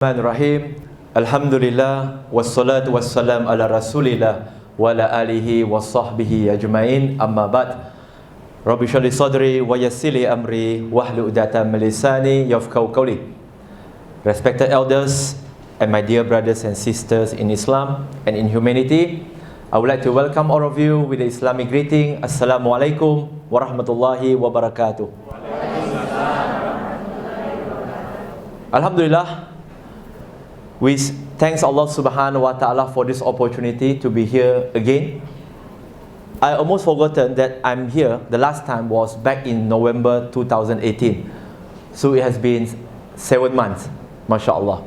Bismillahirrahmanirrahim. Alhamdulillah wassalatu wassalam ala Rasulillah wa ala alihi wa sahbihi ajma'in. Amma ba'd. Rabbi shrah li sadri wa yassir li amri wahlul 'uqdatam min lisani yafqahu qawli. Respected elders and my dear brothers and sisters in Islam and in humanity, I would like to welcome all of you with the Islamic greeting. Assalamualaikum warahmatullahi wabarakatuh. Alhamdulillah, we thanks Allah subhanahu wa ta'ala for this opportunity to be here again. I almost forgotten that I'm here. The last time was back in November 2018. So it has been 7 months, mashallah.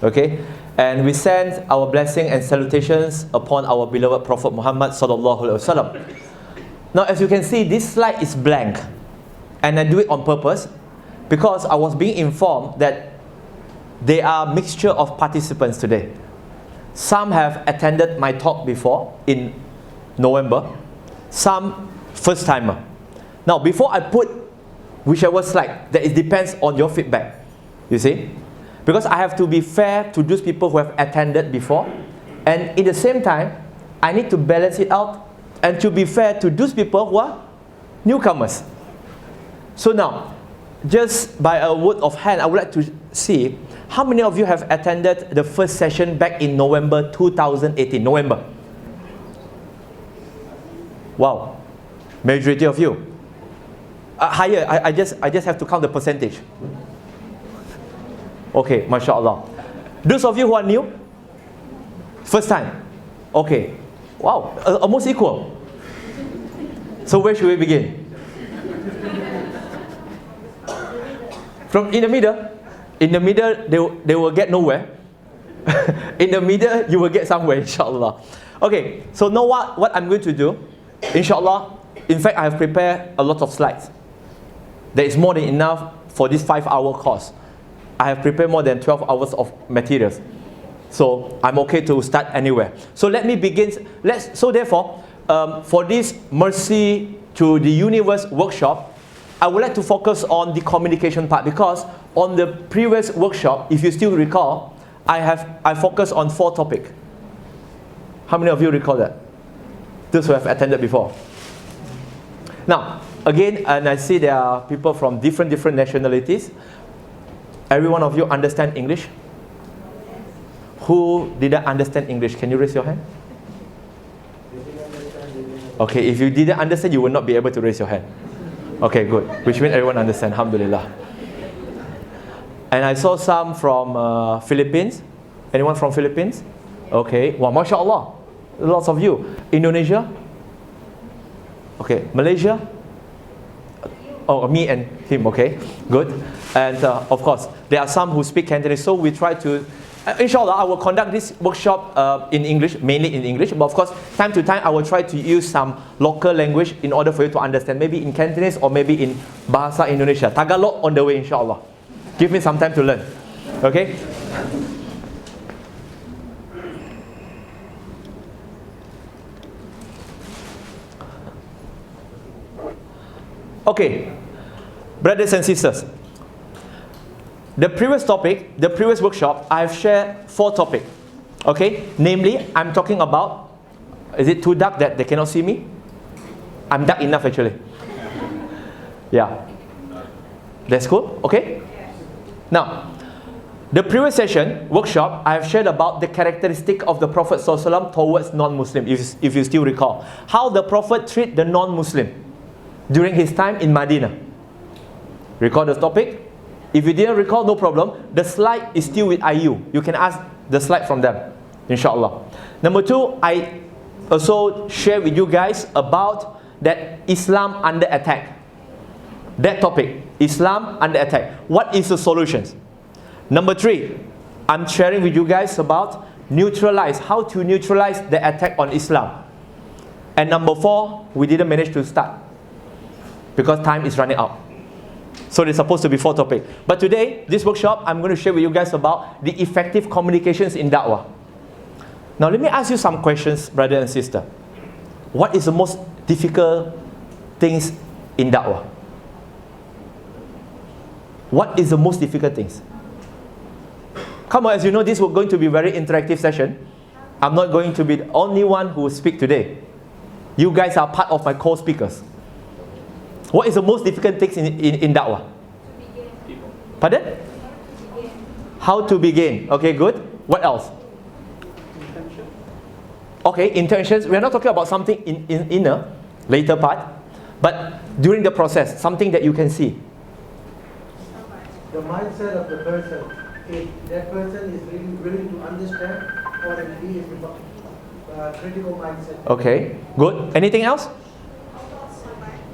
Okay? And we send our blessing and salutations upon our beloved Prophet Muhammad sallallahu alaihi wasallam. Now as you can see, this slide is blank. And I do it on purpose because I was being informed that there are a mixture of participants today. Some have attended my talk before in November, some first timer. Now before I put whichever slide, that it depends on your feedback, you see, because I have to be fair to those people who have attended before, and in the same time I need to balance it out and to be fair to those people who are newcomers. So now, just by a word of hand, I would like to see how many of you have attended the first session back in November 2018? November. Wow. Majority of you. Higher. I just have to count the percentage. Okay, mashallah. Those of you who are new? First time. Okay. Wow. Almost equal. So where should we begin? From in the middle? In the middle, they will get nowhere. In the middle, you will get somewhere, inshallah. Okay, so now what I'm going to do, inshallah, in fact, I have prepared a lot of slides. There is more than enough for this 5-hour course. I have prepared more than 12 hours of materials. So I'm okay to start anywhere. So let me begin. So therefore, for this Mercy to the Universe workshop, I would like to focus on the communication part, because on the previous workshop, if you still recall, I focused on 4 topics. How many of you recall that? Those who have attended before. Now, again, and I see there are people from different nationalities. Every one of you understand English? Who didn't understand English? Can you raise your hand? Okay, if you didn't understand, you will not be able to raise your hand. Okay, good. Which means everyone understands. Alhamdulillah. And I saw some from Philippines. Anyone from Philippines? Okay. Wow, mashallah. Lots of you. Indonesia? Okay. Malaysia? Oh, me and him. Okay. Good. And of course, there are some who speak Cantonese. So we try to, inshallah, I will conduct this workshop in English, mainly in English. But of course, time to time, I will try to use some local language in order for you to understand. Maybe in Cantonese or maybe in Bahasa Indonesia. Tagalog on the way, inshallah. Give me some time to learn. Okay? Okay. Brothers and sisters. The previous topic, the previous workshop, I have shared 4 topics. Okay? Namely, I'm talking about, is it too dark that they cannot see me? I'm dark enough actually. Yeah. That's cool? Okay? Now, the previous session, workshop, I have shared about the characteristic of the Prophet ﷺ towards non-Muslim, if you still recall. How the Prophet treat the non-Muslim during his time in Medina. Recall the topic? If you didn't recall, no problem. The slide is still with IU. You can ask the slide from them, inshallah. Number 2, I also share with you guys about that Islam under attack. That topic, Islam under attack. What is the solutions? Number 3, I'm sharing with you guys about how to neutralize the attack on Islam. And number 4, we didn't manage to start because time is running out. So there's supposed to be 4 topics. But today, this workshop, I'm going to share with you guys about the effective communications in da'wah. Now let me ask you some questions, brother and sister. What is the most difficult things in da'wah? What is the most difficult things? Come on, as you know, this is going to be a very interactive session. I'm not going to be the only one who will speak today. You guys are part of my co-speakers. What is the most difficult thing in da'wah? Pardon? How to begin. Okay, good. What else? Okay, intentions. We are not talking about something in inner, later part, but during the process, something that you can see. The mindset of the person. If that person is really willing to understand, or if he is critical mindset. Okay, good. Anything else?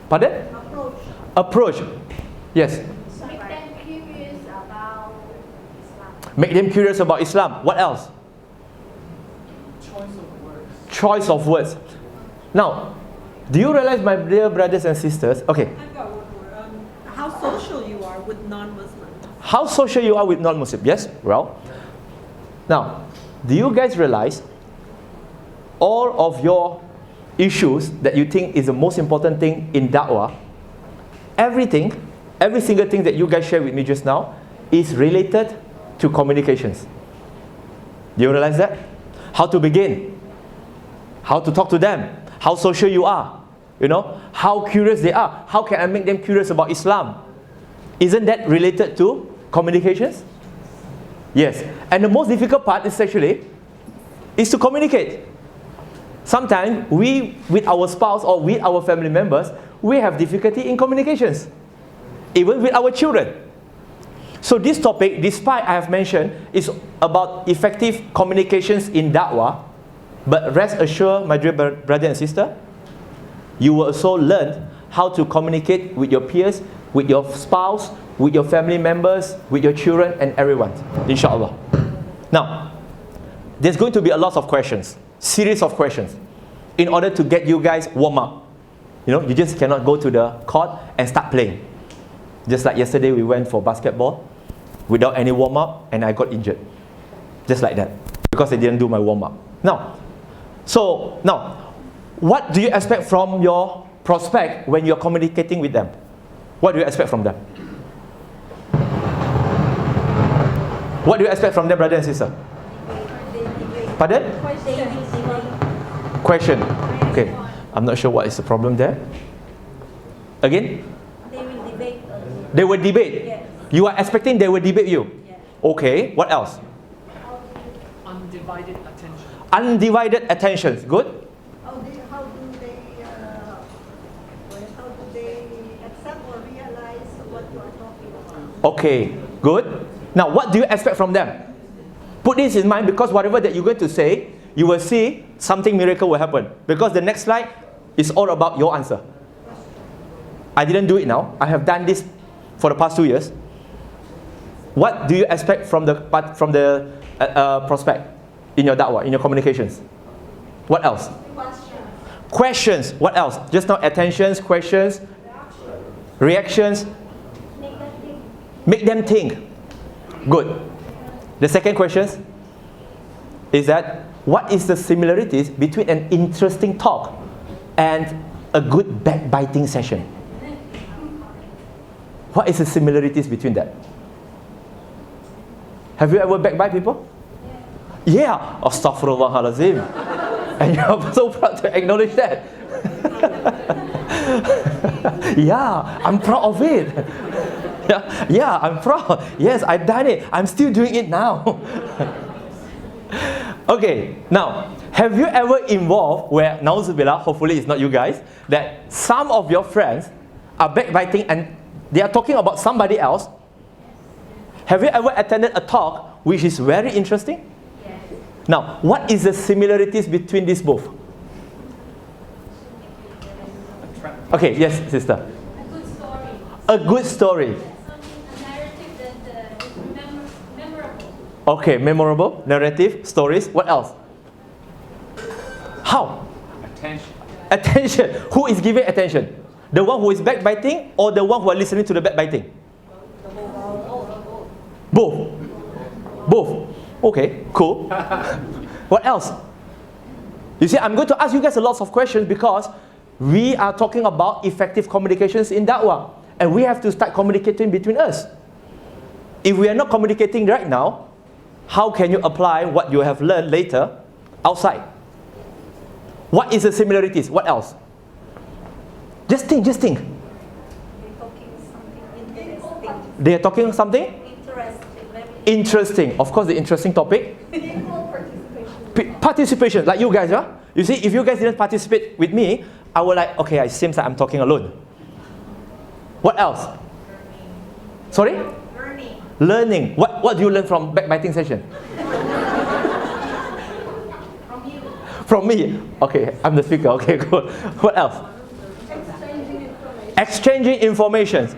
Pardon? Approach. Yes. Make them curious about Islam. Make them curious about Islam. What else? Choice of words. Now, do you realize, my dear brothers and sisters? Okay. I've got one more. How social you are with non-Muslims. How social you are with non-Muslims? Yes. Well, now, do you guys realize all of your issues that you think is the most important thing in da'wah? Everything, every single thing that you guys share with me just now is related to communications. Do you realize that? How to begin, how to talk to them, how social you are, you know, how curious they are, how can I make them curious about Islam? Isn't that related to communications? Yes. And the most difficult part is to communicate. Sometimes we, with our spouse or with our family members, we have difficulty in communications, even with our children. So this topic, despite I have mentioned, is about effective communications in da'wah. But rest assured, my dear brother and sister, you will also learn how to communicate with your peers, with your spouse, with your family members, with your children, and everyone, inshallah. Now, there's going to be a lot of questions, series of questions, in order to get you guys warm up. You know, you just cannot go to the court and start playing. Just like yesterday, we went for basketball without any warm up, and I got injured. Just like that, because I didn't do my warm up. Now, what do you expect from your prospect when you're communicating with them? What do you expect from them? What do you expect from them, brother and sister? Pardon? Question. Okay. I'm not sure what is the problem there. Again? They will debate. They will debate. Yes. You are expecting they will debate you? Yes. Okay. What else? Undivided attention. Undivided attention. Good. How do they accept or realize what you are talking about? Okay. Good. Now, what do you expect from them? Put this in mind, because whatever that you're going to say, you will see something miracle will happen. Because the next slide is all about your answer. I didn't do it now. I have done this for the past 2 years. What do you expect from the prospect in your da'wah, in your communications? What else? Questions. What else? Just now, attentions, questions, reactions. Make them think. Good. The second question is that what is the similarities between an interesting talk and a good backbiting session? What is the similarities between that? Have you ever backbite people? Yeah. Astaghfirullahalazim. And you're so proud to acknowledge that. Yeah, I'm proud of it. Yeah, I'm proud. Yes, I've done it. I'm still doing it now. Okay, now, have you ever involved where, na'udzubillah, hopefully it's not you guys, that some of your friends are backbiting and they are talking about somebody else? Have you ever attended a talk which is very interesting? Yes. Now, what is the similarities between these both? Okay, yes, sister. A good story. A good story. A narrative that is memorable. Okay, memorable, narrative, stories. What else? How? Attention. Attention. Who is giving attention? The one who is backbiting or the one who are listening to the backbiting? Both. Both. Okay, cool. What else? You see, I'm going to ask you guys a lot of questions because we are talking about effective communications in da'wah. And we have to start communicating between us. If we are not communicating right now, how can you apply what you have learned later outside? What is the similarities? What else? Just think, just think. They're talking something interesting. They are talking something Interesting. Very interesting. Of course, the interesting topic. equal participation. Participation, like you guys, huh? You see, if you guys didn't participate with me, I would like, okay, it seems like I'm talking alone. What else? Sorry? Learning. Learning. What do you learn from backbiting session? From you. From me. Okay, I'm the speaker. Okay, good. What else? Exchanging information. Exchanging information.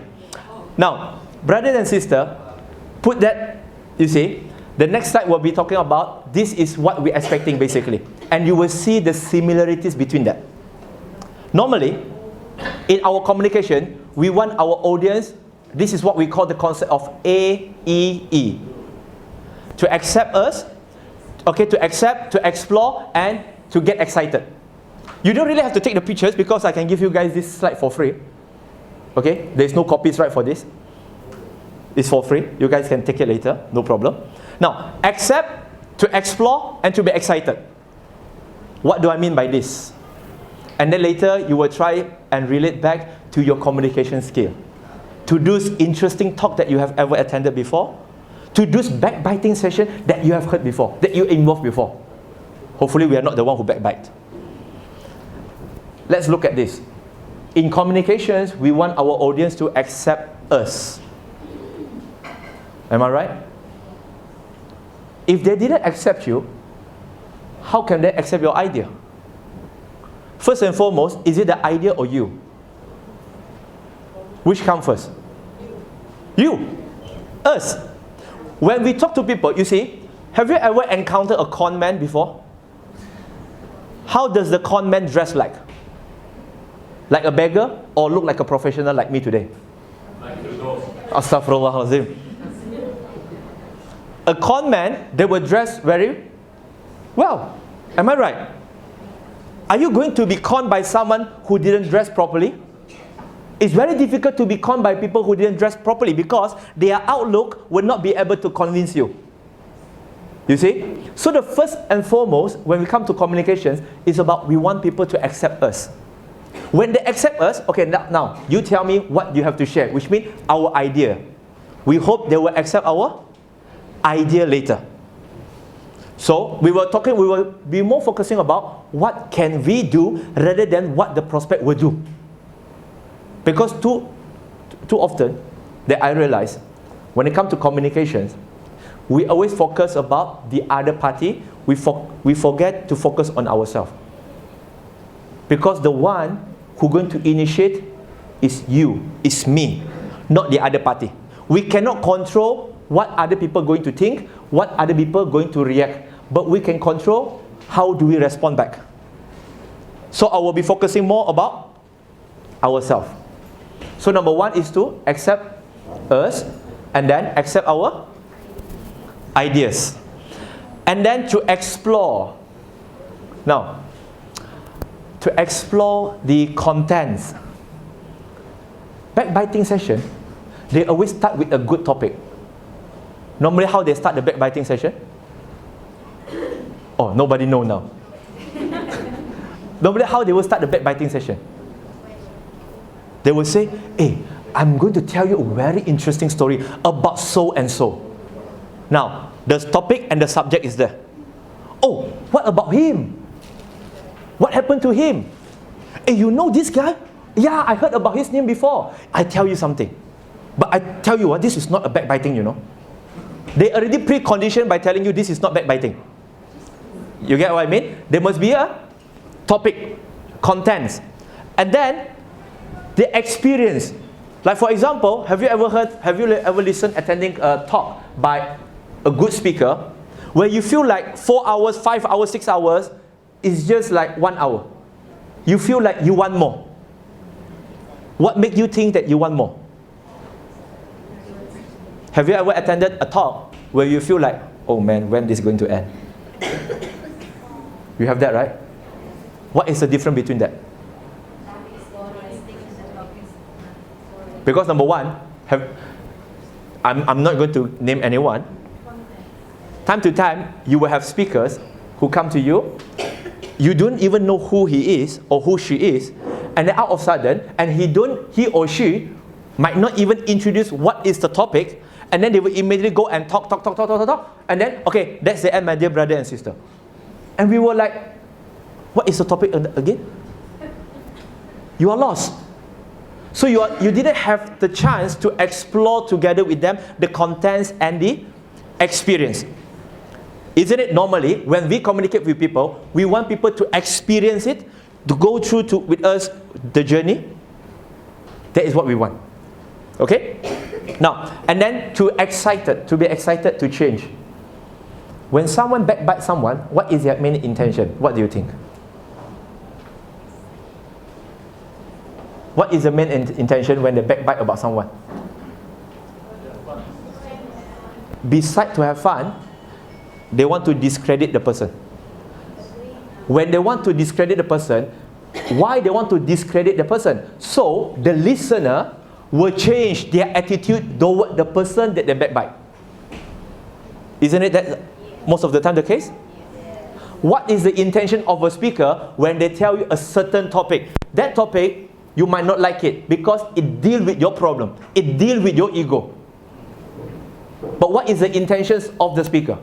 Now, brothers and sisters, put that, you see, the next slide will be talking about, this is what we're expecting basically. And you will see the similarities between that. Normally, in our communication, we want our audience, this is what we call the concept of AEE. To accept us, okay, to accept, to explore, and to get excited. You don't really have to take the pictures because I can give you guys this slide for free. Okay, there's no copyright for this. It's for free. You guys can take it later, no problem. Now, accept, to explore, and to be excited. What do I mean by this? And then later, you will try and relate back to your communication skill. To those interesting talk that you have ever attended before. To those backbiting session that you have heard before, that you involved before. Hopefully, we are not the one who backbite. Let's look at this. In communications, we want our audience to accept us. Am I right? If they didn't accept you, how can they accept your idea? First and foremost, is it the idea or you? Which comes first? You. Us. When we talk to people, you see, have you ever encountered a con man before? How does the con man dress like? Like a beggar or look like a professional like me today? Like Firdaus. Astaghfirullahalazim. A con man, they will dress very well. Am I right? Are you going to be conned by someone who didn't dress properly? It's very difficult to be conned by people who didn't dress properly because their outlook will not be able to convince you. You see? So the first and foremost, when we come to communications, is about we want people to accept us. When they accept us, okay, now you tell me what you have to share, which means our idea. We hope they will accept our idea later. So we will be more focusing about what can we do rather than what the prospect will do. Because too often that I realize when it comes to communications, we always focus about the other party. We forget to focus on ourselves. Because the one who's going to initiate is you, is me, not the other party. We cannot control what other people are going to think, what other people are going to react. But we can control how do we respond back. So I will be focusing more about ourselves. So number one is to accept us and then accept our ideas. And then to explore. Now, to explore the contents. Backbiting session, they always start with a good topic. Normally how they start the backbiting session? Oh, nobody know now. Normally how they will start the backbiting session? They will say, hey, I'm going to tell you a very interesting story about so and so. Now, the topic and the subject is there. Oh, what about him? What happened to him? Hey, you know this guy? Yeah, I heard about his name before. I tell you something. But I tell you what, this is not a backbiting, you know. They already preconditioned by telling you this is not backbiting. You get what I mean? There must be a topic, contents. And then, the experience. Like for example, have you ever listened, attending a talk by a good speaker where you feel like 4 hours, 5 hours, 6 hours is just like 1 hour? You feel like you want more. What makes you think that you want more? Have you ever attended a talk where you feel like, oh man, when this is going to end? You have that, right? What is the difference between that? Because number one, I'm not going to name anyone. time to time, you will have speakers who come to you. You don't even know who he is or who she is, and then out of sudden, and he or she might not even introduce what is the topic, and then they will immediately go and talk, and then, okay, that's the end, my dear brother and sister. And we were like, what is the topic again? You are lost. So you didn't have the chance to explore together with them the contents and the experience. Isn't it normally, when we communicate with people, we want people to experience it, to go through with us the journey? That is what we want. Okay? Now, and then to be excited to change. When someone backbites someone, what is their main intention? What do you think? What is the main intention when they backbite about someone? Besides to have fun, they want to discredit the person. When they want to discredit the person, why they want to discredit the person? So the listener will change their attitude toward the person that they backbite. Isn't it that most of the time the case? What is the intention of a speaker when they tell you a certain topic? That topic, you might not like it because it deals with your problem. It deals with your ego. But what is the intentions of the speaker?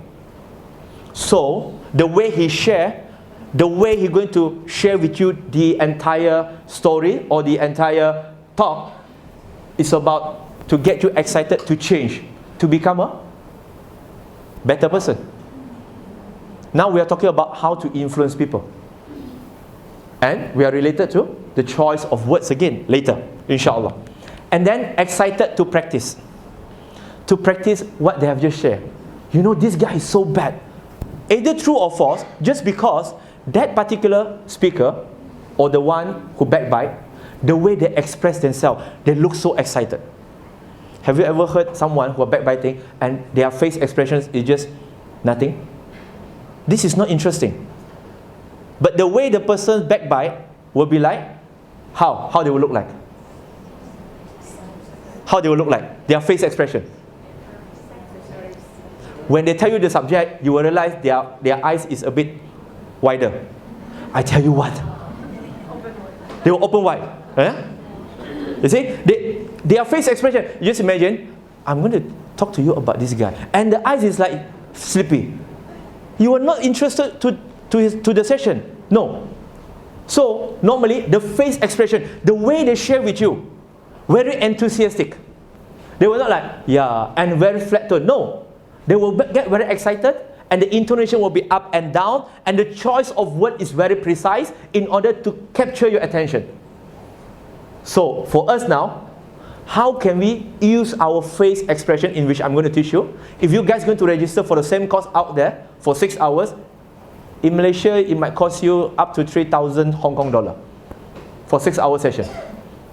So, the way he share, the way he's going to share with you the entire story or the entire talk is about to get you excited to change, to become a better person. Now we are talking about how to influence people. And we are related to the choice of words again later, inshallah. And then excited to practice. To practice what they have just shared. You know, this guy is so bad. Either true or false, just because that particular speaker or the one who backbite, the way they express themselves, they look so excited. Have you ever heard someone who are backbiting and their face expressions is just nothing? This is not interesting. But the way the person backbite will be like, how they will look like? How they will look like? Their face expression. When they tell you the subject, you will realize their eyes is a bit wider. I tell you what, they will open wide. You see, their face expression. You just imagine, I'm going to talk to you about this guy, and the eyes is like sleepy. You are not interested to the session. No. So normally the face expression, the way they share with you, very enthusiastic. They will not like, yeah, and very flat tone. No. They will get very excited, and the intonation will be up and down, and the choice of word is very precise in order to capture your attention. So for us now, how can we use our face expression, in which I'm going to teach you? If you guys are going to register for the same course out there for 6 hours, in Malaysia it might cost you up to 3,000 Hong Kong dollar for 6-hour session.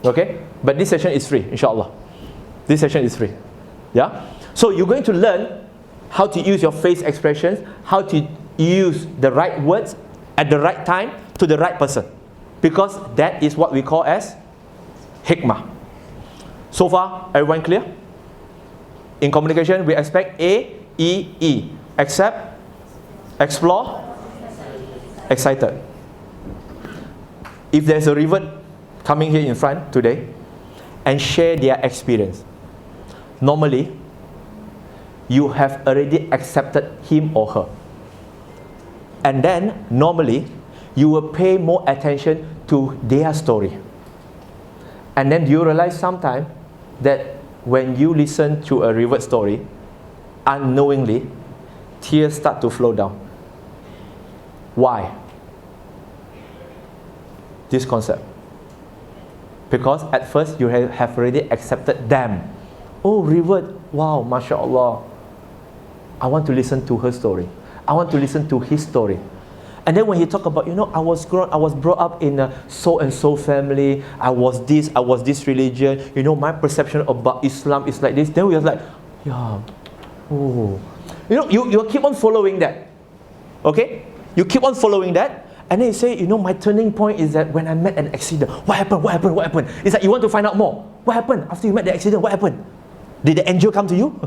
Okay? But this session is free, inshallah. This session is free. Yeah? So you're going to learn how to use your face expressions, how to use the right words at the right time to the right person. Because that is what we call as hikmah. So far, everyone clear? In communication, we expect A, E, E. Accept, explore, excited. If there's a revert coming here in front today and share their experience, normally, you have already accepted him or her. And then, normally, you will pay more attention to their story. And then you realize sometime that when you listen to a revert story, unknowingly, tears start to flow down. Why? This concept. Because at first you have already accepted them. Oh, revert, wow, mashallah. I want to listen to her story. I want to listen to his story. And then when he talk about, I was brought up in a so-and-so family, I was this religion, my perception about Islam is like this, then we are like, yeah, oh. You keep on following that. Okay? You keep on following that, and then you say, my turning point is that when I met an accident. What happened? It's like you want to find out more. What happened after you met the accident? What happened? Did the angel come to you?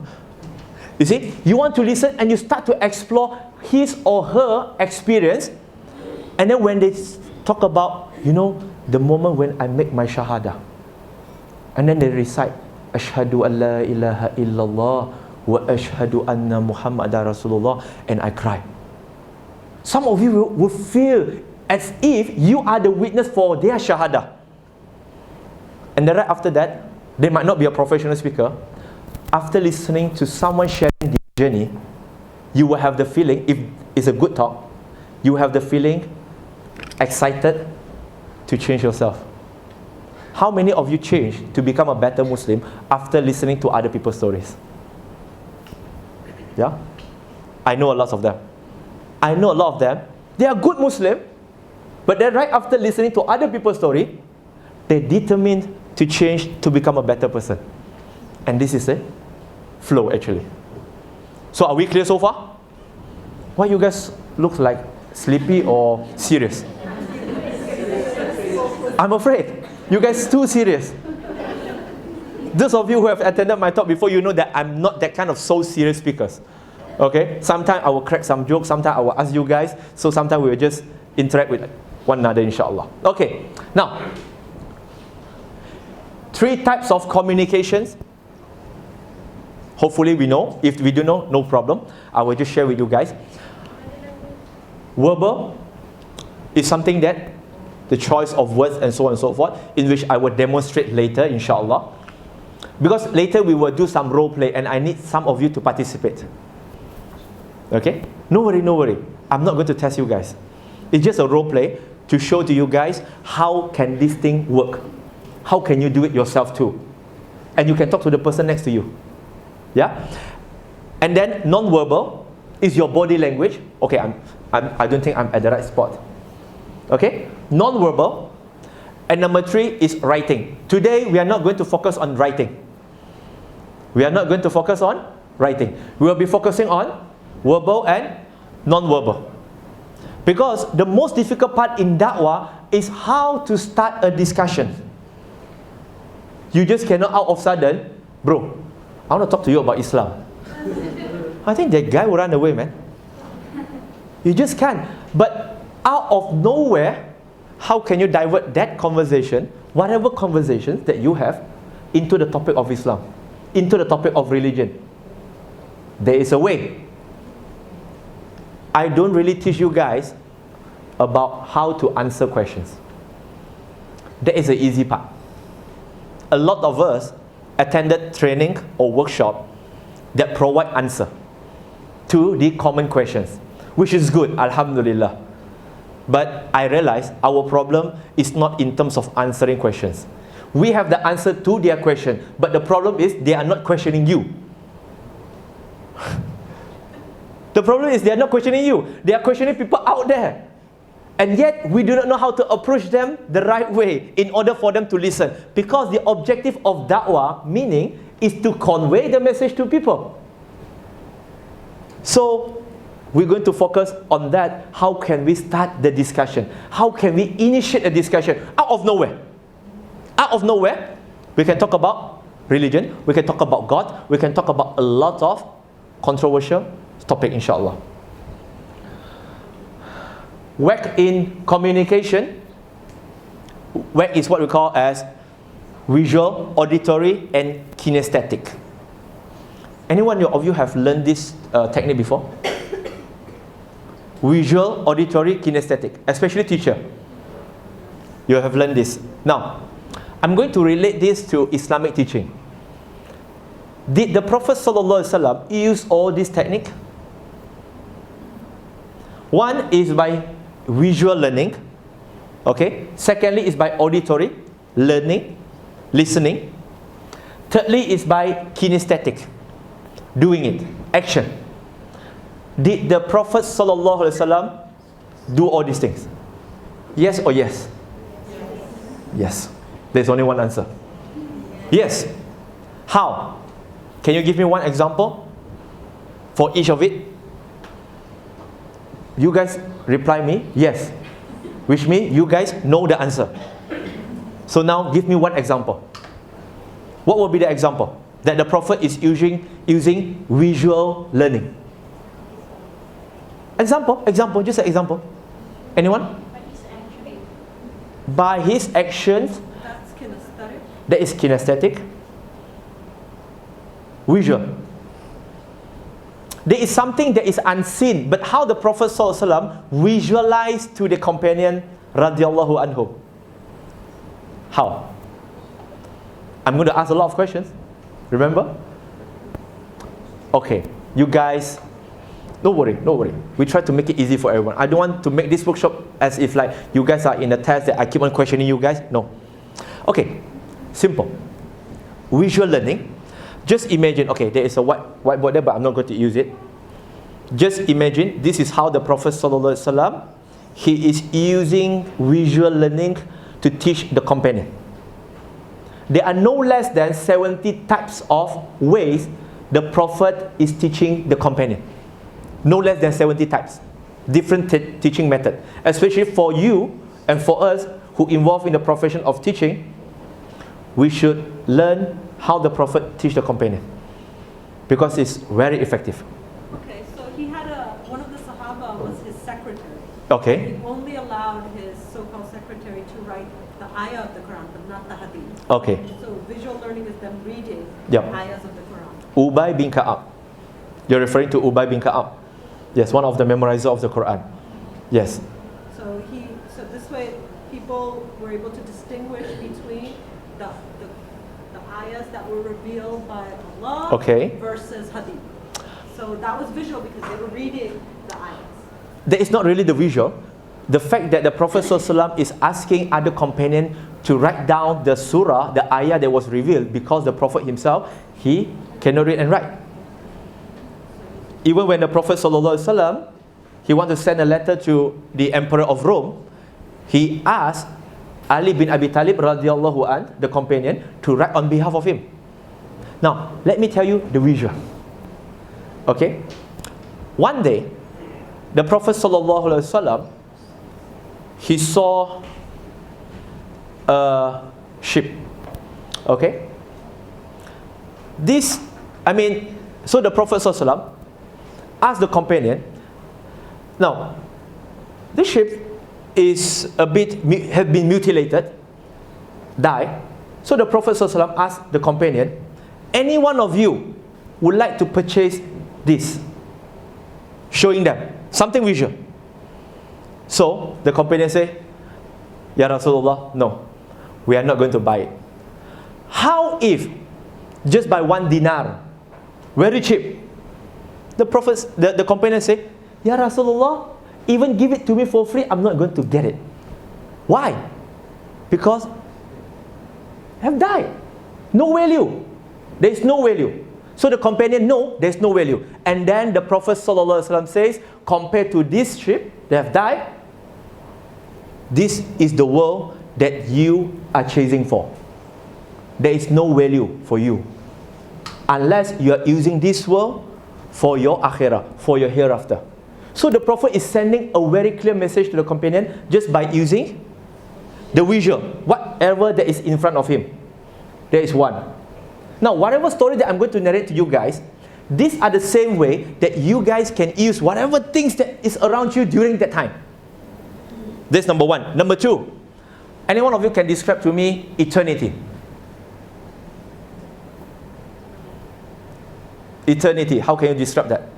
You see, you want to listen and you start to explore his or her experience. And then when they talk about, the moment when I make my shahada, and then they recite, Ashhadu an la ilaha illallah wa ashhadu anna Muhammadan Rasulullah, and I cry. Some of you will feel as if you are the witness for their shahada. And then right after that, they might not be a professional speaker. After listening to someone sharing their journey, you will have the feeling, if it's a good talk, you will have the feeling excited to change yourself. How many of you changed to become a better Muslim after listening to other people's stories? Yeah? I know a lot of them. I know a lot of them. They are good Muslim, but then right after listening to other people's story, they determined to change to become a better person. And this is a flow actually. So are we clear so far? Why you guys look like sleepy or serious? I'm afraid. You guys too serious. Those of you who have attended my talk before, you know that I'm not that kind of so serious speakers. Okay? Sometimes I will crack some jokes, sometimes I will ask you guys, so sometimes we will just interact with one another, inshallah. Okay. Now, 3 types of communications. Hopefully we know. If we do know, no problem. I will just share with you guys. Verbal is something that the choice of words and so on and so forth, in which I will demonstrate later, inshallah. Because later we will do some role play and I need some of you to participate. Okay? No worry, no worry. I'm not going to test you guys. It's just a role play to show to you guys how can this thing work. How can you do it yourself too? And you can talk to the person next to you. Yeah? And then non-verbal is your body language. Okay, I don't think I'm at the right spot. Okay? Non-verbal. And number 3 is writing. Today we are not going to focus on writing. We are not going to focus on writing. We will be focusing on verbal and non-verbal. Because the most difficult part in da'wah is how to start a discussion. You just cannot out of sudden, bro, I want to talk to you about Islam. I think that guy will run away, man. You just can't. But out of nowhere, how can you divert that conversation, whatever conversations that you have, into the topic of Islam, into the topic of religion? There is a way. I don't really teach you guys about how to answer questions. That is the easy part. A lot of us attended training or workshop that provide answer to the common questions, which is good, alhamdulillah. But I realize our problem is not in terms of answering questions. We have the answer to their question, but the problem is they are not questioning you. The problem is they are not questioning you. They are questioning people out there. And yet, we do not know how to approach them the right way in order for them to listen. Because the objective of da'wah, meaning, is to convey the message to people. So, we're going to focus on that. How can we start the discussion? How can we initiate a discussion out of nowhere? Out of nowhere, we can talk about religion, we can talk about God, we can talk about a lot of controversial topic, inshallah. WBhg in communication, WBhg is what we call as visual, auditory, and kinesthetic. Anyone of you have learned this technique before? Visual, auditory, kinesthetic, especially teacher. You have learned this. Now, I'm going to relate this to Islamic teaching. Did the Prophet ﷺ use all this technique? One is by visual learning. Okay. Secondly is by auditory learning, listening. Thirdly is by kinesthetic, doing it, action. Did the Prophet ﷺ do all these things? Yes or yes? Yes. There's only one answer. Yes. How? Can you give me one example for each of it? You guys reply me, yes. Which means you guys know the answer. So now give me one example. What will be the example? that the Prophet is using visual learning? Example, just an example. Anyone? By his actions. That's kinesthetic. That is kinesthetic. Visual. There is something that is unseen, but how the Prophet ﷺ visualized to the companion radiallahu anhu. How? I'm going to ask a lot of questions. Remember? Okay, you guys, don't worry. We try to make it easy for everyone. I don't want to make this workshop as if like you guys are in a test that I keep on questioning you guys. No. Okay, simple. Visual learning. Just imagine, okay, there is a whiteboard there, but I'm not going to use it. Just imagine, this is how the Prophet ﷺ, he is using visual learning to teach the companion. There are no less than 70 types of ways the Prophet is teaching the companion. No less than 70 types. Different teaching method. Especially for you and for us who involved in the profession of teaching, we should learn how the Prophet teach the companion, because it's very effective. Okay, so he had one of the Sahaba was his secretary. Okay. He only allowed his so-called secretary to write the ayah of the Quran, but not the hadith. Okay. So visual learning is them reading Yep. the ayahs of the Quran. Ubay bin Ka'ab. You're referring to Ubay bin Ka'ab. Yes, one of the memorizers of the Quran. Yes. So this way people were able to distinguish between the ayahs that were revealed by Allah versus hadith. So that was visual because they were reading the ayahs. That is not really the visual. The fact that the Prophet ﷺ is asking other companion to write down the surah, the ayah that was revealed, because the Prophet himself, he cannot read and write. Even when the Prophet ﷺ, he wanted to send a letter to the Emperor of Rome, he asked Ali bin Abi Talib radiallahu an, the companion, to write on behalf of him. Now, let me tell you the visual. Okay? One day, the Prophet sallallahu alaihi wasallam, he saw a ship. Okay? So the Prophet sallallahu alaihi wasallam asked the companion, now, this ship is have been mutilated, died. So the Prophet ﷺ asked the companion, any one of you would like to purchase this? Showing them something visual. So the companion said, Ya Rasulullah, no, we are not going to buy it. How if just by 1 dinar, very cheap? The companion said, Ya Rasulullah, even give it to me for free, I'm not going to get it. Why? Because have died. No value. There is no value. So the companion, no, there is no value. And then the Prophet ﷺ says, compared to this ship, they have died, this is the world that you are chasing for. There is no value for you, unless you are using this world for your akhirah, for your hereafter. So the Prophet is sending a very clear message to the companion just by using the visual, whatever that is in front of him. There is one. Now, whatever story that I'm going to narrate to you guys, these are the same way that you guys can use whatever things that is around you during that time. That's number one. Number two, any one of you can describe to me eternity. Eternity, how can you describe that?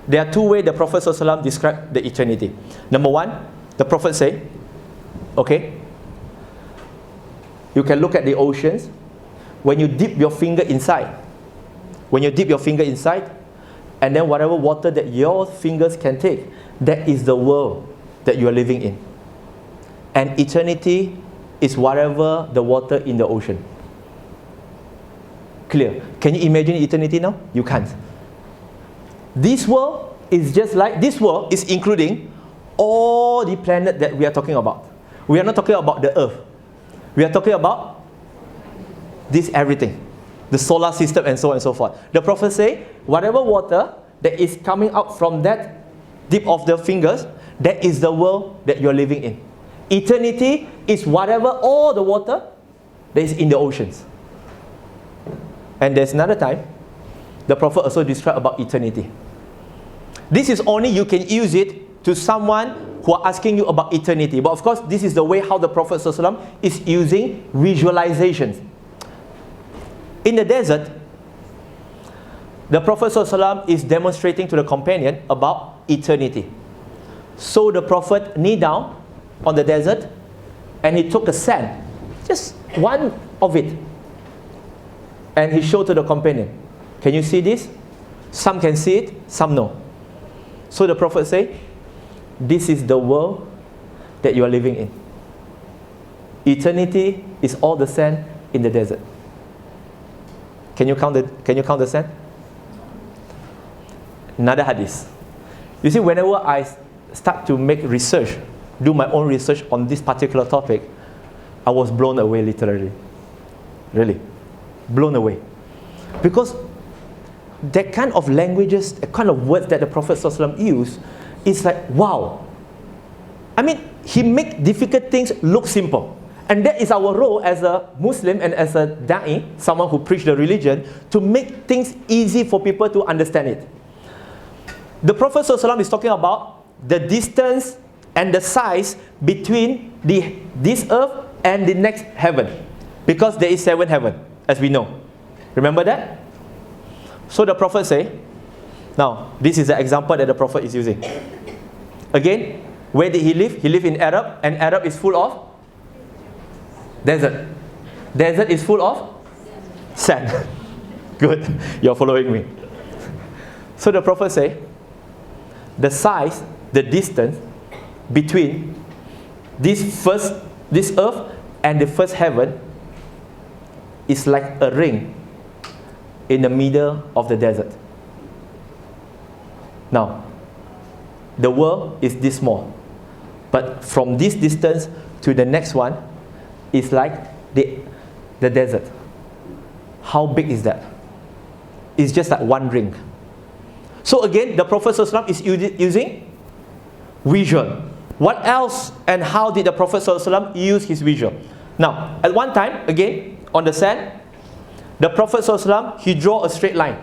There are two ways the Prophet ﷺ described the eternity. Number one, the Prophet said, okay, you can look at the oceans. When you dip your finger inside, and then whatever water that your fingers can take, that is the world that you are living in. And eternity is whatever the water in the ocean. Clear? Can you imagine eternity now? You can't. This world is just like, this world is including all the planet that we are talking about. We are not talking about the earth. We are talking about this everything. The solar system and so on and so forth. The Prophet say, whatever water that is coming out from that dip of the fingers, that is the world that you are living in. Eternity is whatever, all the water that is in the oceans. And there's another time, the Prophet also described about eternity. This is only you can use it to someone who are asking you about eternity. But of course, this is the way how the Prophet ﷺ is using visualizations. In the desert, the Prophet ﷺ is demonstrating to the companion about eternity. So the Prophet kneeled down on the desert and he took a sand, just one of it, and he showed to the companion. Can you see this? Some can see it, some no. So the Prophet said, this is the world that you are living in. Eternity is all the sand in the desert. Can you count the sand? Another hadith. You see, whenever I start to make research, do my own research on this particular topic, I was blown away literally. Really. Blown away. Because that kind of languages, the kind of words that the Prophet ﷺ used, is like, wow. I mean, he make difficult things look simple. And that is our role as a Muslim and as a da'i, someone who preach the religion, to make things easy for people to understand it. The Prophet ﷺ is talking about the distance and the size between this earth and the next heaven. Because there is 7 heaven, as we know. Remember that? So the Prophet say, now, this is the example that the Prophet is using. Again, where did he live? He lived in Arab, and Arab is full of desert. Desert is full of sand. Good, you're following me. So the Prophet say, the size, the distance between this earth and the first heaven is like a ring in the middle of the desert. Now, the world is this small, but from this distance to the next one is like the desert. How big is that? It's just like one ring. So again, the Prophet ﷺ is using visual. What else and how did the Prophet ﷺ use his visual? Now, at one time, again, on the sand, the Prophet ﷺ, he draw a straight line.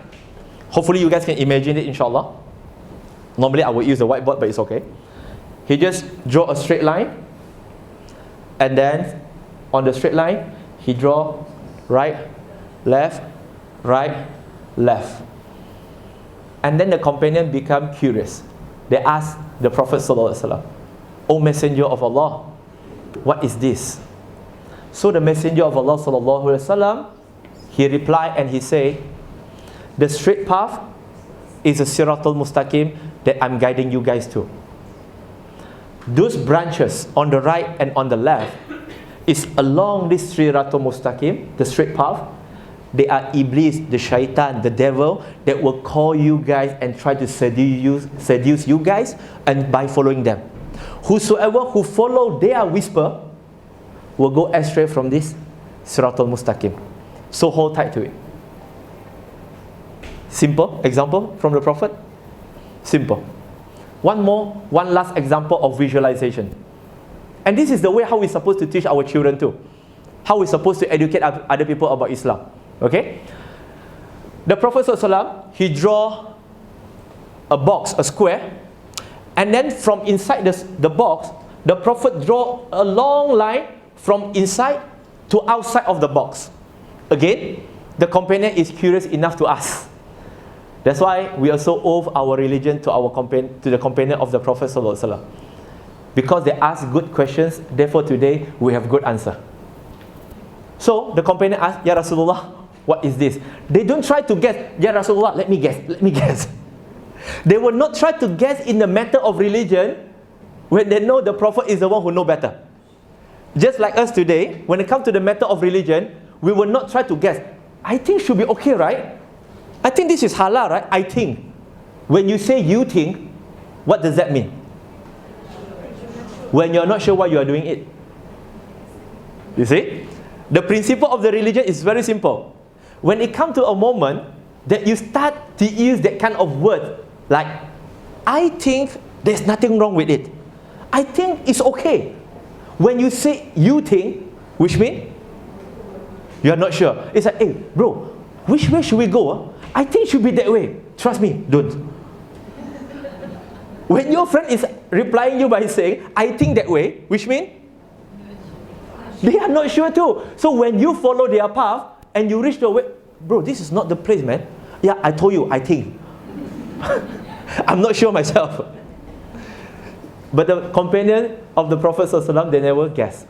Hopefully you guys can imagine it, inshallah. Normally I would use the whiteboard, but it's okay. He just draw a straight line, and then on the straight line, he draw right, left, and then the companion become curious. They ask the Prophet ﷺ, O Messenger of Allah, what is this? So the Messenger of Allah ﷺ, he replied and he say, the straight path is a siratul mustaqim that I'm guiding you guys to. Those branches on the right and on the left is along this siratul mustaqim, the straight path. They are Iblis, the shaitan, the devil that will call you guys and try to seduce you guys, and by following them. Whosoever who follow their whisper will go astray from this siratul mustaqim. So hold tight to it. Simple example from the Prophet. Simple. One last example of visualization. And this is the way how we're supposed to teach our children too. How we're supposed to educate other people about Islam. Okay? The Prophet ﷺ, he draw a box, a square, and then from inside the box, the Prophet draw a long line from inside to outside of the box. Again, the companion is curious enough to ask. That's why we also owe our religion to the companion of the Prophet ﷺ. Because they ask good questions, therefore today we have good answer. So the companion asked, Ya Rasulullah, what is this? They don't try to guess, Ya Rasulullah, let me guess. They will not try to guess in the matter of religion when they know the Prophet is the one who knows better. Just like us today, when it comes to the matter of religion, we will not try to guess. I think should be okay, right? I think this is halal, right? I think. When you say you think, what does that mean? When you're not sure why you are doing it. You see? The principle of the religion is very simple. When it comes to a moment that you start to use that kind of word, like, I think there's nothing wrong with it. I think it's okay. When you say you think, which means you're not sure. It's like, hey, bro, which way should we go? I think it should be that way. Trust me, don't. When your friend is replying you by saying, I think that way, which means they are not sure too. So when you follow their path and you reach the way, bro, this is not the place, man. Yeah, I told you, I think. I'm not sure myself. But the companion of the Prophet ﷺ, they never guessed.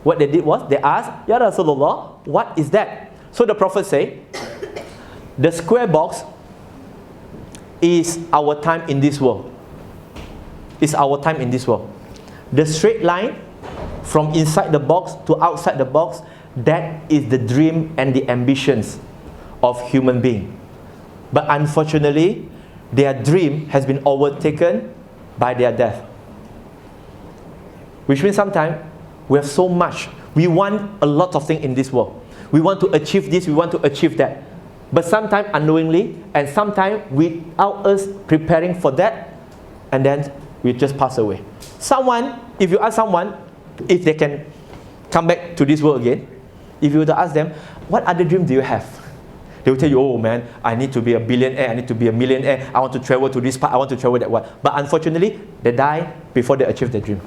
What they did was, they asked, Ya Rasulullah, what is that? So the Prophet said, the square box is our time in this world. It's our time in this world. The straight line from inside the box to outside the box, that is the dream and the ambitions of human being. But unfortunately, their dream has been overtaken by their death. Which means sometimes we have so much. We want a lot of things in this world. We want to achieve this, we want to achieve that. But sometimes unknowingly, and sometimes without us preparing for that, and then we just pass away. Someone, if you ask someone, if they can come back to this world again, if you were to ask them, what other dream do you have? They will tell you, oh man, I need to be a billionaire, I need to be a millionaire, I want to travel to this part, I want to travel that one. But unfortunately, they die before they achieve their dream.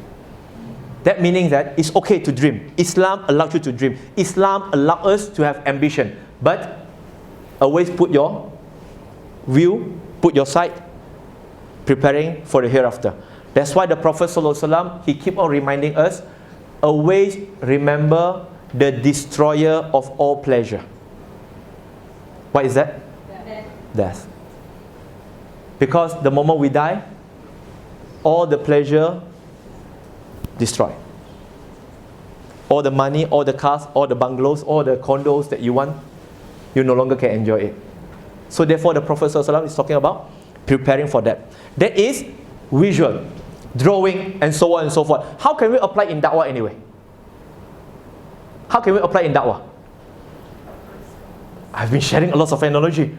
That meaning that it's okay to dream. Islam allows you to dream. Islam allows us to have ambition. But always put your view, put your sight, preparing for the hereafter. That's why the Prophet ﷺ, he keep on reminding us, always remember the destroyer of all pleasure. What is that? Death. Because the moment we die, all the pleasure destroyed. All the money, all the cars, all the bungalows, all the condos that you want, you no longer can enjoy it. So therefore the Prophet ﷺ is talking about preparing for that. That is visual, drawing, and so on and so forth. How can we apply in da'wah anyway? How can we apply in da'wah? I've been sharing a lot of analogy.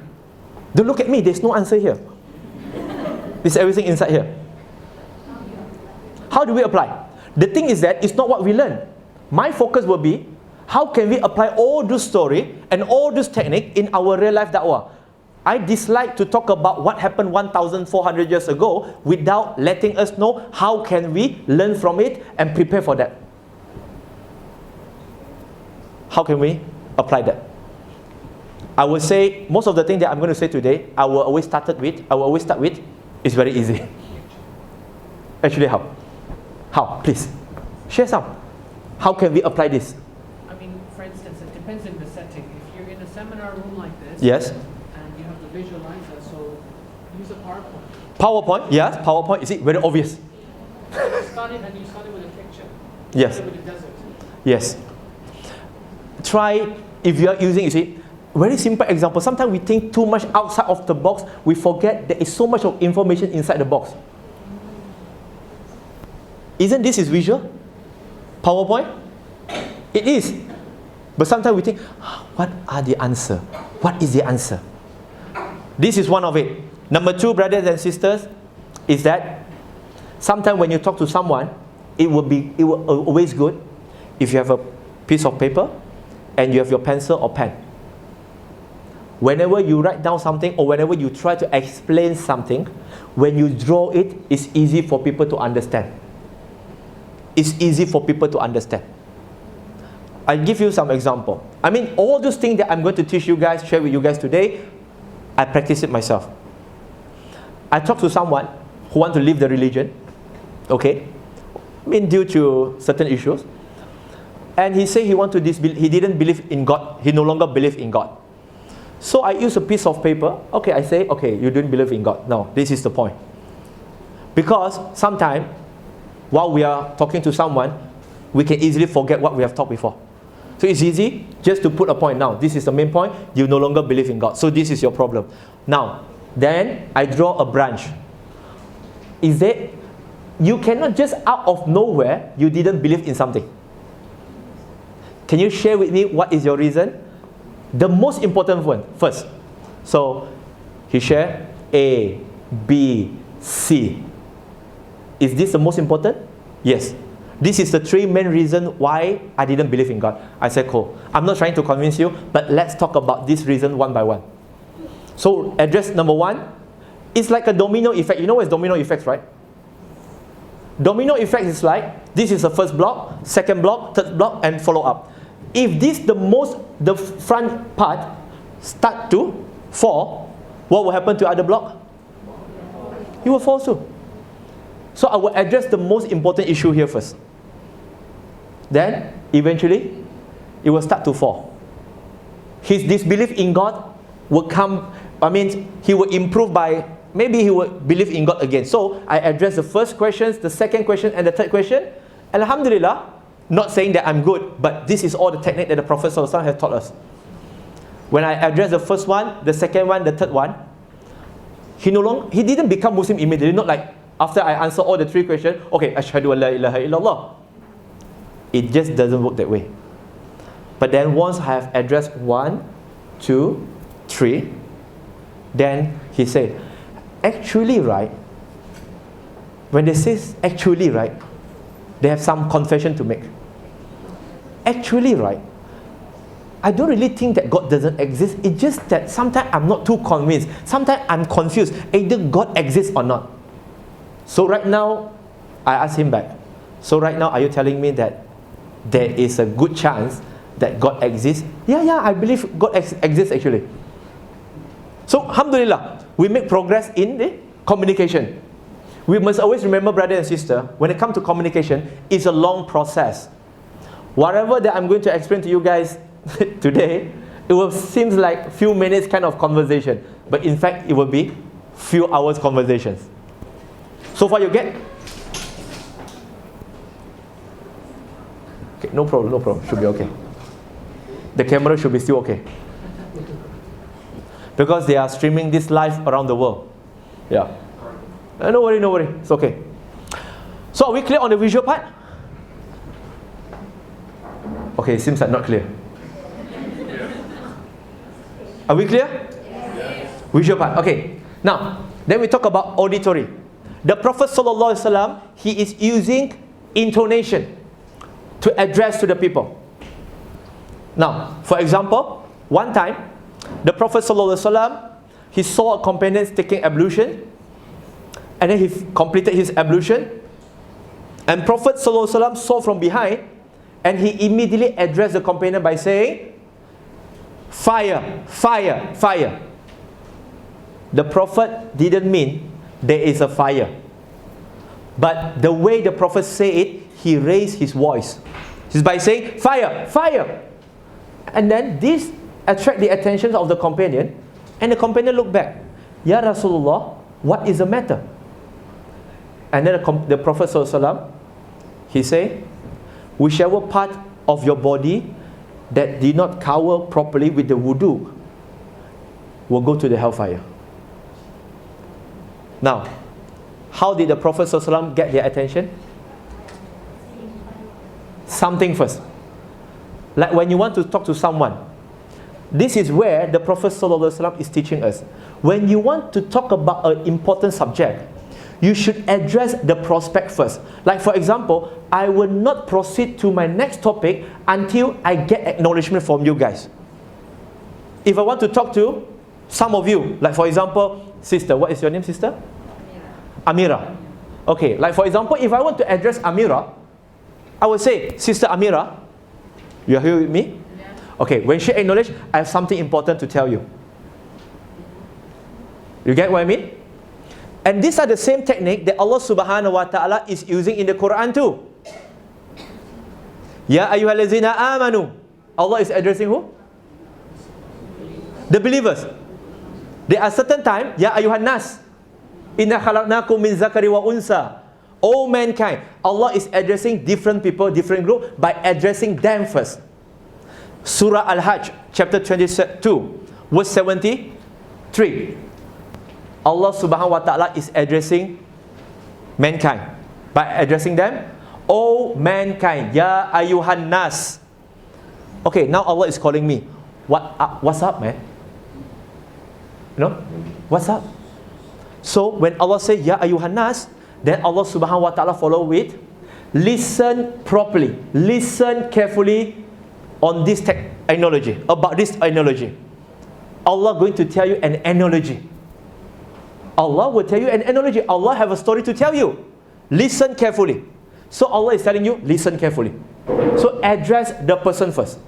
Don't look at me, there's no answer here. There's everything inside here. How do we apply? The thing is that it's not what we learn. My focus will be, how can we apply all this story and all this technique in our real life da'wah? I dislike to talk about what happened 1,400 years ago without letting us know how can we learn from it and prepare for that. How can we apply that? I will say, most of the things that I'm going to say today, I will always start with, it's very easy. Actually, how? How? Please, share some. How can we apply this? I mean, for instance, it depends on the setting. If you're in a seminar room like this, yes, and you have the visualizer, so use a PowerPoint. PowerPoint, yes, PowerPoint. Is it very obvious? You started with a picture. Yes. With the desert. Yes. Try, if you are using, you see, very simple example. Sometimes we think too much outside of the box. We forget there is so much of information inside the box. Isn't this is visual? PowerPoint? It is. But sometimes we think, what are the answer? What is the answer? This is one of it. Number two, brothers and sisters, is that sometimes when you talk to someone, it will always good if you have a piece of paper and you have your pencil or pen. Whenever you write down something or whenever you try to explain something, when you draw it, it's easy for people to understand. It's easy for people to understand. I'll give you some example. I mean, all those things that I'm going to teach you guys, share with you guys today, I practice it myself. I talk to someone who wants to leave the religion, okay, I mean, due to certain issues, and he said he didn't believe in God. He no longer believes in God. So I use a piece of paper. Okay, I say, okay, you don't believe in God. No, this is the point. Because sometimes, while we are talking to someone, we can easily forget what we have talked before. So it's easy just to put a point now. This is the main point. You no longer believe in God. So this is your problem. Now, then I draw a branch. Is that you cannot just out of nowhere, you didn't believe in something. Can you share with me what is your reason? The most important one first. So he shared A, B, C. Is this the most important? Yes. This is the 3 main reasons why I didn't believe in God. I said, cool. I'm not trying to convince you, but let's talk about this reason one by one. So address number 1, it's like a domino effect. You know what is domino effects, right? Domino effect is like, this is the first block, second block, third block, and follow up. If the front part start to fall, what will happen to other block? It will fall too. So I will address the most important issue here first. Then, eventually, it will start to fall. His disbelief in God will come, he will improve by, maybe he will believe in God again. So, I address the first questions, the second question, and the third question. Alhamdulillah, not saying that I'm good, but this is all the technique that the Prophet ﷺ has taught us. When I address the first one, the second one, the third one, he didn't become Muslim immediately, not like after I answer all the 3 questions, okay, Ashhadu an la ilaha illallah. It just doesn't work that way. But then once I have addressed 1, 2, 3, then he said, actually right, when they say actually right, they have some confession to make. Actually right, I don't really think that God doesn't exist. It's just that sometimes I'm not too convinced. Sometimes I'm confused, either God exists or not. So right now, I asked him back, so right now are you telling me that there is a good chance that God exists? Yeah, I believe God exists actually. So alhamdulillah, we make progress in the communication. We must always remember, brother and sister, when it comes to communication, it's a long process. Whatever that I'm going to explain to you guys today, it will seem like few minutes kind of conversation, but in fact it will be few hours conversations. So far you get? Okay, no problem, should be okay. The camera should be still okay, because they are streaming this live around the world. Yeah, no worry, it's okay. So are we clear on the visual part? Okay, it seems like not clear. Are we clear? Yes. Visual part. Okay. Now, then we talk about auditory. The Prophet ﷺ, he is using intonation to address to the people. Now, for example, one time, the Prophet ﷺ, he saw a companion taking ablution, and then he completed his ablution, and Prophet ﷺ saw from behind, and he immediately addressed the companion by saying, fire, fire, fire. The Prophet didn't mean there is a fire, but the way the Prophet said it, he raised his voice. He's by saying, fire, fire. And then this attract the attention of the companion, and the companion looked back. Ya Rasulullah, what is the matter? And then the Prophet ﷺ, he said, whichever part of your body that did not cover properly with the wudu will go to the hellfire. Now, how did the Prophet ﷺ get their attention? Something first. Like when you want to talk to someone, this is where the Prophet ﷺ is teaching us. When you want to talk about an important subject, you should address the prospect first. Like for example, I will not proceed to my next topic until I get acknowledgement from you guys. If I want to talk to some of you, like for example, sister, what is your name, sister? Amira. Okay, like for example, if I want to address Amira, I will say, Sister Amira, you are here with me? Yeah. Okay, when she acknowledges, I have something important to tell you. You get what I mean? And these are the same technique that Allah subhanahu wa ta'ala is using in the Quran too. Ya ayyuhallazina amanu. Allah is addressing who? The believers. There are certain time, Ya ayyuhan nas, inna khalaqnakum min zakari wa unsa. All mankind. Allah is addressing different people, different group, by addressing them first. Surah Al-Hajj, chapter 22, verse 73. Allah subhanahu wa ta'ala is addressing mankind by addressing them, O mankind, Ya ayyuhan nas. Okay, now Allah is calling me. What's up, man? You know? What's up? So when Allah says Ya ayyuhan nas, then Allah subhanahu wa ta'ala follow with listen properly, listen carefully on this analogy, about this analogy. Allah going to tell you an analogy. Allah will tell you an analogy. Allah have a story to tell you. Listen carefully. So Allah is telling you, listen carefully. So address the person first.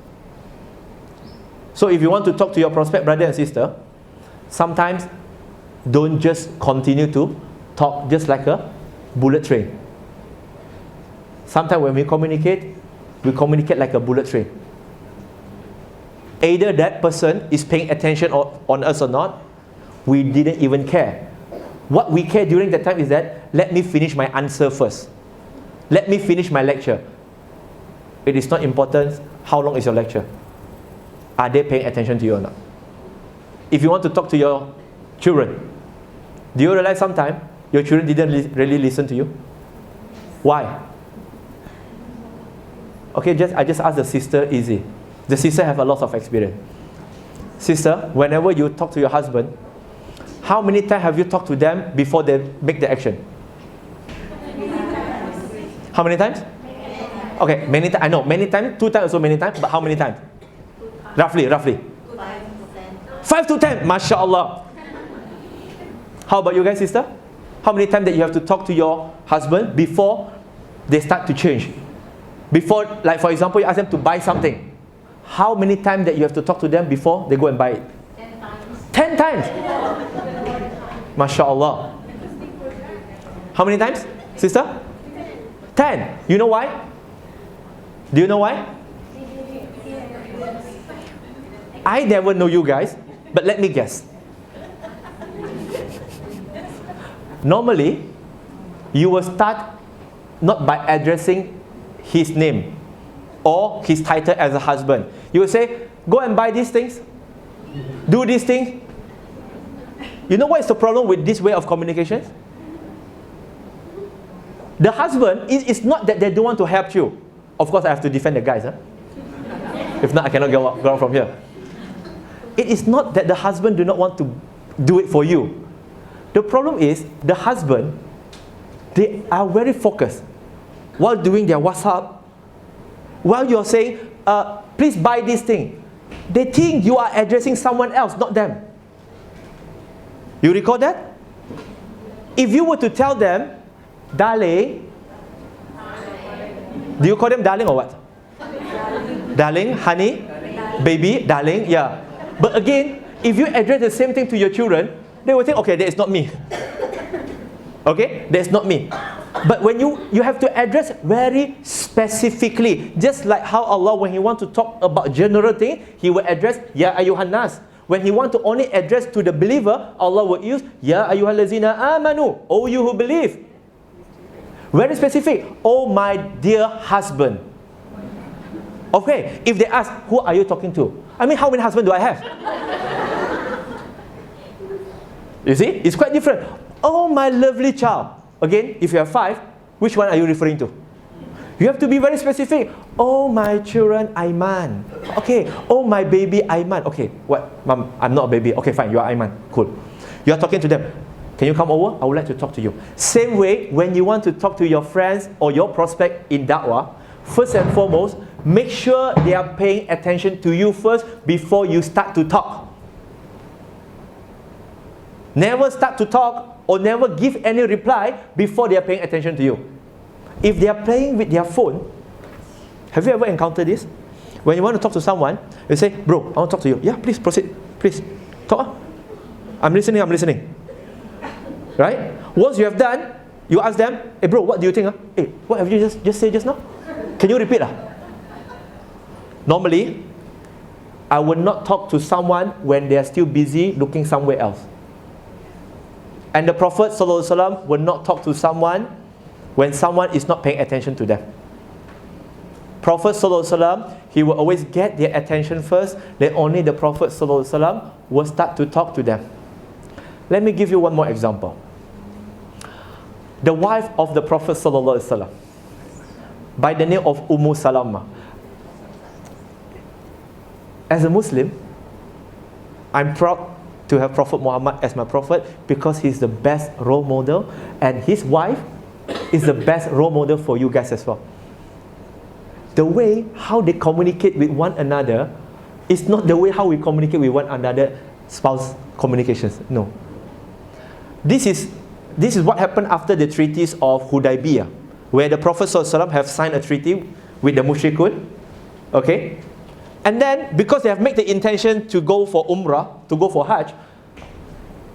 So if you want to talk to your prospect brother and sister, sometimes don't just continue to talk just like a bullet train. Sometimes when we communicate like a bullet train. Either that person is paying attention on us or not, we didn't even care. What we care during that time is that, let me finish my answer first. Let me finish my lecture. It is not important how long is your lecture. Are they paying attention to you or not? If you want to talk to your children, do you realize sometimes your children didn't really listen to you? Why? Okay, I just asked the sister easy. The sister have a lot of experience. Sister, whenever you talk to your husband, how many times have you talked to them before they make the action? How many times? Okay, many times. I know, many times. 2 times also many times. But how many times? Roughly. 5 to 10. MashaAllah. How about you guys, sister? How many times that you have to talk to your husband before they start to change? Before, like for example, you ask them to buy something. How many times that you have to talk to them before they go and buy it? 10 times. MashaAllah. How many times, sister? 10. You know why? Do you know why? I never know you guys, but let me guess. Normally, you will start not by addressing his name or his title as a husband. You will say, go and buy these things, do these things. You know what is the problem with this way of communication? The husband, it's not that they don't want to help you. Of course, I have to defend the guys. Huh? If not, I cannot go out from here. It is not that the husband do not want to do it for you. The problem is, the husband, they are very focused. While doing their WhatsApp, while you're saying, please buy this thing, they think you are addressing someone else, not them. You recall that? If you were to tell them, darling, do you call them darling or what? Darling, honey, baby, darling, yeah. But again, if you address the same thing to your children, they will think, okay, that is not me. Okay, that's not me. But when you have to address very specifically, just like how Allah, when He wants to talk about general thing, He will address Ya ayyuhan nas. When He wants to only address to the believer, Allah will use Ya ayyuhallazina amanu, oh you who believe. Very specific. Oh my dear husband. Okay, if they ask, who are you talking to? I mean, how many husbands do I have? You see, it's quite different. Oh my lovely child. Again, if you have 5, which one are you referring to? You have to be very specific. Oh my children, Aiman. Okay. Oh my baby, Aiman. Okay. What? Mom, I'm not a baby. Okay, fine. You are Aiman. Cool. You are talking to them. Can you come over? I would like to talk to you. Same way, when you want to talk to your friends or your prospect in da'wah, first and foremost, make sure they are paying attention to you first before you start to talk. Never start to talk or never give any reply before they are paying attention to you. If they are playing with their phone, have you ever encountered this? When you want to talk to someone, you say, bro, I want to talk to you. Yeah, please proceed. Please, talk. I'm listening. Right? Once you have done, you ask them, hey bro, what do you think? Hey, what have you just said just now? Can you repeat? Normally, I would not talk to someone when they are still busy looking somewhere else. And the Prophet ﷺ will not talk to someone when someone is not paying attention to them. Prophet ﷺ, he will always get their attention first, then only the Prophet ﷺ will start to talk to them. Let me give you one more example. The wife of the Prophet ﷺ, by the name of Salama. As a Muslim, I'm proud to have Prophet Muhammad as my prophet because he's the best role model, and his wife is the best role model for you guys as well. The way how they communicate with one another is not the way how we communicate with one another, spouse communications. No. This is what happened after the treaties of Hudaybiyah, where the Prophet ﷺ have signed a treaty with the mushrikun. Okay? And then, because they have made the intention to go for Umrah, to go for Hajj,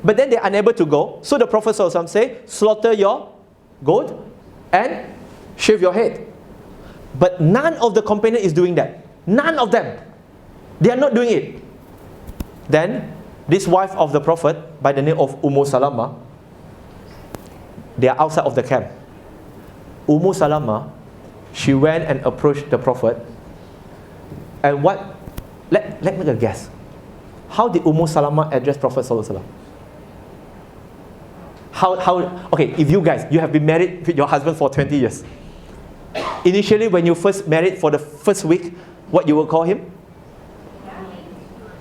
but then they are unable to go, so the Prophet ﷺ say, slaughter your goat and shave your head. But none of the companions is doing that. None of them. They are not doing it. Then, this wife of the Prophet, by the name of Salama, they are outside of the camp. Salama, she went and approached the Prophet. And what? Let me make a guess. How did Salama address Prophet ﷺ? Okay, if you guys, you have been married with your husband for 20 years. Initially, when you first married for the first week, what you will call him?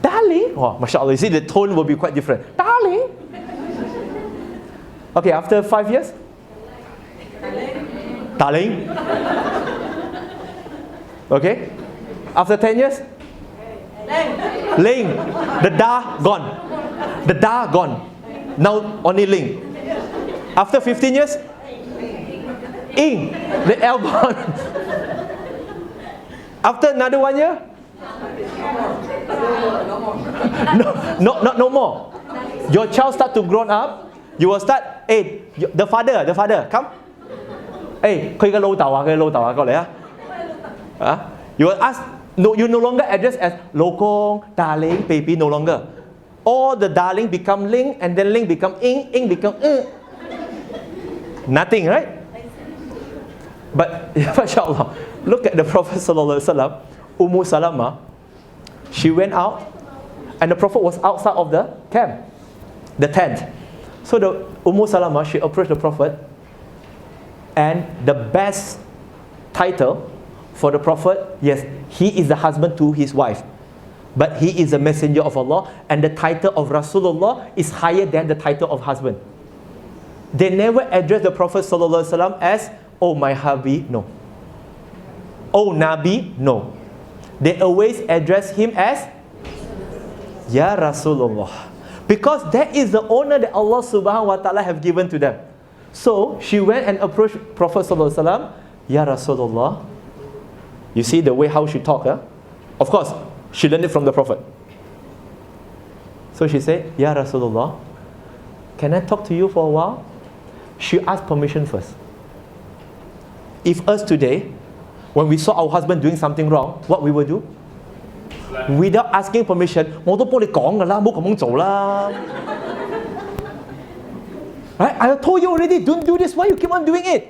Darling. Oh, mashallah, you see the tone will be quite different. Darling. Okay, after 5 years? Darling. Okay. After 10 years? Ling. The da gone. The da gone. Now only Ling. After 15 years? Ing. The L gone. After another 1 year? No more. Your child start to grow up. You will start. Hey, the father, come. Hey, 佢嘅老豆啊，過嚟啊。You will ask. No, you no longer address as 老公, darling, baby, no longer. All the darling become Ling, and then Ling become Ing become Nothing, right? But, mashallah, look at the Prophet sallallahu alaihi wasallam, Salama, she went out, and the Prophet was outside of the camp, the tent. So the Salama, she approached the Prophet, and the best title for the Prophet, yes, he is the husband to his wife, but he is a messenger of Allah, and the title of Rasulullah is higher than the title of husband. They never address the Prophet ﷺ as, oh my hubby, no. Oh Nabi, no. They always address him as Ya Rasulullah, because that is the honor that Allah subhanahu wa ta'ala have given to them. So she went and approached Prophet ﷺ, Ya Rasulullah. You see the way how she talked, huh? Of course, she learned it from the Prophet. So she said, Ya Rasulullah, can I talk to you for a while? She asked permission first. If us today, when we saw our husband doing something wrong, what we will do? Without asking permission, 我都幫你講㗎啦，唔好咁樣做啦。Right? I told you already, don't do this. Why you keep on doing it?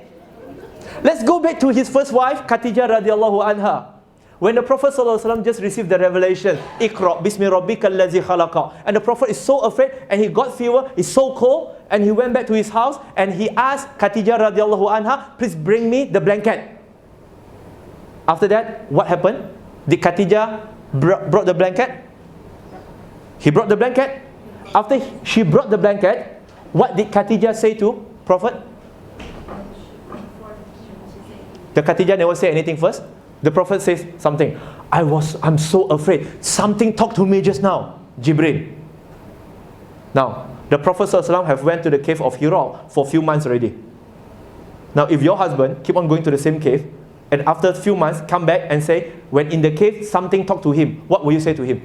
Let's go back to his first wife, Khadijah radiallahu anha. When the Prophet ﷺ just received the revelation, Iqra bismi rabbika allazi khalaqa, and the Prophet is so afraid, and he got fever, it's so cold, and he went back to his house, and he asked Khadijah radiallahu anha, please bring me the blanket. After that, what happened? Did Khadijah brought the blanket? He brought the blanket. After she brought the blanket, what did Khadijah say to Prophet? The Khadijah never say anything first. The Prophet says something. I'm so afraid. Something talked to me just now. Jibril. Now, the Prophet ﷺ have went to the cave of Hira for a few months already. Now, if your husband keep on going to the same cave, and after a few months come back and say, when in the cave something talked to him, what will you say to him?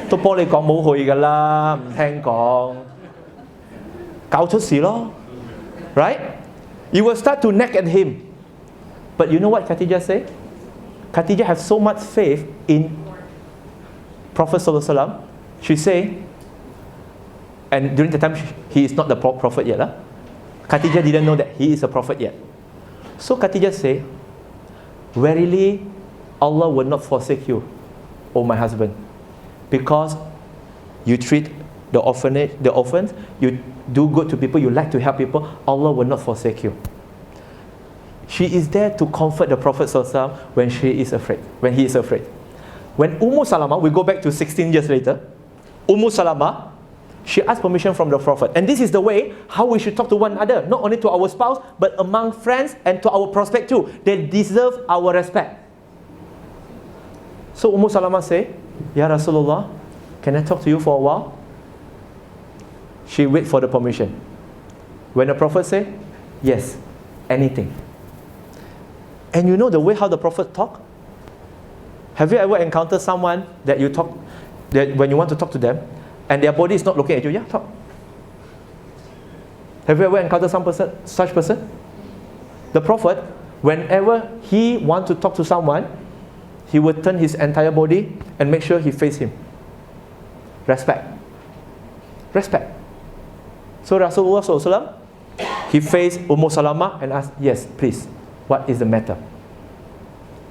都幫你講冇去㗎啦，唔聽講，搞出事咯， right? You will start to nag at him. But you know what Khadijah said? Khadijah has so much faith in Prophet sallallahu alaihi wasallam. She say, and during the time he is not the prophet yet. Khadijah didn't know that he is a prophet yet. So Khadijah say, verily Allah will not forsake you, O my husband, because you treat the orphans, you do good to people, you like to help people, Allah will not forsake you. She is there to comfort the Prophet ﷺ when he is afraid. When Salama, we go back to 16 years later, Salama, She asked permission from the Prophet. And this is the way how we should talk to one another. Not only to our spouse, but among friends and to our prospect too. They deserve our respect. So Salama say, Ya Rasulullah, can I talk to you for a while? She wait for the permission. When the Prophet say, yes, anything. And you know the way how the Prophet talk? Have you ever encountered someone that you talk, that when you want to talk to them, and their body is not looking at you? Yeah, talk. Have you ever encountered such person? The Prophet, whenever he want to talk to someone, he would turn his entire body and make sure he face him. Respect. Respect. So Rasulullah SAW, he faced Salama and asked, yes, please, what is the matter?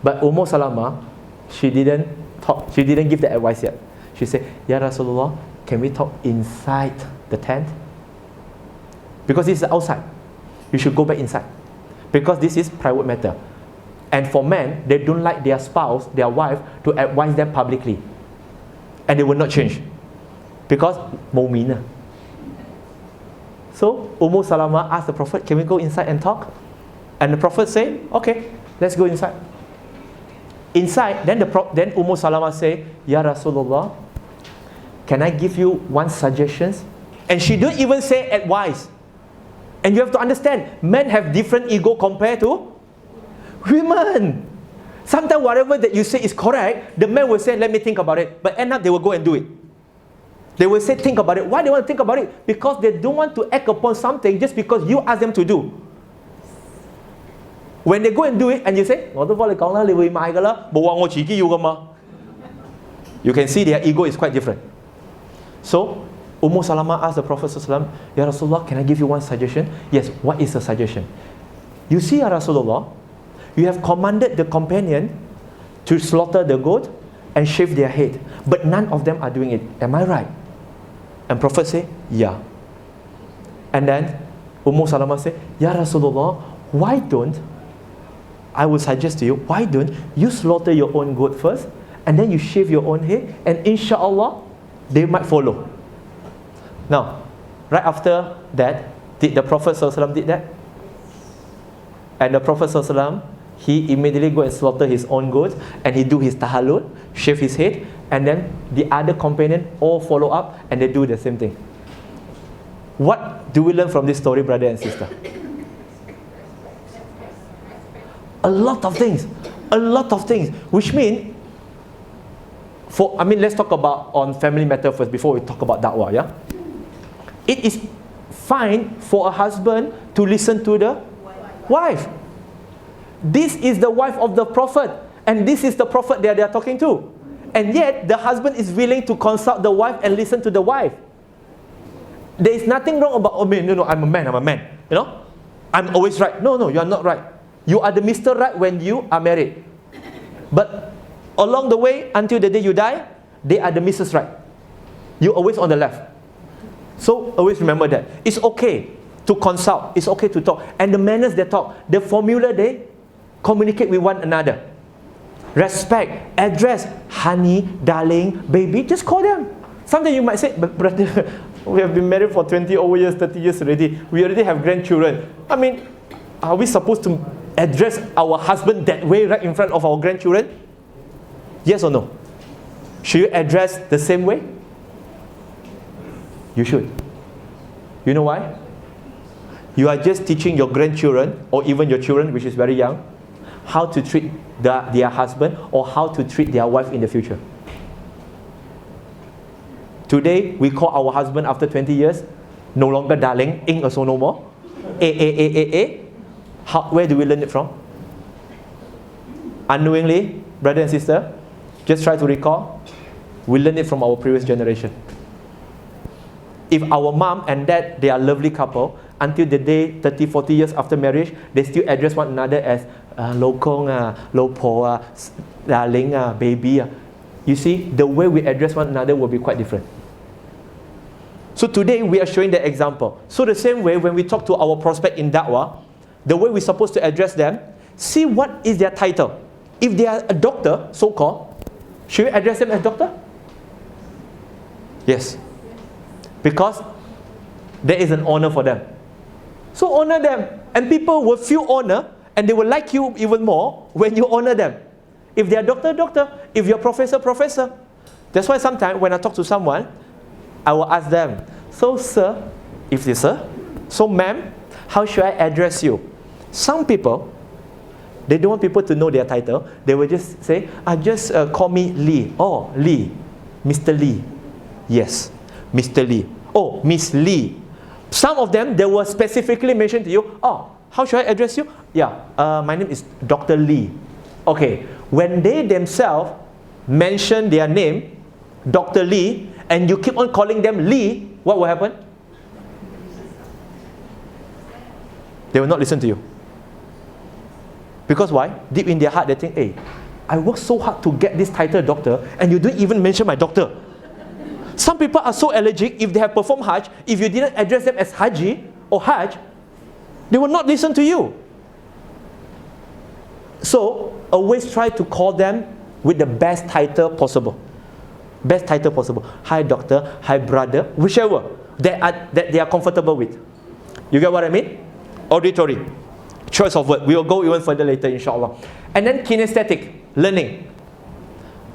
But Salama, she didn't talk. She didn't give the advice yet. She said, Ya Rasulullah, can we talk inside the tent? Because this is outside. You should go back inside. Because this is private matter. And for men, they don't like their spouse, their wife, to advise them publicly. And they will not change. Because mu'minah. So Salama asked the Prophet, can we go inside and talk? And the Prophet said, okay, let's go inside. Inside, then Salama say, Ya Rasulullah, can I give you one suggestion? And she don't even say advice. And you have to understand, men have different ego compared to women. Sometimes whatever that you say is correct, the man will say, let me think about it. But end up they will go and do it. They will say, think about it. Why they want to think about it? Because they don't want to act upon something just because you ask them to do. When they go and do it, and you say, you can see their ego is quite different. So, Salama asked the Prophet ﷺ, Ya Rasulullah, can I give you one suggestion? Yes, what is the suggestion? You see, Ya Rasulullah, you have commanded the companion to slaughter the goat and shave their head. But none of them are doing it. Am I right? And Prophet say, yeah. And then Salama say, Ya Rasulullah, why don't, I will suggest to you, why don't you slaughter your own goat first, and then you shave your own head, and inshallah, they might follow. Now, right after that, did the Prophet ﷺ did that? And the Prophet ﷺ, he immediately go and slaughter his own goat, and he do his tahallul, shave his head, and then the other companion all follow up, and they do the same thing. What do we learn from this story, brother and sister? A lot of things. A lot of things. Which mean, let's talk about on family matter first before we talk about da'wah, yeah? It is fine for a husband to listen to the wife. This is the wife of the Prophet, and this is the Prophet that they are talking to. And yet, the husband is willing to consult the wife and listen to the wife. There is nothing wrong about, I'm a man. You know? I'm always right. No, you are not right. You are the Mr. Right when you are married. But along the way, until the day you die, they are the Mrs. Right. You're always on the left. So always remember that. It's okay to consult. It's okay to talk. And the manners they talk, the formula they communicate with one another. Respect, address, honey, darling, baby, just call them. Sometimes you might say, but brother, we have been married for 20 over years, 30 years already. We already have grandchildren. Are we supposed to address our husband that way right in front of our grandchildren? Yes or no? Should you address the same way? You should. You know why? You are just teaching your grandchildren, or even your children, which is very young, how to treat their husband or how to treat their wife in the future. Today, we call our husband after 20 years, no longer darling, ing also no more. Where do we learn it from? Unknowingly, brother and sister, just try to recall, we learned it from our previous generation. If our mom and dad, they are a lovely couple, until the day 30, 40 years after marriage, they still address one another as Lo Kong, Lo Po, darling, baby. You see, the way we address one another will be quite different. So today we are showing the example. So the same way when we talk to our prospect in da'wah, the way we're supposed to address them, see what is their title. If they are a doctor, so-called, should we address them as doctor? Yes. because there is an honor for them. So honor them, and people will feel honor, and they will like you even more when you honor them. If they are doctor, doctor. If you're professor, professor. That's why sometimes when I talk to someone, I will ask them, so sir, if they sir, so ma'am, how should I address you? Some people, they don't want people to know their title. They will just say, just call me Lee. Oh, Lee. Mr. Lee. Yes, Mr. Lee. Oh, Miss Lee. Some of them, they will specifically mention to you, oh, how should I address you? Yeah, my name is Dr. Lee. Okay, when they themselves mention their name, Dr. Lee, and you keep on calling them Lee, what will happen? They will not listen to you. Because why? Deep in their heart, they think, hey, I worked so hard to get this title doctor, and you don't even mention my doctor. Some people are so allergic, if they have performed Hajj, if you didn't address them as Haji or Hajj, they will not listen to you. So, always try to call them with the best title possible. Best title possible. Hi doctor, hi brother, whichever that they are comfortable with. You get what I mean? Auditory. Choice of word. We will go even further later, inshallah. And then kinesthetic, learning.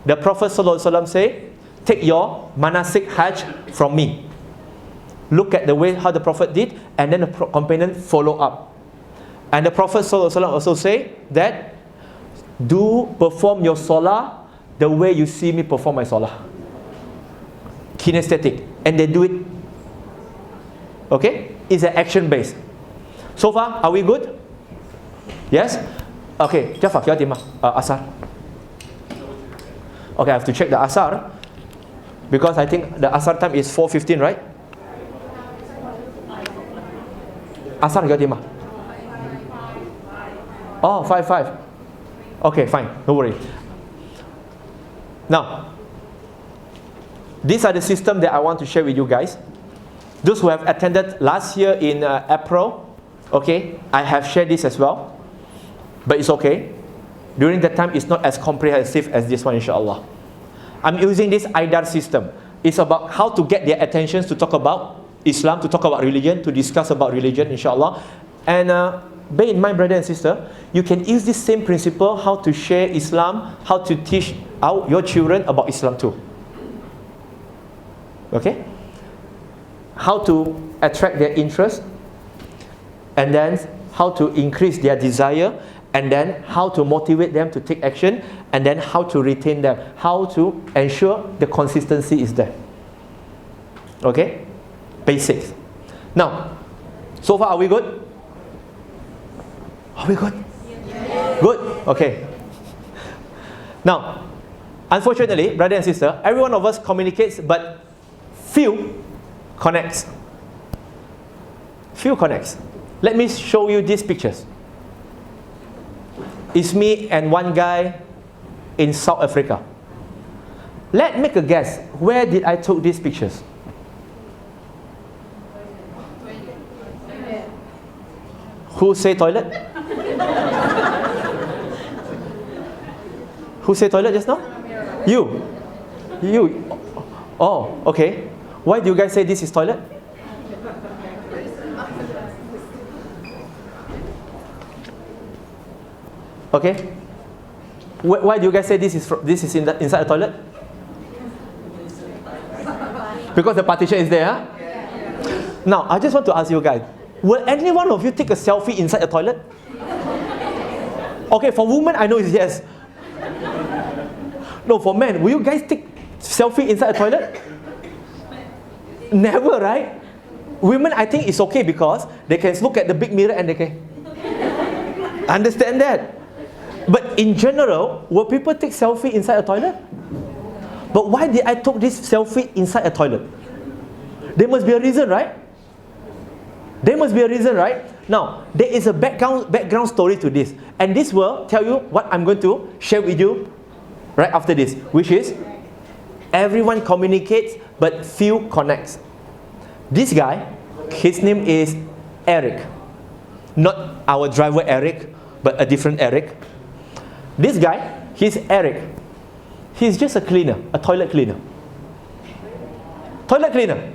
The Prophet ﷺ say, take your manasik hajj from me. Look at the way how the Prophet did, and then the companion follow up. And the Prophet ﷺ also say that, do perform your salah the way you see me perform my salah. Kinesthetic. And they do it. Okay? It's an action based. So far, are we good? Yes? Okay, Jafar, Asar. Okay, I have to check the Asar, because I think the Asar time is 4:15, right? Asar, oh, 5:05. Okay, fine, no worry. Now, these are the systems that I want to share with you guys. Those who have attended last year in April, okay, I have shared this as well. But it's okay. During that time, it's not as comprehensive as this one, inshallah. I'm using this IDAR system. It's about how to get their attentions to talk about Islam, to talk about religion, to discuss about religion, inshallah. And bear in mind, brother and sister, you can use this same principle, how to share Islam, how to teach your children about Islam too. Okay? How to attract their interest, and then how to increase their desire, and then how to motivate them to take action, and then how to retain them, how to ensure the consistency is there. Okay? Basics. Now, so far are we good? Are we good? Yes. Good? Okay. Now, unfortunately, brother and sister, every one of us communicates, but few connects. Few connects. Let me show you these pictures. It's me and one guy in South Africa. Let's make a guess. Where did I took these pictures? Who say toilet? Who say toilet just now? You. You. Oh, okay. Why do you guys say this is toilet? Okay. Why do you guys say this is inside the toilet? Because the partition is there, huh? Now, I just want to ask you guys, will any one of you take a selfie inside the toilet? Okay, for women, I know it's yes. No, for men, will you guys take selfie inside the toilet? Never, right? Women, I think it's okay because they can look at the big mirror and they can understand that. But in general, will people take selfie inside a toilet? But why did I take this selfie inside a toilet? There must be a reason, right? There must be a reason, right? Now, there is a background story to this. And this will tell you what I'm going to share with you right after this, which is everyone communicates, but few connects. This guy, his name is Eric. Not our driver Eric, but a different Eric. This guy, he's Eric. He's just a cleaner, a toilet cleaner. Toilet cleaner.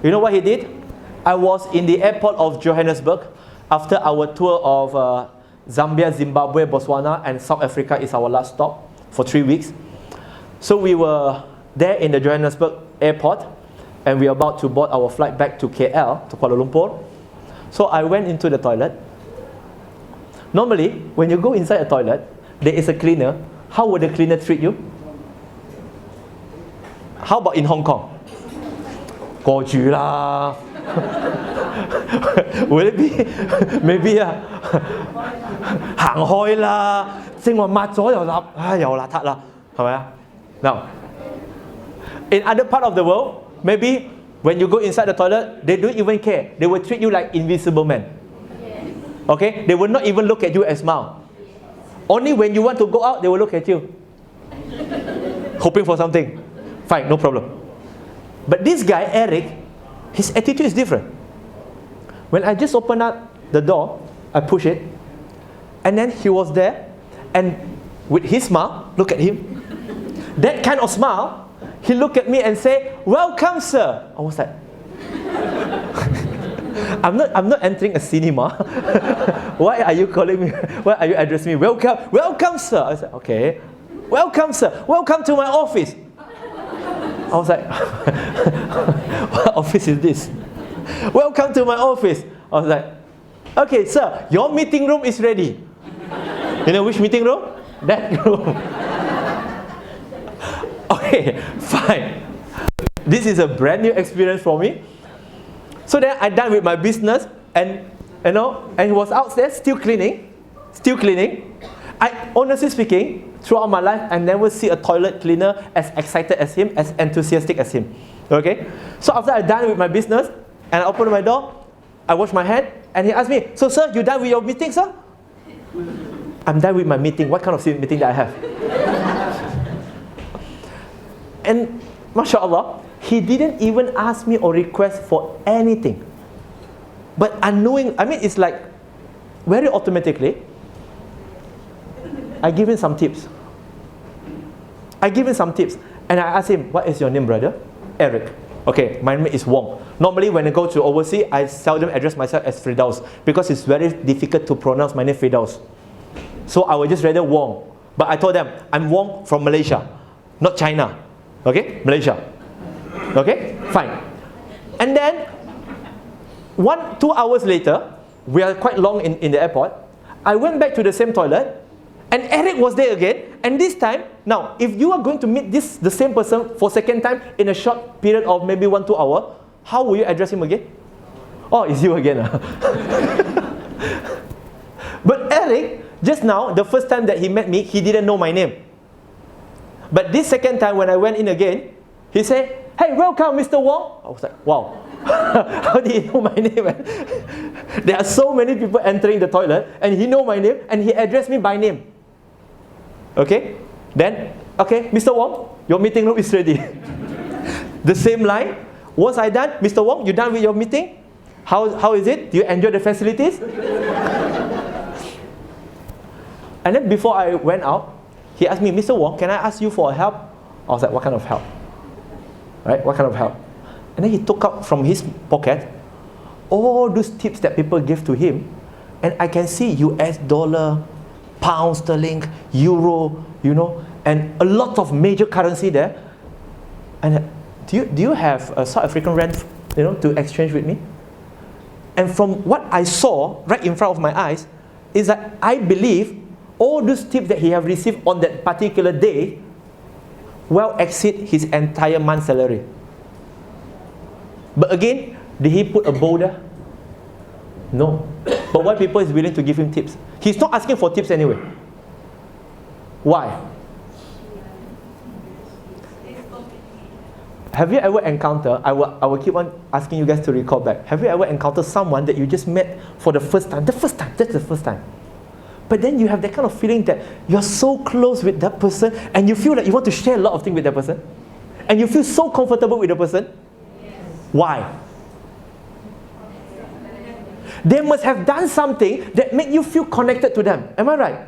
You know what he did? I was in the airport of Johannesburg after our tour of Zambia, Zimbabwe, Botswana, and South Africa is our last stop for 3 weeks. So we were there in the Johannesburg airport, and we were about to board our flight back to KL, to Kuala Lumpur. So I went into the toilet. Normally, when you go inside a toilet, there is a cleaner. How would the cleaner treat you? How about in Hong Kong? 過住啦. Will it be? Maybe 行開啦，正話抹咗又立，又邋遢啦，係咪啊？ Now, in other part of the world, maybe when you go inside the toilet, they don't even care. They will treat you like invisible man. Okay? They will not even look at you and smile. Only when you want to go out, they will look at you, hoping for something. Fine, no problem. But this guy, Eric, his attitude is different. When I just opened up the door, I push it, and then he was there, and with his smile, look at him. That kind of smile, he looked at me and said, "Welcome, sir." I was like, I'm not entering a cinema. Why are you calling me? Why are you addressing me? Welcome, sir. I said, okay. Welcome, sir. Welcome to my office. I was like, what office is this? Welcome to my office. I was like, okay, sir, your meeting room is ready. You know which meeting room? That room. Okay, fine. This is a brand new experience for me. So then I done with my business, and and he was out there still cleaning. I honestly speaking, throughout my life, I never see a toilet cleaner as excited as him, as enthusiastic as him. Okay? So after I done with my business, and I opened my door, I washed my hand, and he asked me, "So sir, you done with your meeting, sir?" I'm done with my meeting. What kind of meeting that I have? And mashallah, he didn't even ask me or request for anything. But it's like very automatically, I give him some tips. And I asked him, "What is your name, brother?" "Eric." "Okay, my name is Wong." Normally when I go to overseas, I seldom address myself as Firdaus because it's very difficult to pronounce my name Firdaus. So I would just rather Wong. But I told them, I'm Wong from Malaysia, not China. Okay, Malaysia. Okay, fine. And then 2 hours later, we are quite long in the airport. I went back to the same toilet, and Eric was there again. And this time, now, if you are going to meet the same person for second time in a short period of maybe 1-2 hours, how will you address him again? "Oh, it's you again." But Eric, just now, the first time that he met me, he didn't know my name. But this second time when I went in again, he said, "Hey, welcome, Mr. Wong." I was like, wow. How did he know my name? There are so many people entering the toilet, and he know my name, and he addressed me by name. Okay? Then, okay, "Mr. Wong, your meeting room is ready." The same line. Once I done, "Mr. Wong, you done with your meeting? How is it? Do you enjoy the facilities?" And then before I went out, he asked me, "Mr. Wong, can I ask you for a help?" I was like, "What kind of help?" Right? What kind of help? And then he took out from his pocket all those tips that people give to him, and I can see US dollar, pound sterling, euro, and a lot of major currency there. And do you have a South African rand, to exchange with me? And from what I saw right in front of my eyes, is that I believe all those tips that he have received on that particular day well exceed his entire month's salary. But again, did he put a boulder? No. But why people is willing to give him tips? He's not asking for tips anyway. Why? Have you ever encountered, I will keep on asking you guys to recall back. Have you ever encountered someone that you just met for the first time? That's the first time. But then you have that kind of feeling that you're so close with that person, and you feel like you want to share a lot of things with that person. And you feel so comfortable with the person. Why? They must have done something that make you feel connected to them. Am I right?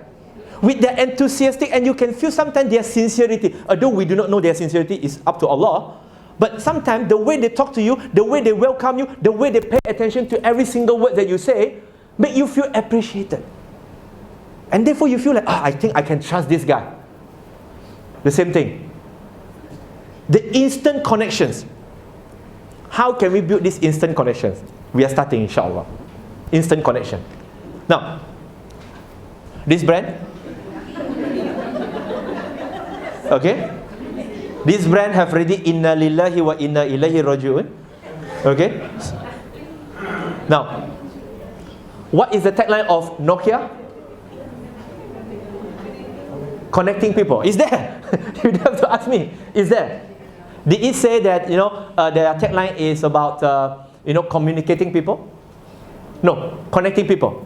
With their enthusiastic, and you can feel sometimes their sincerity. Although we do not know their sincerity, is up to Allah. But sometimes the way they talk to you, the way they welcome you, the way they pay attention to every single word that you say, make you feel appreciated. And therefore you feel like, I think I can trust this guy. The same thing. The instant connections. How can we build these instant connections? We are starting, inshallah. Instant connection. Now, this brand, okay? This brand have already inna lillahi wa inna ilaihi raji'un. Okay? Now, what is the tagline of Nokia? Connecting people. Is there? You don't have to ask me. Is there? Did it say that, their tagline is about, communicating people? No, connecting people.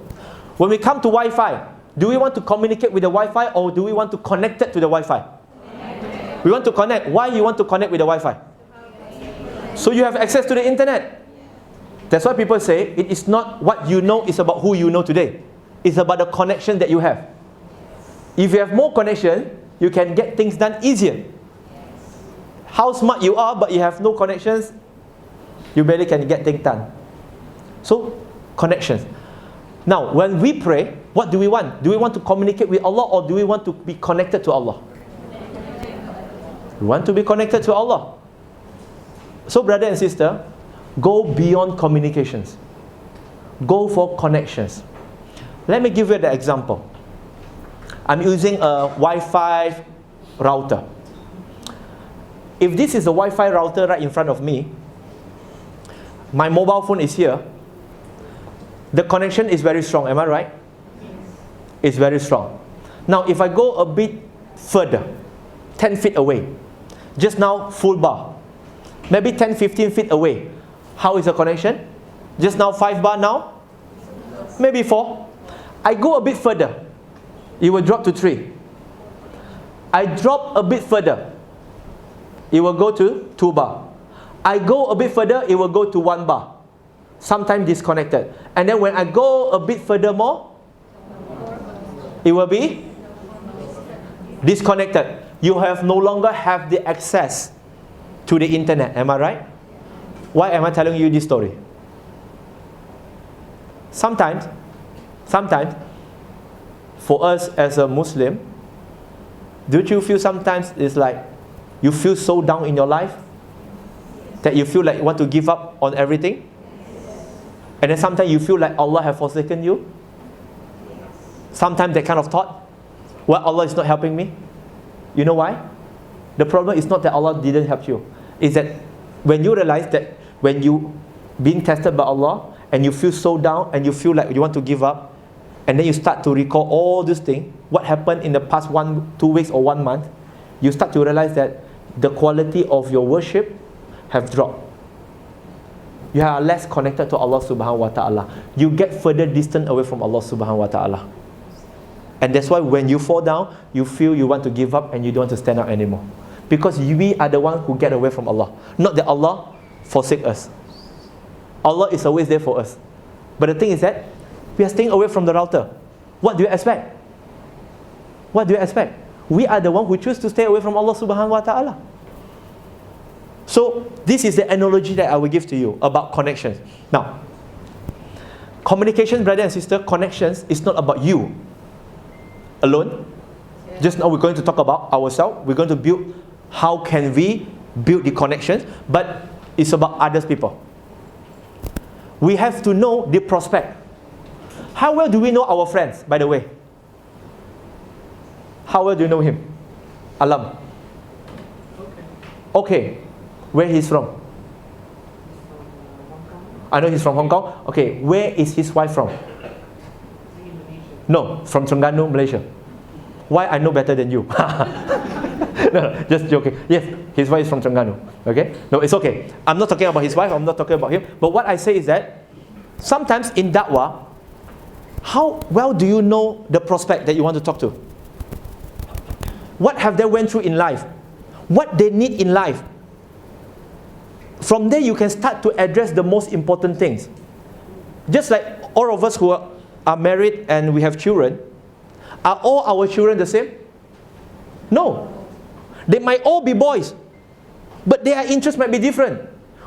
When we come to Wi-Fi, do we want to communicate with the Wi-Fi or do we want to connect it to the Wi-Fi? We want to connect. Why you want to connect with the Wi-Fi? So you have access to the internet. That's why people say it is not what you know, it's about who you know today. It's about the connection that you have. If you have more connection, you can get things done easier. How smart you are, but you have no connections, you barely can get things done. So, connections. Now, when we pray, what do we want? Do we want to communicate with Allah or do we want to be connected to Allah? We want to be connected to Allah. So, brother and sister, go beyond communications. Go for connections. Let me give you the example. I'm using a Wi-Fi router. If this is a Wi-Fi router right in front of me, my mobile phone is here, the connection is very strong, am I right? It's very strong. Now, if I go a bit further, 10 feet away, just now full bar, maybe 10, 15 feet away, how is the connection? Just now 5 bar now? Maybe 4. I go a bit further, it will drop to 3. I drop a bit further, it will go to 2 bar. I go a bit further, it will go to 1 bar. Sometimes disconnected. And then when I go a bit further more, it will be disconnected. You have no longer have the access to the internet. Am I right? Why am I telling you this story? Sometimes, for us as a Muslim, don't you feel sometimes it's like you feel so down in your life that you feel like you want to give up on everything? And then sometimes you feel like Allah has forsaken you? Sometimes that kind of thought, well, Allah is not helping me. You know why? The problem is not that Allah didn't help you. It's that when you realize that when you being tested by Allah and you feel so down and you feel like you want to give up, and then you start to recall all these things, what happened in the past 1-2 weeks or 1 month, you start to realize that the quality of your worship have dropped. You are less connected to Allah subhanahu wa ta'ala. You get further distant away from Allah subhanahu wa ta'ala. And that's why when you fall down, you feel you want to give up and you don't want to stand up anymore. Because we are the one who get away from Allah. Not that Allah forsake us. Allah is always there for us. But the thing is that we are staying away from the router. What do you expect? What do you expect? We are the one who choose to stay away from Allah subhanahu wa ta'ala. So this is the analogy that I will give to you about connections. Now, communication, brother and sister, connections is not about you alone. Just now we're going to talk about ourselves. We're going to build how can we build the connections, but it's about others people. We have to know the prospect. How well do we know our friends, by the way? How well do you know him? Alam. Okay. Where he's from? I know he's from Hong Kong. Okay, where is his wife from? No, from Terengganu, Malaysia. Why I know better than you? No, just joking. Yes, his wife is from Terengganu. Okay? No, it's okay. I'm not talking about his wife, I'm not talking about him. But what I say is that sometimes in da'wah, how well do you know the prospect that you want to talk to? What have they went through in life? What they need in life? From there you can start to address the most important things. Just like all of us who are married and we have children, are all our children the same? No. They might all be boys. But their interests might be different.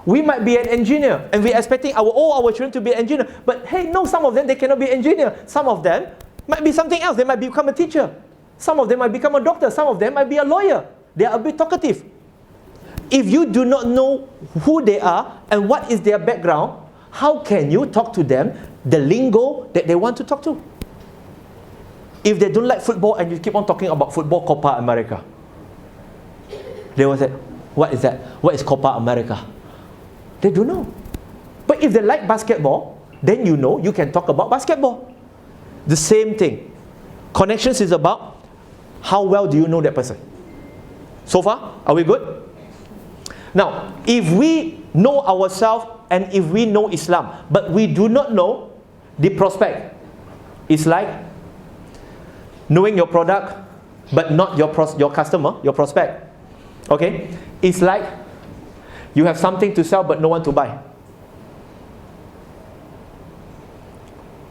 We might be an engineer, and we're expecting our children to be an engineer. But hey, no, some of them, they cannot be engineer. Some of them might be something else. They might become a teacher. Some of them might become a doctor. Some of them might be a lawyer. They are a bit talkative. If you do not know who they are and what is their background, how can you talk to them the lingo that they want to talk to? If they don't like football and you keep on talking about football, Copa America, they will say, what is that? What is Copa America? They don't know. But if they like basketball, then you know you can talk about basketball. The same thing. Connections is about how well do you know that person. So far, are we good? Now, if we know ourselves and if we know Islam, but we do not know the prospect, it's like knowing your product, but not your customer, your prospect. Okay? It's like you have something to sell, but no one to buy.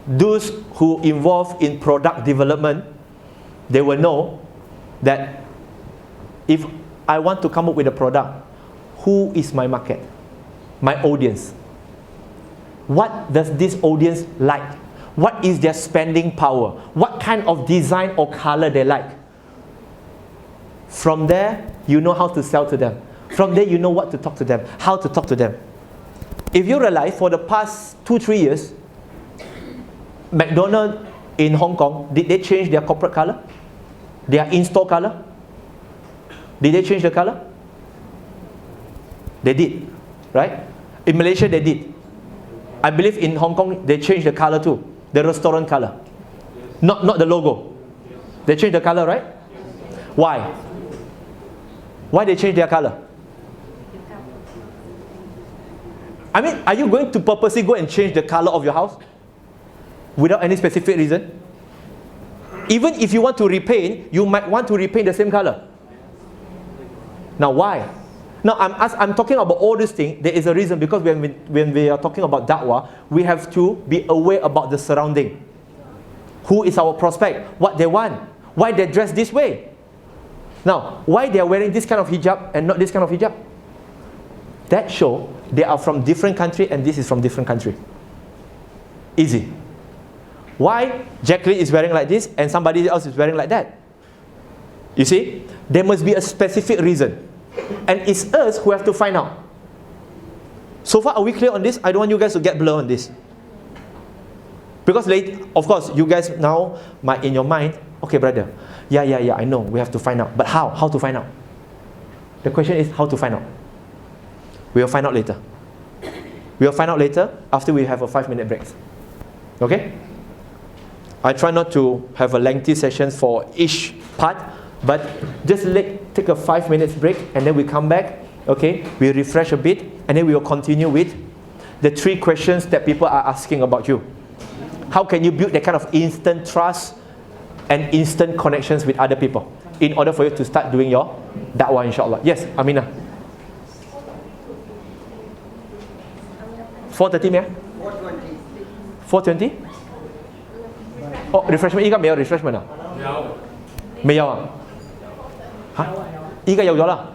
Those who involve in product development, they will know that if I want to come up with a product, who is my market? My audience. What does this audience like? What is their spending power? What kind of design or color they like? From there, you know how to sell to them. From there, you know what to talk to them, how to talk to them. If you realize, for the past 2-3 years, McDonald's in Hong Kong, did they change their corporate color? Their in-store color? Did they change the color? They did, right? In Malaysia, they did. I believe in Hong Kong, they changed the color too. The restaurant color. Not the logo. They changed the color, right? Why? Why they change their color? I mean, are you going to purposely go and change the color of your house without any specific reason? Even if you want to repaint, you might want to repaint the same color. Now, why? Now, I'm talking about all these things. There is a reason, because when we are talking about da'wah, we have to be aware about the surrounding. Who is our prospect? What they want? Why they dress this way? Now, why they are wearing this kind of hijab and not this kind of hijab? That show they are from different country and this is from different country. Easy. Why Jacqueline is wearing like this and somebody else is wearing like that? You see, there must be a specific reason. And it's us who have to find out. So far, are we clear on this? I don't want you guys to get blur on this. Because later, of course, you guys now might in your mind, okay brother, yeah, I know, we have to find out. But how? How to find out? The question is how to find out. We will find out later. We will find out later after we have a 5-minute break. Okay? I try not to have a lengthy session for each part, but just take a 5 minutes break and then we come back. Okay? We refresh a bit and then we will continue with the 3 questions that people are asking about you. How can you build that kind of instant trust and instant connections with other people in order for you to start doing your da'wah, inshallah? Yes, Aminah. 4:30 咩 4:20 哦 refreshment 依家未有 refreshment 啊？未有啊？嚇？依家有咗啦。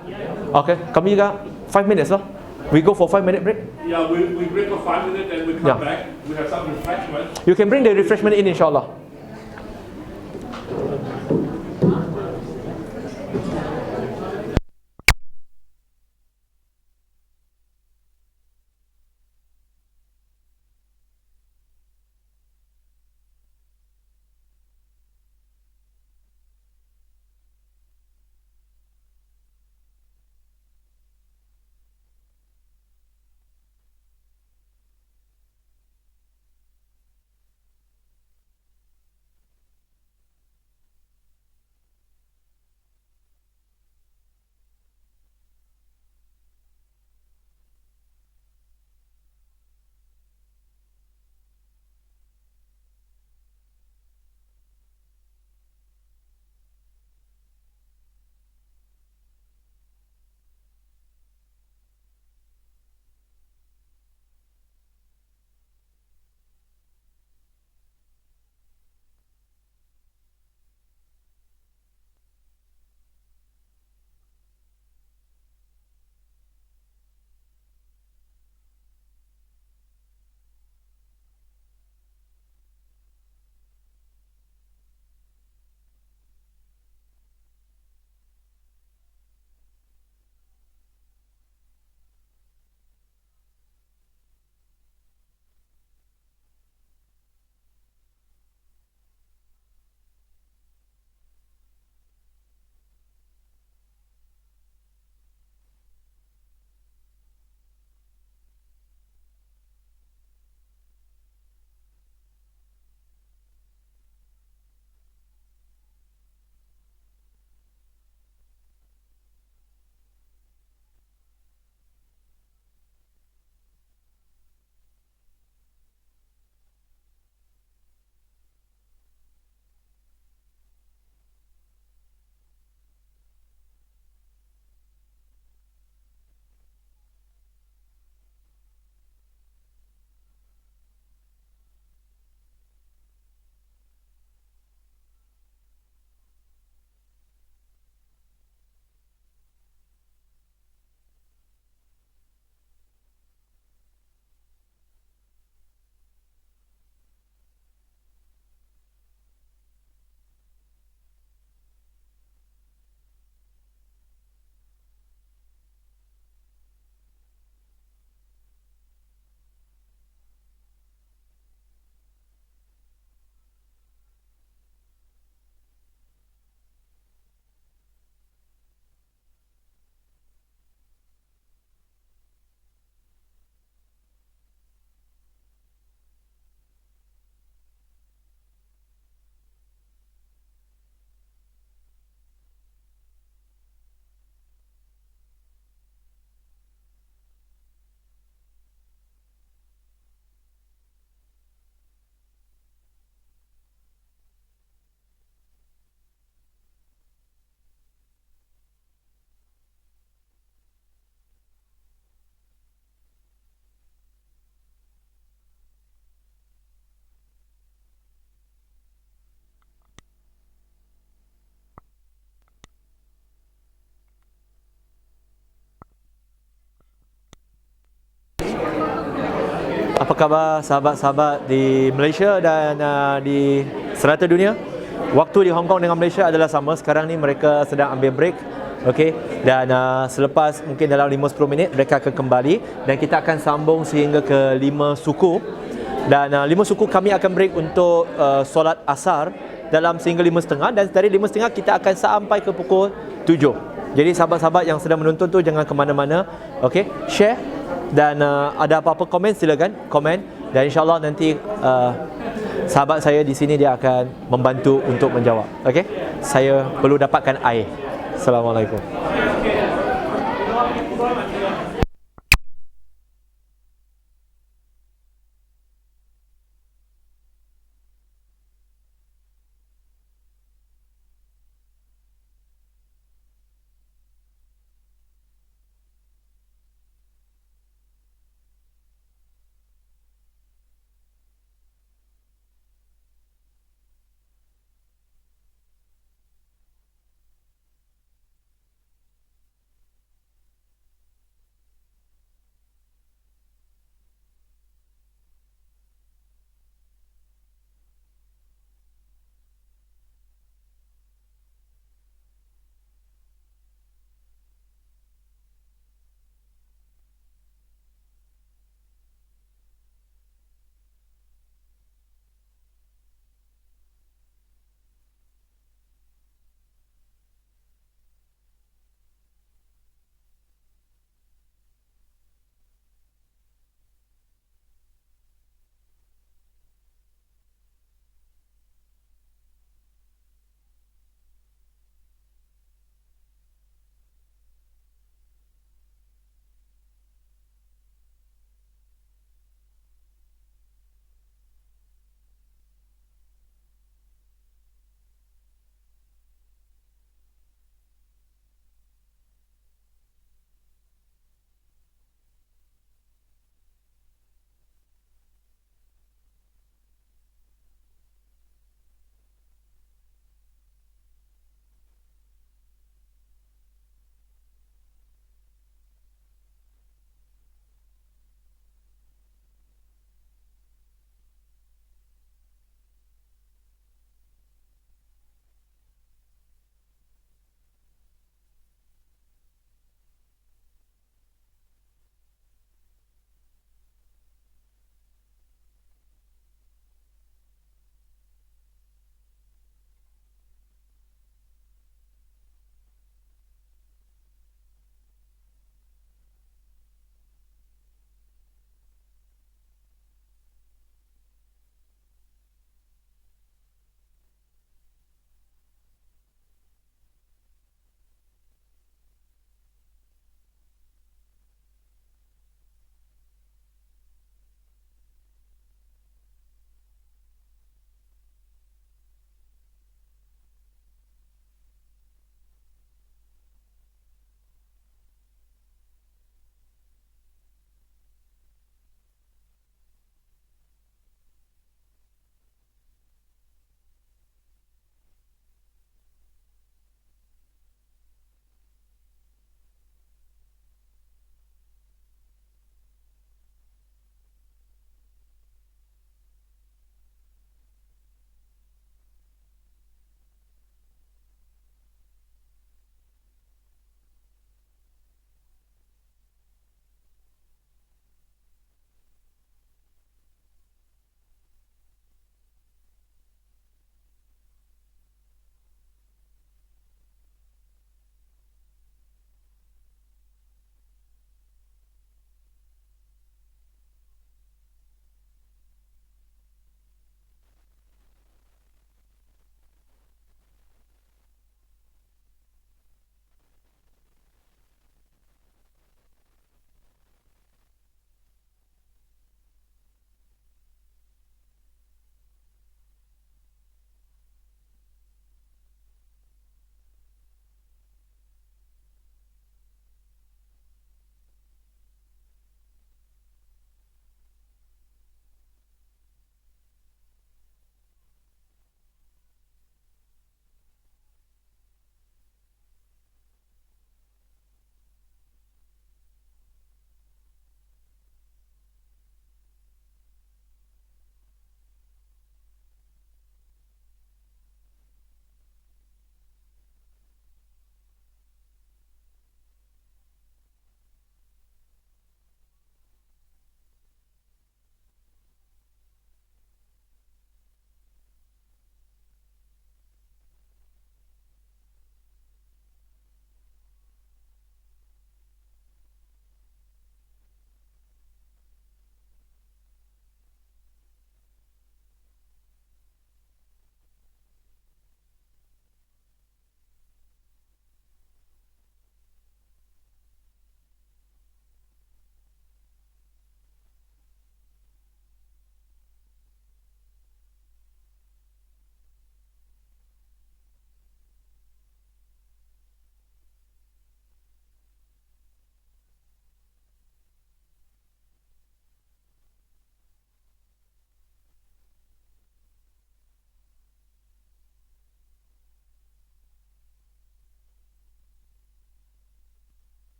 OK， 咁依家5 minutes 咯。We go for 5-minute break. Yeah, we break for 5 minutes and we come Yeah. back. We have some refreshment. You can bring the refreshment in, inshallah. Apa khabar sahabat-sahabat di Malaysia dan di serata dunia? Waktu di Hong Kong dengan Malaysia adalah sama. Sekarang ni mereka sedang ambil break. Okey, dan selepas mungkin dalam 5-10 minit mereka akan kembali dan kita akan sambung sehingga ke 5 suku. Dan 5 suku kami akan break untuk solat asar dalam sehingga 5.30, dan dari 5.30 kita akan sampai ke pukul 7. Jadi sahabat-sahabat yang sedang menonton tu jangan ke mana-mana. Okey, share dan ada apa-apa komen silakan komen, dan insya-Allah nanti sahabat saya di sini dia akan membantu untuk menjawab. Okey, saya perlu dapatkan air. Assalamualaikum.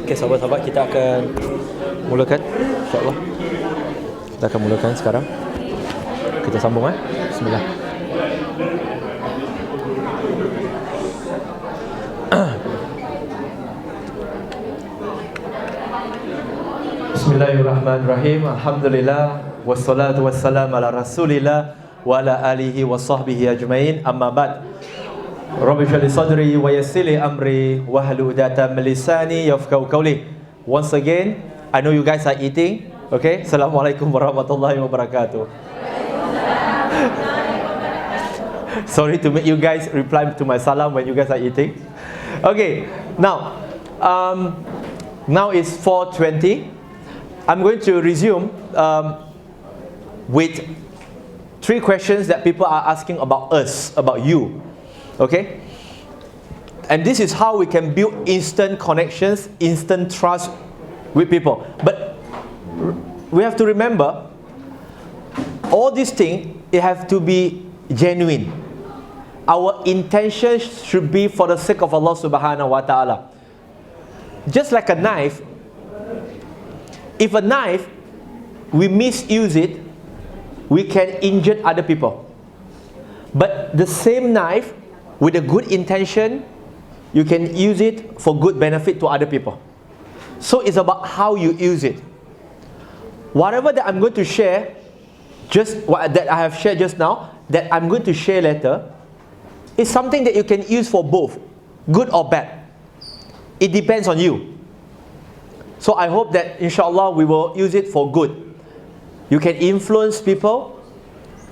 Okay, sahabat-sahabat, kita akan mulakan, insyaAllah. Kita akan mulakan sekarang. Kita sambung Bismillah. Bismillahirrahmanirrahim. Alhamdulillah wassalatu wassalam ala Rasulillah wa ala alihi wa sahbihi ajmain. Amma ba'd. Rabbi shrah li sadri wa yassir li amri wahlul 'uqdatam min lisani yafqahu qawli. Once again, I know you guys are eating. Okay? Assalamualaikum warahmatullahi wabarakatuh. Sorry to make you guys reply to my salam when you guys are eating. Okay. Now it's 4:20. I'm going to resume with 3 questions that people are asking about us, about you. Okay? And this is how we can build instant connections, instant trust with people. But we have to remember, all these things, it have to be genuine. Our intention should be for the sake of Allah subhanahu wa ta'ala. Just like a knife, if a knife, we misuse it, we can injure other people. But the same knife, with a good intention, you can use it for good benefit to other people. So it's about how you use it. Whatever that I'm going to share, just what that I have shared just now, that I'm going to share later, is something that you can use for both, good or bad. It depends on you. So I hope that inshallah we will use it for good. You can influence people,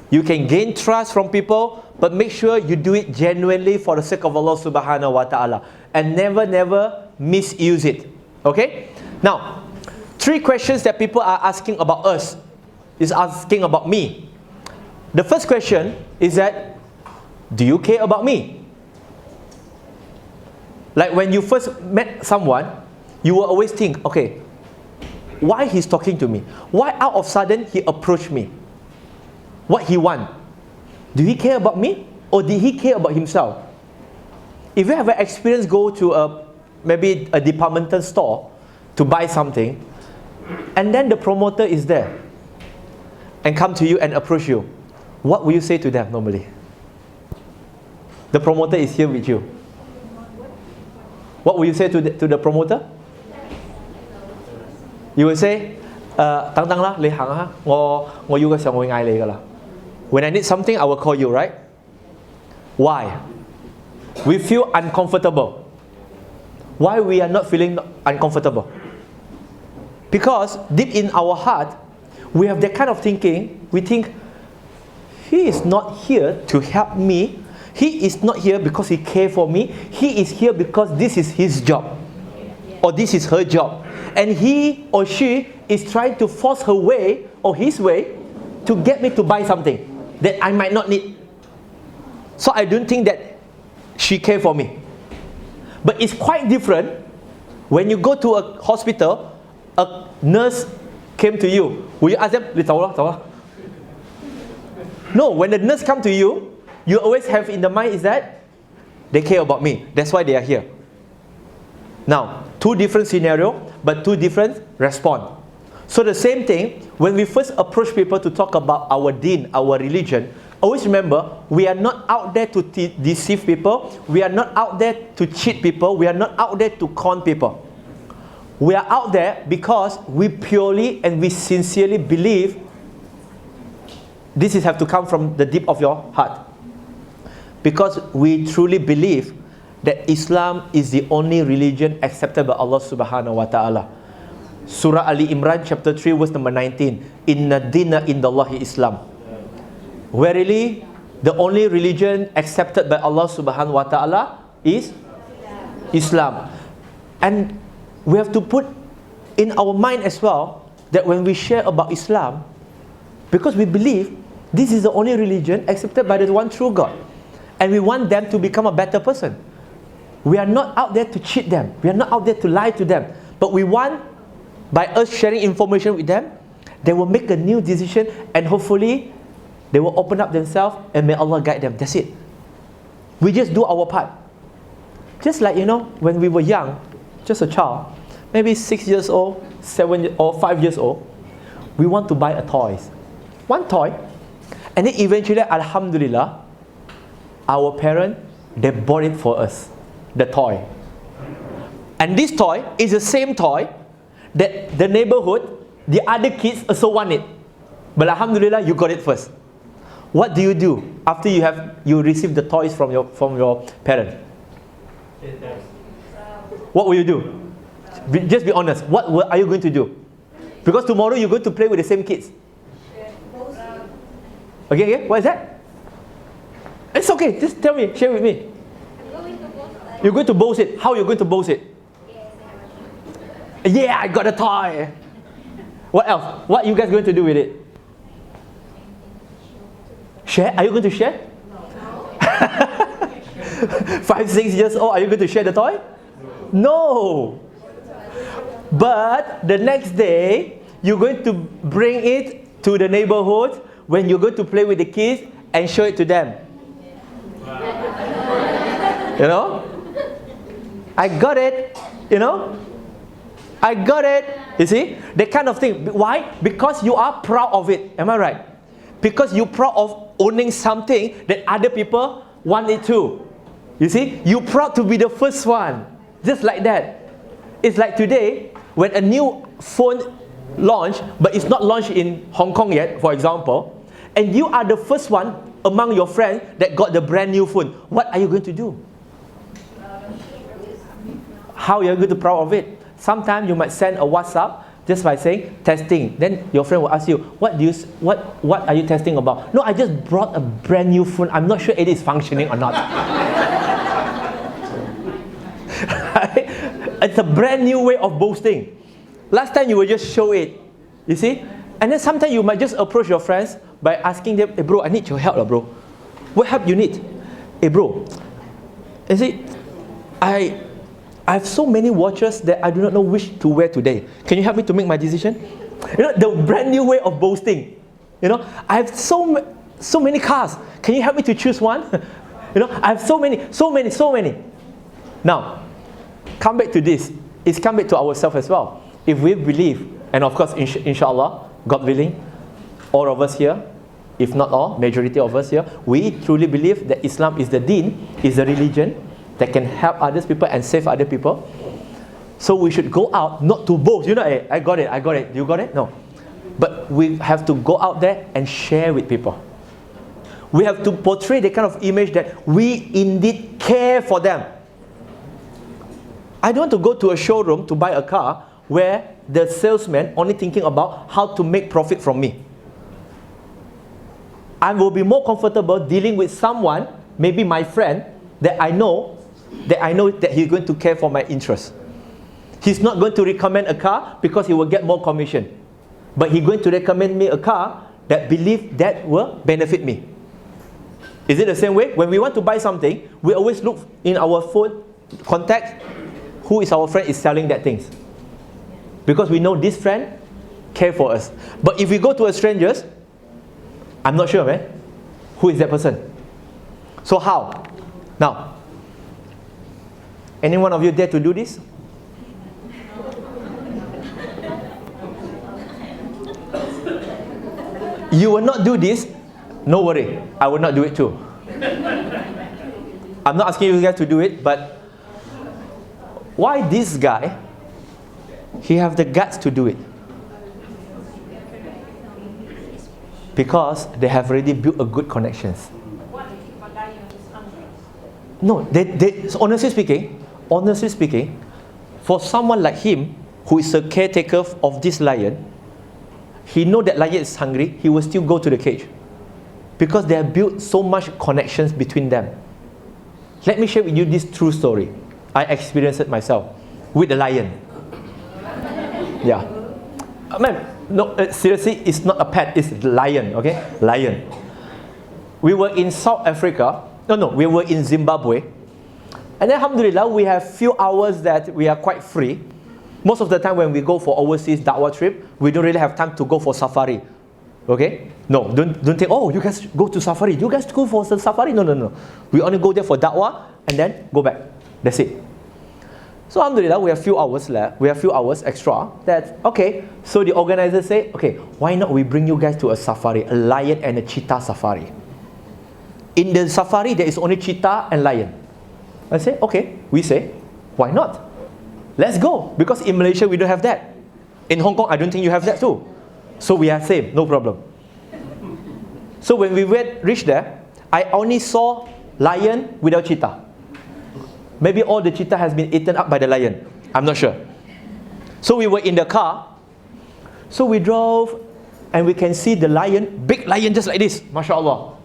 you can gain trust from people, but make sure you do it genuinely for the sake of Allah subhanahu wa ta'ala. And never misuse it. Okay? Now, 3 questions that people are asking about us, is asking about me. The first question is that, do you care about me? Like when you first met someone, you will always think, okay, why he's talking to me? Why out of sudden he approached me? What he want? Do he care about me? Or did he care about himself? If you have an experience, go to maybe a departmental store to buy something, and then the promoter is there and come to you and approach you, what will you say to them normally? The promoter is here with you. What will you say to the promoter? You will say, "等啦，你行下，我要嘅時候我會嗌你㗎啦。When I need something, I will call you, right?" Why? We feel uncomfortable. Why we are not feeling uncomfortable? Because deep in our heart, we have that kind of thinking. We think, he is not here to help me. He is not here because he cares for me. He is here because this is his job. Or this is her job. And he or she is trying to force her way or his way to get me to buy something that I might not need. So I don't think that she cares for me. But it's quite different when you go to a hospital, a nurse came to you. Will you ask them, no, when the nurse come to you, you always have in the mind is that they care about me. That's why they are here. Now, 2 different scenarios, but 2 different response. So the same thing, when we first approach people to talk about our deen, our religion, always remember, we are not out there to deceive people. We are not out there to cheat people. We are not out there to con people. We are out there because we purely and we sincerely believe this have to come from the deep of your heart. Because we truly believe that Islam is the only religion accepted by Allah subhanahu wa ta'ala. Surah Ali Imran chapter 3 verse number 19. Inna dina indallahi Islam. Verily, the only religion accepted by Allah subhanahu wa ta'ala is Islam. And we have to put in our mind as well that when we share about Islam, because we believe this is the only religion accepted by the one true God, and we want them to become a better person. We are not out there to cheat them. We are not out there to lie to them. But we want, by us sharing information with them, they will make a new decision, and hopefully they will open up themselves, and may Allah guide them. That's it. We just do our part. Just like, when we were young, just a child, maybe 6 years old, 7 or 5 years old, we want to buy a toy. One toy. And then eventually, alhamdulillah, our parents, they bought it for us, the toy. And this toy is the same toy that the neighborhood, the other kids also want it. But alhamdulillah, you got it first. What do you do after you receive the toys from your parent? What will you do? Just be honest. What are you going to do? Because tomorrow you're going to play with the same kids. Okay, what is that? It's okay. Just tell me. Share with me. You're going to boast it. How are you going to boast it? Yeah, I got a toy. What else? What are you guys going to do with it? Share? Are you going to share? 5, 6 years old, are you going to share the toy? No. But the next day, you're going to bring it to the neighborhood when you're going to play with the kids and show it to them. I got it. I got it. You see? That kind of thing. Why? Because you are proud of it. Am I right? Because you're proud of owning something that other people want it too. You see? You're proud to be the first one. Just like that. It's like today, when a new phone launched, but it's not launched in Hong Kong yet, for example, and you are the first one among your friends that got the brand new phone. What are you going to do? How are you going to be proud of it? Sometimes you might send a WhatsApp just by saying testing. Then your friend will ask you, what are you testing about? No, I just brought a brand new phone. I'm not sure it is functioning or not. It's a brand new way of boasting. Last time you will just show it. You see? And then sometimes you might just approach your friends by asking them, hey bro, I need your help, bro. What help you need? Hey bro, you see, I have so many watches that I do not know which to wear today. Can you help me to make my decision? The brand new way of boasting. I have so many cars. Can you help me to choose one? I have so many. Now, come back to this. It's come back to ourselves as well. If we believe, and of course, inshallah, God willing, all of us here, if not all, majority of us here, we truly believe that Islam is the deen, is the religion that can help other people and save other people. So we should go out, not to boast. Hey, I got it. You got it? No. But we have to go out there and share with people. We have to portray the kind of image that we indeed care for them. I don't want to go to a showroom to buy a car where the salesman only thinking about how to make profit from me. I will be more comfortable dealing with someone, maybe my friend, that I know that he's going to care for my interests. He's not going to recommend a car because he will get more commission. But he's going to recommend me a car that believe that will benefit me. Is it the same way? When we want to buy something, we always look in our phone contact who is our friend is selling that things. Because we know this friend care for us. But if we go to a strangers, I'm not sure, man. Who is that person? So how? Now, any one of you dare to do this? You will not do this, no worry. I will not do it too. I'm not asking you guys to do it, but why this guy, he have the guts to do it? Because they have already built a good connections. No, they honestly speaking, for someone like him, who is a caretaker of this lion, he know that lion is hungry, he will still go to the cage. Because they have built so much connections between them. Let me share with you this true story. I experienced it myself with the lion. Yeah. Man, no, seriously, it's not a pet, it's a lion, okay? Lion. We were in South Africa. We were in Zimbabwe. And then, alhamdulillah, we have few hours that we are quite free. Most of the time when we go for overseas da'wah trip, we don't really have time to go for safari. Okay? No, don't think, oh, you guys go to safari. You guys go for safari? No. We only go there for da'wah and then go back. That's it. So alhamdulillah, we have few hours left. We have few hours extra. That's okay. So the organizers say, okay, why not we bring you guys to a safari, a lion and a cheetah safari. In the safari, there is only cheetah and lion. I say, okay. We say, why not? Let's go. Because in Malaysia, we don't have that. In Hong Kong, I don't think you have that too. So we are same, no problem. So when we reached there, I only saw lion without cheetah. Maybe all the cheetah has been eaten up by the lion. I'm not sure. So we were in the car. So we drove and we can see the lion, big lion just like this, mashallah.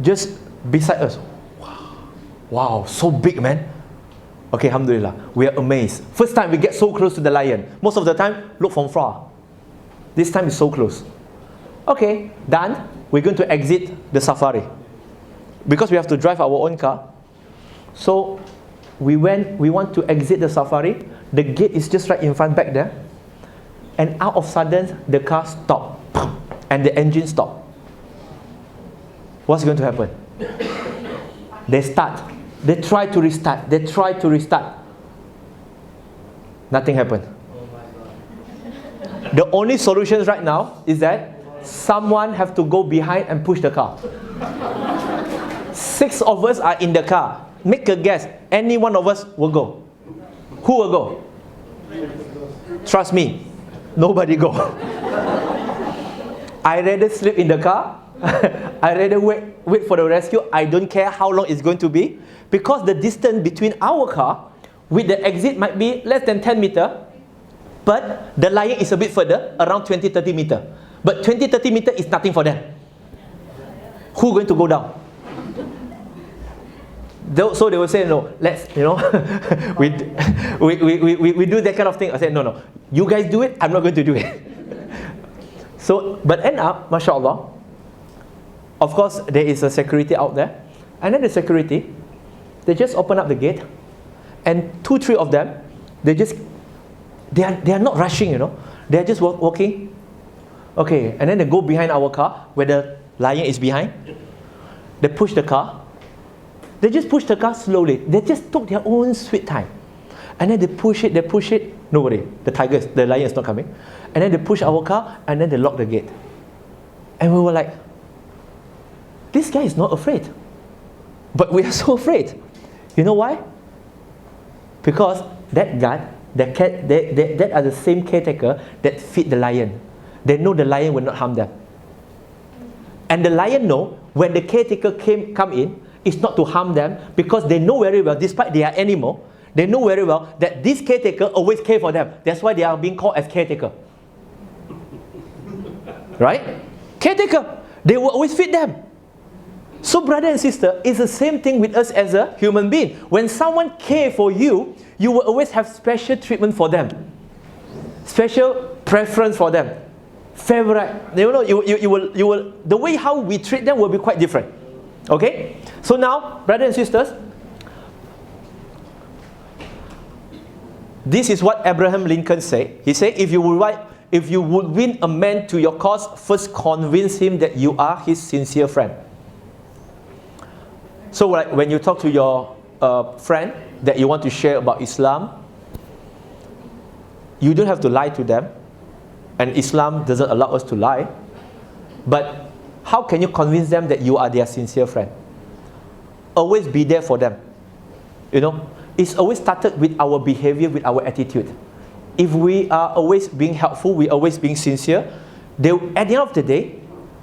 Just beside us. Wow, so big, man. Okay, alhamdulillah. We are amazed. First time we get so close to the lion. Most of the time, look from far. This time is so close. Okay, done. We're going to exit the safari. Because we have to drive our own car. So we want to exit the safari. The gate is just right in front back there. And out of sudden, the car stopped. And the engine stopped. What's going to happen? They start. They try to restart. They try to restart. Nothing happened. The only solution right now is that someone have to go behind and push the car. 6 of us are in the car. Make a guess. Any one of us will go. Who will go? Trust me. Nobody go. I rather sleep in the car. I rather wait for the rescue. I don't care how long it's going to be. Because the distance between our car with the exit might be less than 10 meters. But the lion is a bit further, around 20-30 meters. But 20-30 meters is nothing for them. Who's going to go down? So they will say, no, let's, we do that kind of thing. I said, no, you guys do it, I'm not going to do it. So, but end up, mashallah, of course, there is a security out there. And then the security, they just open up the gate. And 2-3 of them, they are not rushing, They are just walking. Okay, and then they go behind our car, where the lion is behind. They push the car. They just push the car slowly. They just took their own sweet time. And then they push it. Nobody. The lion is not coming. And then they push our car, and then they lock the gate. And we were like, this guy is not afraid. But we are so afraid. You know why? Because that guard, that are the same caretaker that feed the lion. They know the lion will not harm them. And the lion know when the caretaker come in, it's not to harm them, because they know very well, despite they are animal, they know very well that this caretaker always care for them. That's why they are being called as caretaker. Right? Caretaker. They will always feed them. So brother and sister, it's the same thing with us as a human being. When someone care for you, you will always have special treatment for them. Special preference for them. Favorite. You will, the way how we treat them will be quite different. Okay? So now, brothers and sisters, this is what Abraham Lincoln said. He said, if you would win a man to your cause, first convince him that you are his sincere friend. So like when you talk to your friend that you want to share about Islam, you don't have to lie to them. And Islam doesn't allow us to lie. But how can you convince them that you are their sincere friend? Always be there for them. It's always started with our behavior, with our attitude. If we are always being helpful, we always being sincere, at the end of the day,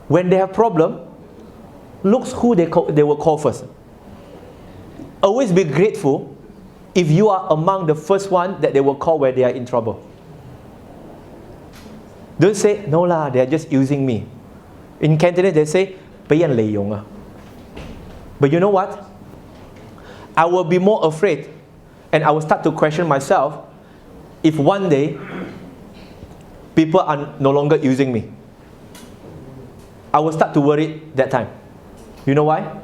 when they have problem, look who they will call first. Always be grateful if you are among the first one that they will call when they are in trouble. Don't say, no lah, they are just using me. In Cantonese, they say, 俾人利用啊. But you know what? I will be more afraid, and I will start to question myself if one day people are no longer using me. I will start to worry that time. You know why?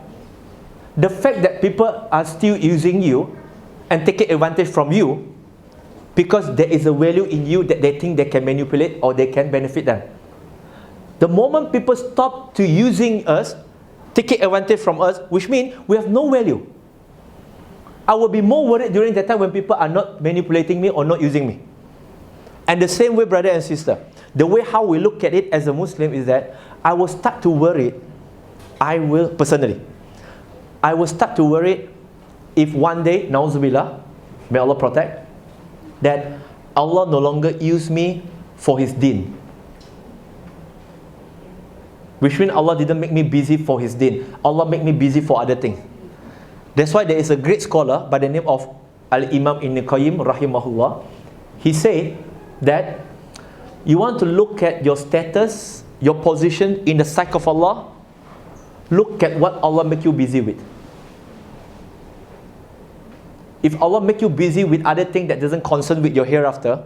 The fact that people are still using you and taking advantage from you because there is a value in you that they think they can manipulate or they can benefit them. The moment people stop to using us, taking advantage from us, which means we have no value. I will be more worried during that time when people are not manipulating me or not using me. And the same way, brother and sister, the way how we look at it as a Muslim is that I will start to worry, I will start to worry if one day, na'udzubillah, may Allah protect, that Allah no longer use me for His deen. Which means Allah didn't make me busy for His deen. Allah made me busy for other things. That's why there is a great scholar by the name of Al-Imam Ibn Qayyim rahimahullah. He said that you want to look at your status, your position in the sight of Allah, look at what Allah make you busy with. If Allah make you busy with other things that doesn't concern with your hereafter,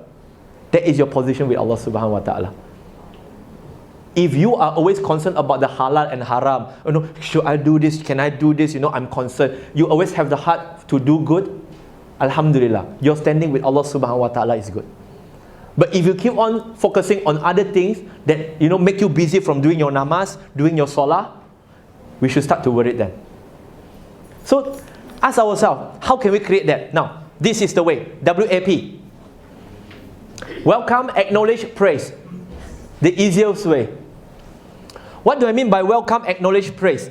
that is your position with Allah subhanahu wa ta'ala. If you are always concerned about the halal and haram, should I do this, can I do this, I'm concerned. You always have the heart to do good, alhamdulillah, your standing with Allah subhanahu wa ta'ala is good. But if you keep on focusing on other things that make you busy from doing your namaz, doing your salah, we should start to worry then. So ask ourselves, how can we create that? Now, this is the way. WAP. Welcome, acknowledge, praise. The easiest way. What do I mean by welcome, acknowledge, praise?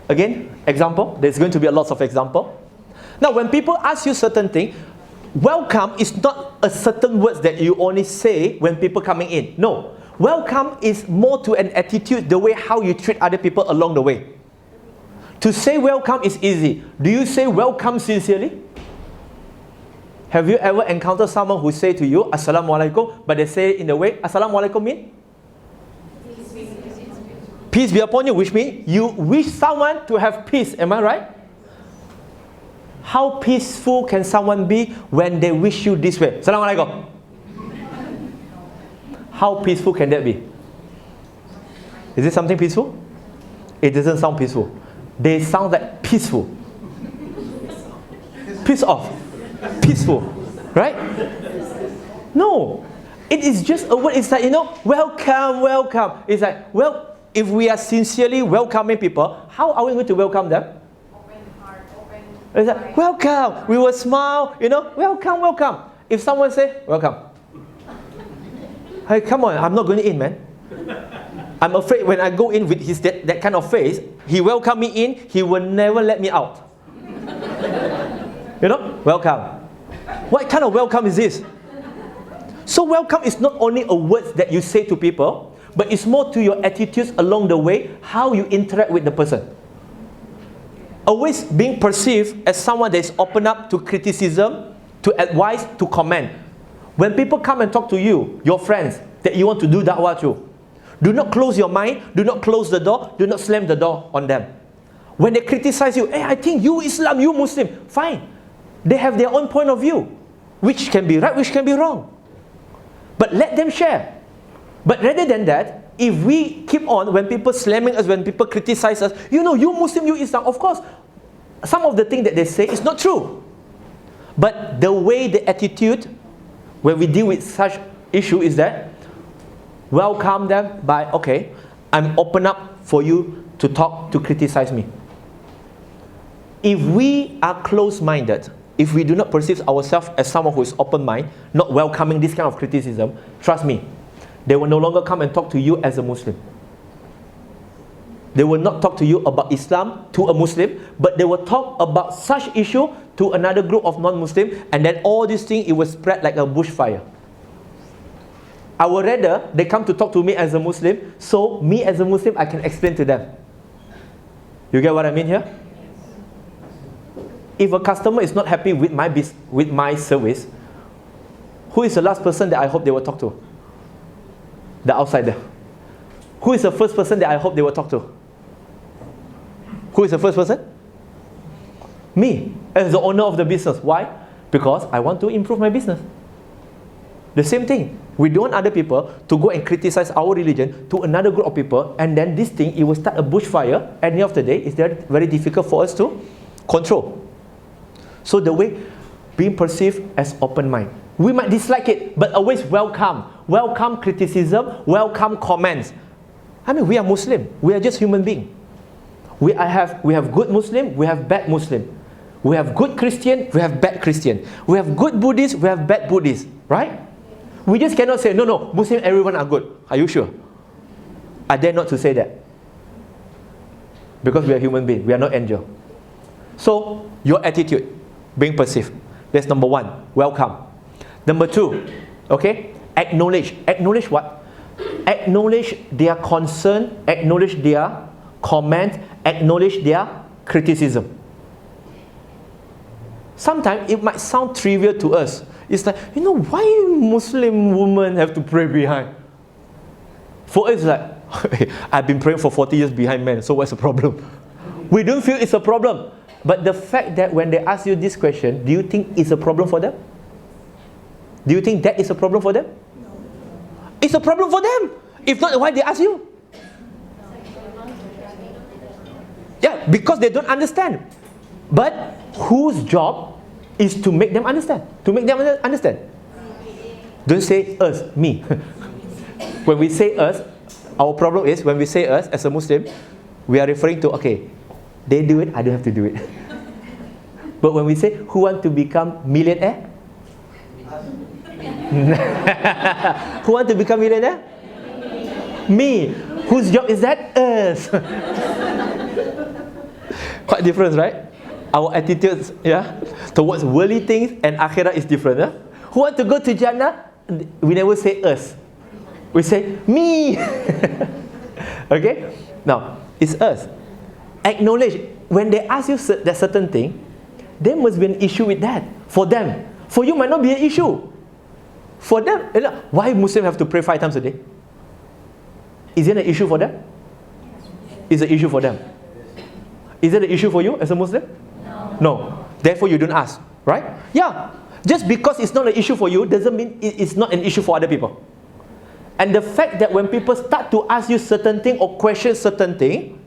Again, example. There's going to be a lot of example. Now, when people ask you certain things, welcome is not a certain words that you only say when people coming in. No. Welcome is more to an attitude, the way how you treat other people along the way. To say welcome is easy. Do you say welcome sincerely? Have you ever encountered someone who say to you, Assalamu alaikum, but they say in the way, Assalamu alaikum mean? Peace be upon you, which means you wish someone to have peace, am I right? How peaceful can someone be when they wish you this way? Assalamu alaikum. How peaceful can that be? Is it something peaceful? It doesn't sound peaceful. They sound like peaceful. Peace off. Peaceful. Right? No. It is just a word. It's like, welcome, welcome. It's like, well, if we are sincerely welcoming people, how are we going to welcome them? Open heart, open. It's like, welcome. We will smile, welcome, welcome. If someone say, welcome. Hey, come on, I'm not going in, man. I'm afraid when I go in with that kind of face, he welcome me in, he will never let me out. Welcome. What kind of welcome is this? So welcome is not only a word that you say to people, but it's more to your attitudes along the way, how you interact with the person. Always being perceived as someone that is open up to criticism, to advice, to comment. When people come and talk to you, your friends, that you want to do da'wah to, do not close your mind, do not close the door, do not slam the door on them. When they criticize you, hey, I think you Islam, you Muslim, fine. They have their own point of view, which can be right, which can be wrong. But let them share. But rather than that, if we keep on, when people slamming us, when people criticize us, you Muslim, you Islam, of course, some of the things that they say is not true. But the way, the attitude, when we deal with such issue is that, welcome them by, okay, I'm open up for you to talk, to criticize me. If we are close-minded, if we do not perceive ourselves as someone who is open-minded, not welcoming this kind of criticism, trust me, they will no longer come and talk to you as a Muslim. They will not talk to you about Islam to a Muslim, but they will talk about such issue to another group of non-Muslim, and then all these things, it will spread like a bushfire. I would rather they come to talk to me as a Muslim, so me as a Muslim, I can explain to them. You get what I mean here? If a customer is not happy with my service, who is the last person that I hope they will talk to? The outsider. Who is the first person that I hope they will talk to? Who is the first person? Me, as the owner of the business. Why? Because I want to improve my business. The same thing. We don't want other people to go and criticize our religion to another group of people, and then this thing, it will start a bushfire. At the end of the day, it's very difficult for us to control. So the way, being perceived as open mind. We might dislike it, but always welcome. Welcome criticism, welcome comments. I mean, we are Muslim. We are just human beings. We have good Muslim, we have bad Muslim. We have good Christian, we have bad Christian. We have good Buddhist, we have bad Buddhist. Right? We just cannot say, no, Muslim, everyone are good. Are you sure? I dare not to say that. Because we are human beings, we are not angel. So, your attitude, being perceived. That's number one, welcome. Number two, okay, acknowledge. Acknowledge what? Acknowledge their concern, acknowledge their comment, acknowledge their criticism. Sometimes it might sound trivial to us. It's like, why Muslim women have to pray behind? For us, it's like, I've been praying for 40 years behind men, so what's the problem? We don't feel it's a problem. But the fact that when they ask you this question, do you think it's a problem for them? Do you think that is a problem for them? No. It's a problem for them. If not, why they ask you? Yeah, because they don't understand. But whose job is to make them understand? To make them understand. Don't say us, me. When we say us, our problem is when we say us as a Muslim, we are referring to, okay, they do it, I don't have to do it. But when we say, who want to become millionaire? Who want to become millionaire? Me. Whose job is that? Us. Quite different, right? Our attitudes, towards worldly things and akhirat is different. Who want to go to Jannah? We never say us. We say, me. Okay? Now, it's us. Acknowledge. When they ask you that certain thing, there must be an issue with that. For them. For you might not be an issue. For them, why Muslims have to pray 5 times a day? Is it an issue for them? It's an issue for them. Is it an issue for you as a Muslim? No. Therefore, you don't ask. Right? Yeah. Just because it's not an issue for you doesn't mean it's not an issue for other people. And the fact that when people start to ask you certain thing or question certain thing,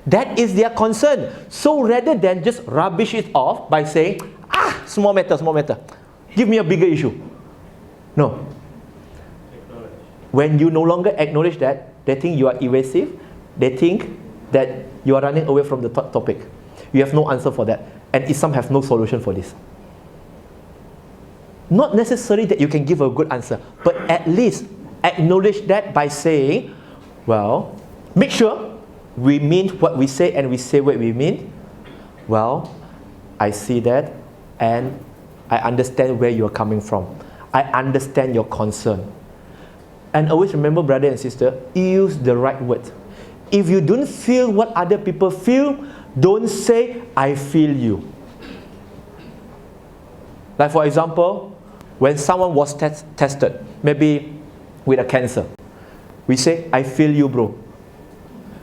that is their concern. So rather than just rubbish it off by saying, small matter. Give me a bigger issue. No. When you no longer acknowledge that, they think you are evasive. They think that you are running away from the topic. You have no answer for that. And Islam have no solution for this. Not necessarily that you can give a good answer, but at least acknowledge that by saying, well, make sure we mean what we say and we say what we mean. Well, I see that and I understand where you're coming from. I understand your concern. And always remember, brother and sister, use the right word. If you don't feel what other people feel, don't say, I feel you. Like for example, when someone was tested, maybe with a cancer, we say, I feel you, bro.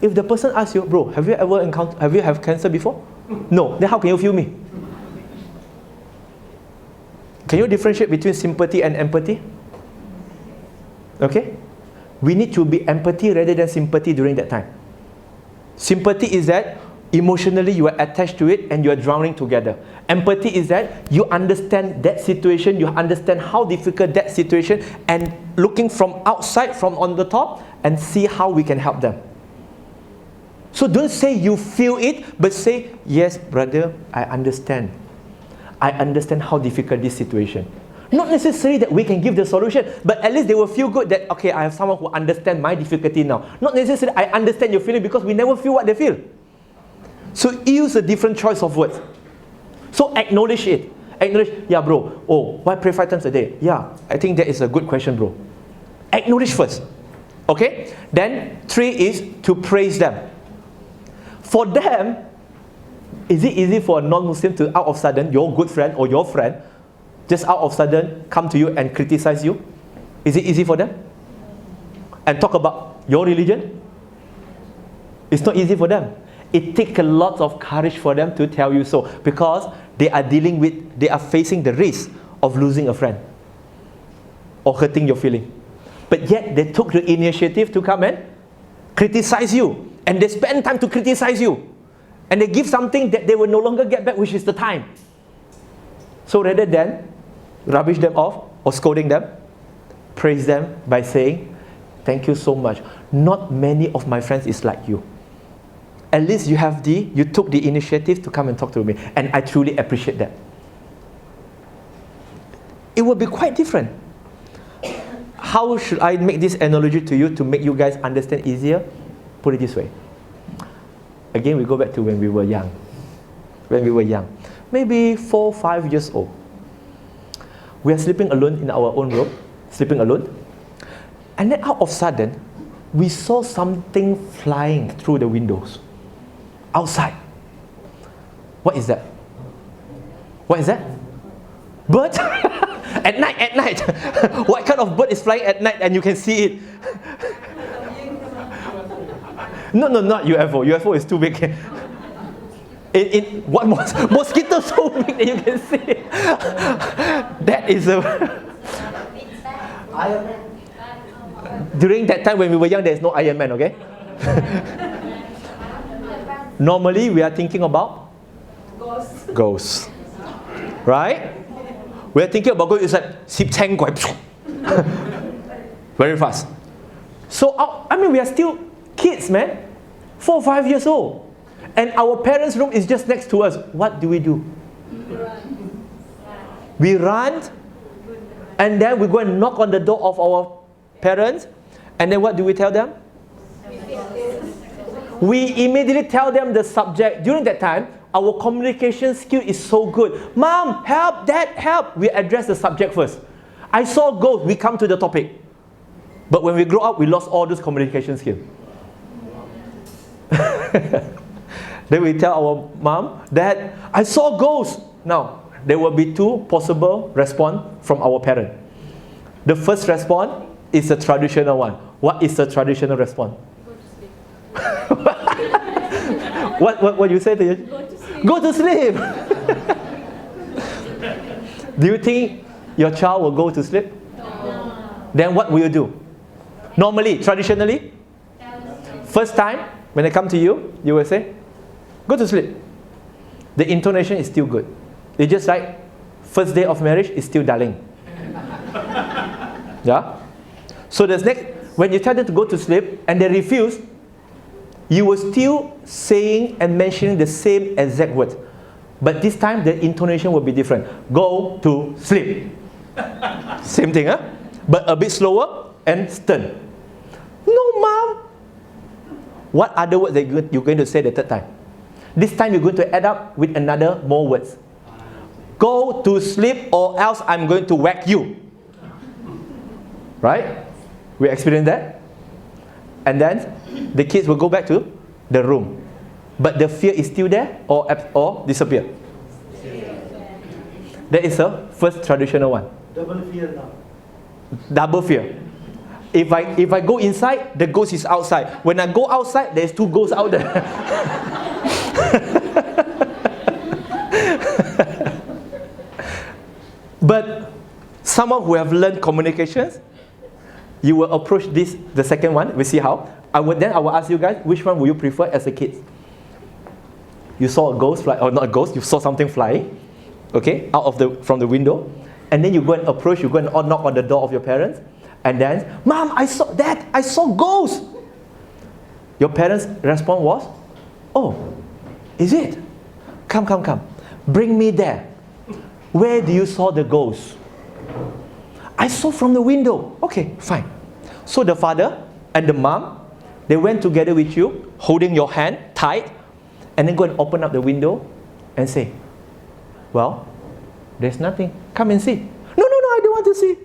If the person asks you, bro, have you have cancer before? No. Then how can you feel me? Can you differentiate between sympathy and empathy? Okay? We need to be empathy rather than sympathy during that time. Sympathy is that emotionally you are attached to it and you are drowning together. Empathy is that you understand that situation, you understand how difficult that situation, and looking from outside, from on the top, and see how we can help them. So don't say you feel it, but say, yes, brother, I understand. I understand how difficult this situation. Not necessarily that we can give the solution, but at least they will feel good that, okay, I have someone who understands my difficulty now. Not necessarily I understand your feeling, because we never feel what they feel. So use a different choice of words. So acknowledge it. Acknowledge, yeah, bro, why pray 5 times a day? Yeah, I think that is a good question, bro. Acknowledge first. Okay? Then 3 is to praise them. For them, is it easy for a non-Muslim to out of sudden, your good friend or your friend, just out of sudden come to you and criticize you? Is it easy for them? And talk about your religion? It's not easy for them. It takes a lot of courage for them to tell you so, because they are facing the risk of losing a friend or hurting your feeling. But yet they took the initiative to come and criticize you. And they spend time to criticize you. And they give something that they will no longer get back, which is the time. So rather than rubbish them off or scolding them, praise them by saying, thank you so much. Not many of my friends is like you. at least you took the initiative to come and talk to me. And I truly appreciate that. It will be quite different. How should I make this analogy to you to make you guys understand easier? Put it this way. Again, we go back to when we were young. When we were young. Maybe 4, 5 years old. We are sleeping alone in our own room. Sleeping alone. And then out of sudden, we saw something flying through the windows. Outside. What is that? What is that? Bird? At night. What kind of bird is flying at night and you can see it? No, not UFO. UFO is too big. What mosquito so big that you can see it? That is a... Iron Man. During that time when we were young, there is no Iron Man, okay? Normally, we are thinking about ghosts. Right? We are thinking about ghosts. It's like, 10 guai. Very fast. So, we are still kids, man. 4 or 5 years old. And our parents' room is just next to us. What do? We run. And then we go and knock on the door of our parents. And then what do we tell them? We immediately tell them the subject. During that time, our communication skill is so good. Mom, help, Dad, help. We address the subject first. I saw ghosts, we come to the topic. But when we grow up, we lost all those communication skills. Then we tell our mom, Dad, I saw ghosts. Now, there will be 2 possible response from our parent. The first response is a traditional one. What is the traditional response? What you say to you? Go to sleep. Do you think your child will go to sleep? No. Then what will you do? Normally, traditionally, first time when they come to you, you will say, go to sleep. The intonation is still good. It's just like first day of marriage is still darling. Yeah? So the next, when you tell them to go to sleep and they refuse, you will still saying and mentioning the same exact words. But this time the intonation will be different. Go to sleep. Same thing, huh? But a bit slower and stern. No, Mom. What other words that you're going to say the third time? This time you're going to add up with another more words. Go to sleep or else I'm going to whack you. Right? We experienced that. And then the kids will go back to the room. But the fear is still there or disappear. That is the first traditional one. Double fear now. Double fear. If I go inside, the ghost is outside. When I go outside, there's 2 ghosts out there. But someone who have learned communications, you will approach this, the second one. We see how. I will ask you guys, which one will you prefer as a kid? You saw a ghost fly, or not a ghost, you saw something flying, okay, from the window, and then you go and approach, you go and knock on the door of your parents, and then, Mom, I saw ghosts. Your parents' response was, oh, is it? Come, bring me there. Where do you saw the ghost? I saw from the window. Okay, fine. So the father and the mom, they went together with you, holding your hand tight, and then go and open up the window and say, well, there's nothing. Come and see. No, I don't want to see.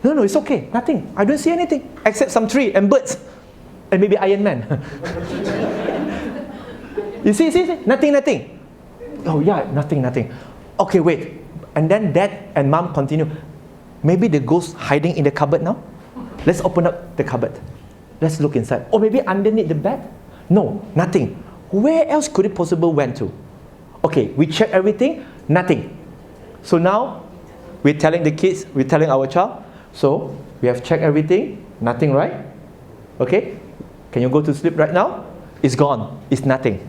No, it's okay. Nothing. I don't see anything except some tree and birds and maybe Iron Man. You see? Nothing. Oh yeah, nothing. Okay, wait. And then Dad and Mom continue. Maybe the ghost hiding in the cupboard now? Let's open up the cupboard. Let's look inside. Or maybe underneath the bed? No, nothing. Where else could it possibly went to? Okay, we check everything, nothing. So now, we're telling the kids, we're telling our child, so we have checked everything, nothing, right? Okay, can you go to sleep right now? It's gone, it's nothing.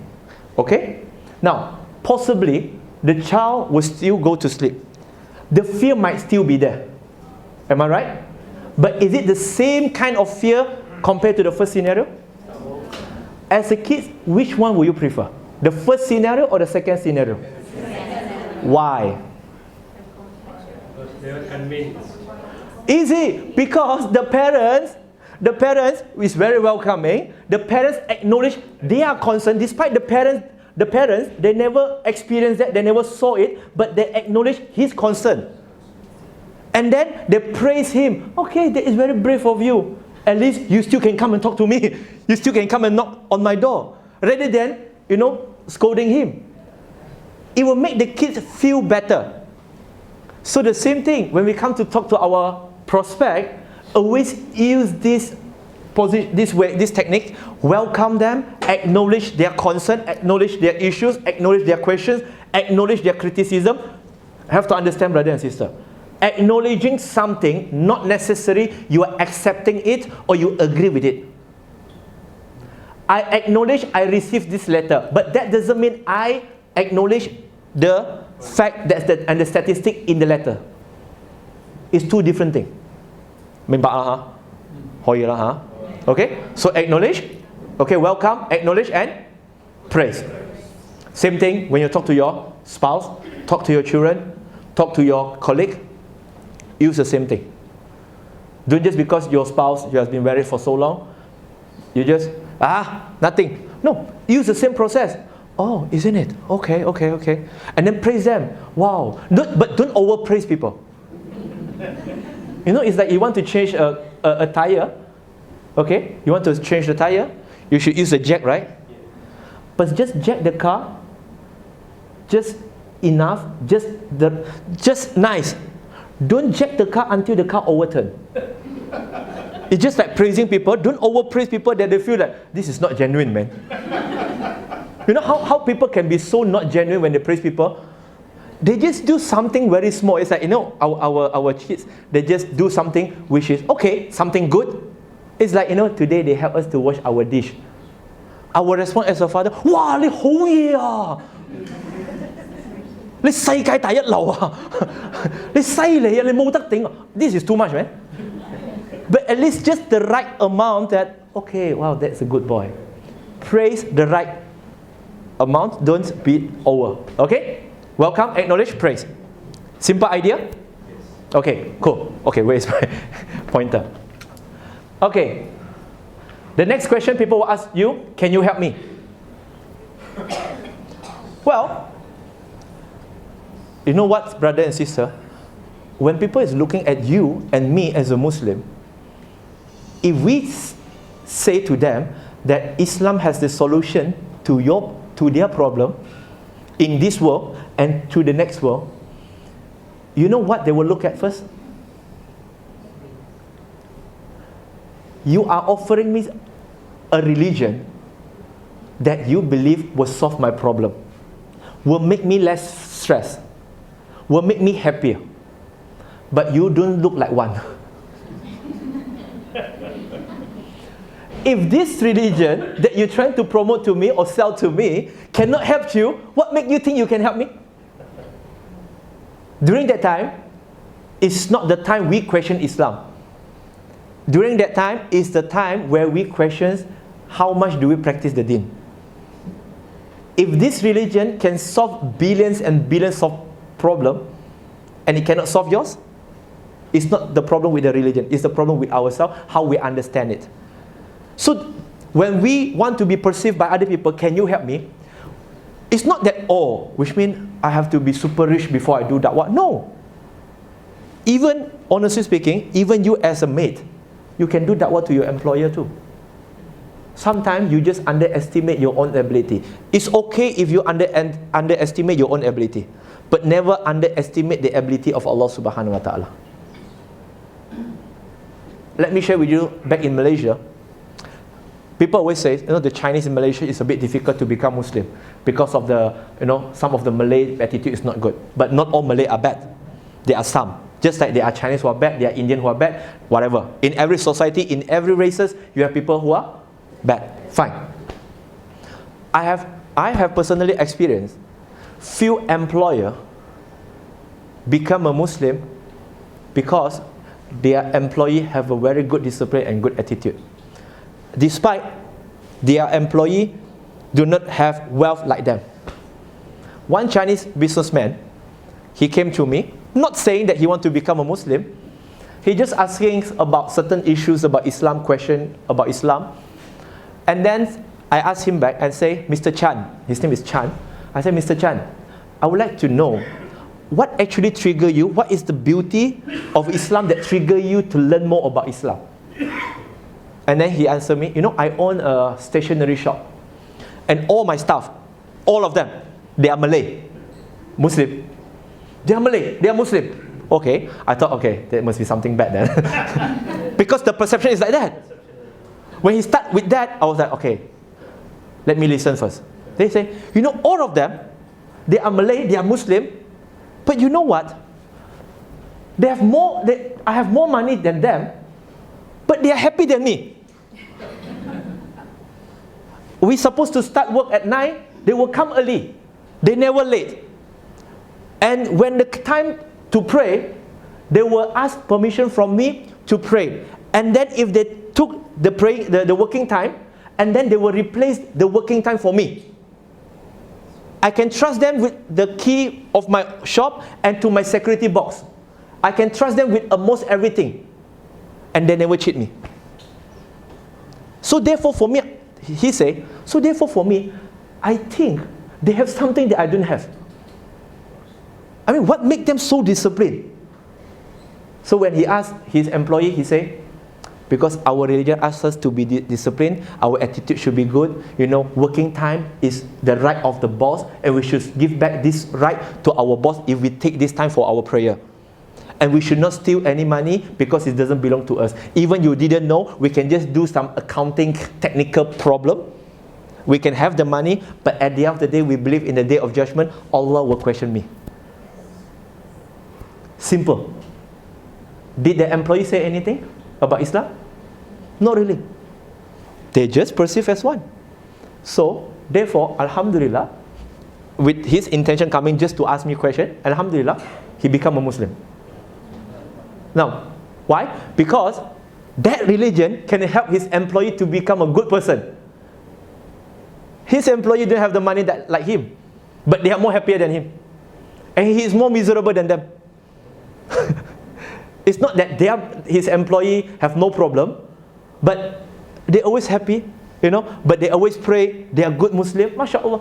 Okay? Now, possibly, the child will still go to sleep. The fear might still be there. Am I right? But is it the same kind of fear compared to the first scenario? As a kid, which one will you prefer? The first scenario or the second scenario? Why? They are convinced. Easy, because the parents is very welcoming. The parents acknowledge they are concerned, despite the parents, they never experienced that, they never saw it, but they acknowledge his concern. And then they praise him. Okay, that is very brave of you. At least you still can come and talk to me. You still can come and knock on my door. Rather than, scolding him. It will make the kids feel better. So the same thing, when we come to talk to our prospect, always use this technique. Welcome them, acknowledge their concern, acknowledge their issues, acknowledge their questions, acknowledge their criticism. Have to understand, brother and sister. Acknowledging something, not necessarily you are accepting it or you agree with it. I acknowledge I received this letter, but that doesn't mean I acknowledge the fact and the statistic in the letter. It's two different things. Okay? So acknowledge, okay, welcome, acknowledge and praise. Same thing when you talk to your spouse, talk to your children, talk to your colleague, use the same thing. Don't just because your spouse, you have been married for so long, you just, nothing. No, use the same process. Oh, isn't it? Okay. And then praise them. Wow. But don't overpraise people. It's like you want to change a tire. Okay? You want to change the tire, you should use the jack, right? But just jack the car, just enough, just nice. Don't jack the car until the car overturn. It's just like praising people. Don't overpraise people that they feel that this is not genuine, man. You know how people can be so not genuine when they praise people? They just do something very small. It's like, our kids, they just do something which is, okay, something good. It's like, today they help us to wash our dish. Our response as a father, wow, 你好嘢啊! 你世界第一流啊! 你犀利啊! 你冇得頂啊! This is too much, man. But at least just the right amount that, okay, wow, that's a good boy. Praise the right amount, don't beat over. Okay? Welcome, acknowledge, praise. Simple idea? Okay, cool. Okay, where's my pointer? Okay. The next question people will ask you, can you help me? Well, you know what, brother and sister? When people is looking at you and me as a Muslim, if we say to them that Islam has the solution to their problem in this world and to the next world, you know what they will look at first? You are offering me a religion that you believe will solve my problem, will make me less stressed, will make me happier. But you don't look like one. If this religion that you're trying to promote to me or sell to me cannot help you, what makes you think you can help me? During that time, it's not the time we question Islam. During that time is the time where we question how much do we practice the deen. If this religion can solve billions and billions of problems and it cannot solve yours, it's not the problem with the religion, it's the problem with ourselves, how we understand it. So when we want to be perceived by other people, can you help me? It's not that, which means I have to be super rich before I do that. What? No. Even, honestly speaking, even you as a mate, you can do that to your employer too. Sometimes you just underestimate your own ability. It's okay if you underestimate your own ability, but never underestimate the ability of Allah subhanahu wa ta'ala. Let me share with you, back in Malaysia, people always say, the Chinese in Malaysia is a bit difficult to become Muslim because of the, some of the Malay attitude is not good. But not all Malay are bad. There are some. Just like there are Chinese who are bad, there are Indian who are bad, whatever. In every society, in every races, you have people who are bad. Fine. I have personally experienced few employer become a Muslim because their employee have a very good discipline and good attitude. Despite their employee do not have wealth like them. One Chinese businessman, he came to me, not saying that he want to become a Muslim. He just asking about certain issues about Islam, question about Islam. And then I asked him back and say, Mr. Chan, his name is Chan. I said, Mr. Chan, I would like to know what actually trigger you, what is the beauty of Islam that trigger you to learn more about Islam? And then he answered me, I own a stationery shop. And all my staff, all of them, they are Malay, Muslim. They are Malay, they are Muslim. Okay, I thought, okay, there must be something bad then. Because the perception is like that. When he started with that, I was like, okay, let me listen first. They say, all of them, they are Malay, they are Muslim, but you know what? I have more money than them, but they are happy than me. We supposed to start work at 9, they will come early. They never late. And when the time to pray, they will ask permission from me to pray. And then if they took the working time, and then they will replace the working time for me. I can trust them with the key of my shop and to my security box. I can trust them with almost everything. And they never cheat me. So therefore for me, he said, so therefore for me, I think they have something that I don't have. I mean, what makes them so disciplined? So when he asked his employee, he said, because our religion asks us to be disciplined, our attitude should be good. Working time is the right of the boss, and we should give back this right to our boss if we take this time for our prayer. And we should not steal any money because it doesn't belong to us. Even you didn't know, we can just do some accounting technical problem. We can have the money, but at the end of the day, we believe in the day of judgment, Allah will question me. Simple. Did the employee say anything about Islam? Not really. They just perceive as one. So, therefore, Alhamdulillah, with his intention coming just to ask me a question, Alhamdulillah, he became a Muslim. Now, why? Because that religion can help his employee to become a good person. His employee don't have the money like him, but they are more happier than him. And he is more miserable than them. It's not that his employee have no problem, but they're always happy, but they always pray, they are good Muslim, mashallah.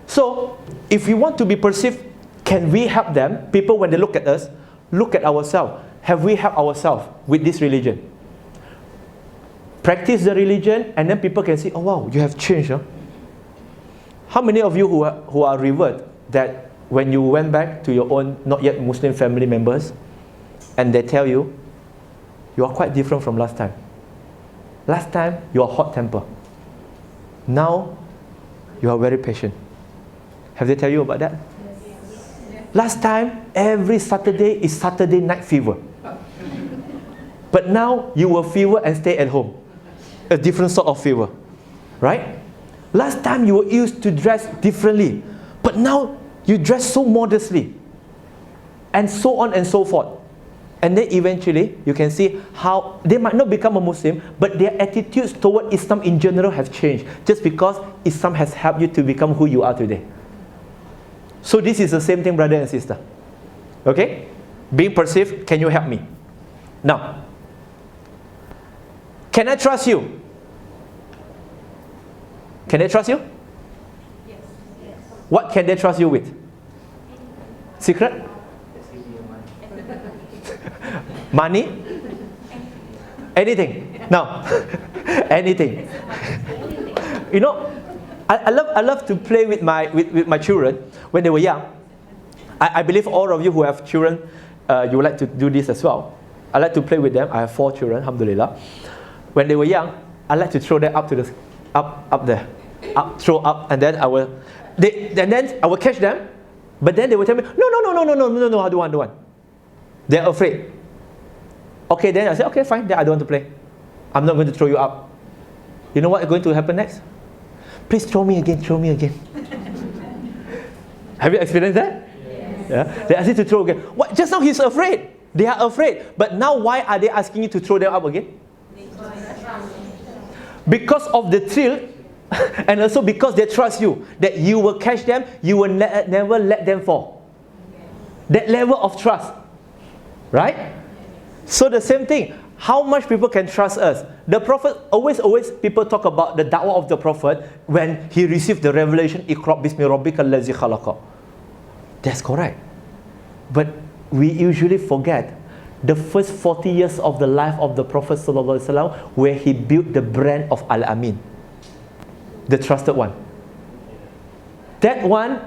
So, if we want to be perceived, can we help them? People, when they look at us, look at ourselves. Have we helped ourselves with this religion? Practice the religion, and then people can see, oh wow, you have changed. Huh? How many of you who are revert that when you went back to your own not yet Muslim family members, and they tell you, you are quite different from last time. Last time, you are hot temper. Now, you are very patient. Have they tell you about that? Yes. Last time, every Saturday is Saturday night fever. But now, you will fever and stay at home. A different sort of fever. Right? Last time, you were used to dress differently. But now, you dress so modestly. And so on and so forth. And then eventually, you can see how they might not become a Muslim, but their attitudes toward Islam in general have changed, just because Islam has helped you to become who you are today. So this is the same thing, brother and sister. Okay? Being perceived, can you help me? Now, can I trust you? Can they trust you? Yes. What can they trust you with? Secret? Money? Anything? No. Anything. I love to play with my children when they were young. I believe all of you who have children, you would like to do this as well. I like to play with them. I have 4 children, alhamdulillah. When they were young, I like to throw them up to the up there, throw up, and then I will catch them. But then they will tell me, no, I don't want. They're afraid. Okay, then I say, okay, fine, then I don't want to play. I'm not going to throw you up. You know what is going to happen next? Please throw me again. Have you experienced that? Yes. Yeah? They ask you to throw again. What? Just now he's afraid. They are afraid. But now why are they asking you to throw them up again? Because of the thrill And also because they trust you, that you will catch them, you will never let them fall. That level of trust. Right? So the same thing. How much people can trust us? The Prophet, always people talk about the da'wah of the Prophet when he received the revelation, Iqra bismi rabbika allazi khalaqa. That's correct. But we usually forget the first 40 years of the life of the Prophet ﷺ, where he built the brand of Al-Amin, the trusted one. That one,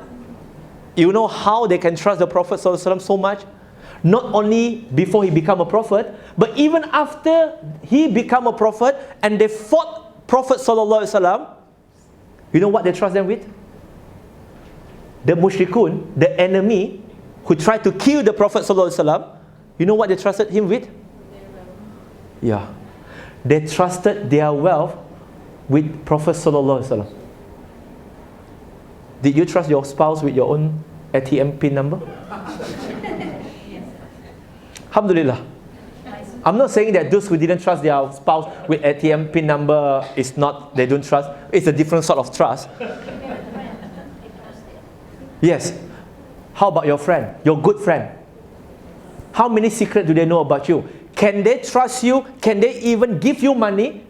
you know how they can trust the Prophet ﷺ so much? Not only before he became a prophet, but even after he became a prophet and they fought Prophet ﷺ, you know what they trust them with? The mushrikun, the enemy who tried to kill the Prophet ﷺ, you know what they trusted him with? Yeah. They trusted their wealth with Prophet ﷺ. Did you trust your spouse with your own ATM PIN number? Alhamdulillah. I'm not saying that those who didn't trust their spouse with ATM PIN number is not, they don't trust. It's a different sort of trust. Yes. How about your friend, your good friend? How many secrets do they know about you? Can they trust you? Can they even give you money?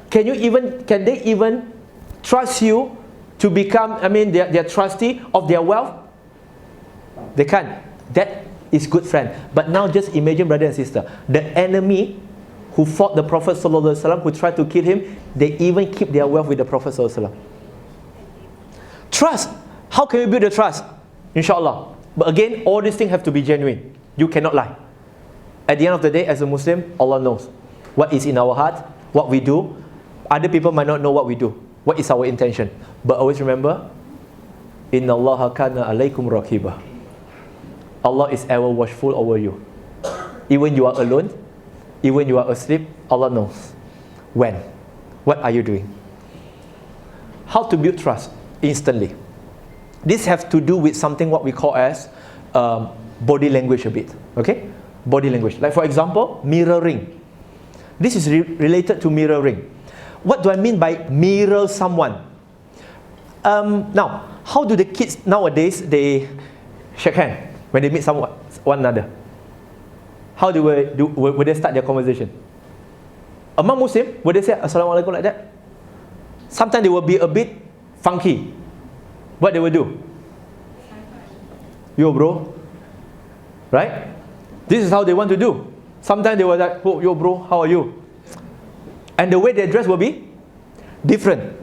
Can they even trust you to become, their trustee of their wealth? They can't. That is good friend. But now just imagine, brother and sister, the enemy who fought the Prophet ﷺ, who tried to kill him, they even keep their wealth with the Prophet ﷺ. Trust. How can we build the trust? Inshallah. But again, all these things have to be genuine. You cannot lie. At the end of the day, as a Muslim, Allah knows what is in our heart, what we do. Other people might not know what we do, what is our intention. But always remember, Inna Allaha kana alaykum raqiba. Allah is ever watchful over you. Even you are alone, even you are asleep, Allah knows. When? What are you doing? How to build trust instantly? This has to do with something what we call as body language a bit. Okay? Body language. Like for example, mirroring. This is related to mirroring. What do I mean by mirror someone? Now, how do the kids nowadays, they shake hands when they meet one another? How would they start their conversation? Among Muslims, would they say Assalamualaikum like that? Sometimes they will be a bit funky. What they will do? Yo bro. Right? This is how they want to do. Sometimes they will like, oh, yo bro, how are you? And the way they dress will be different.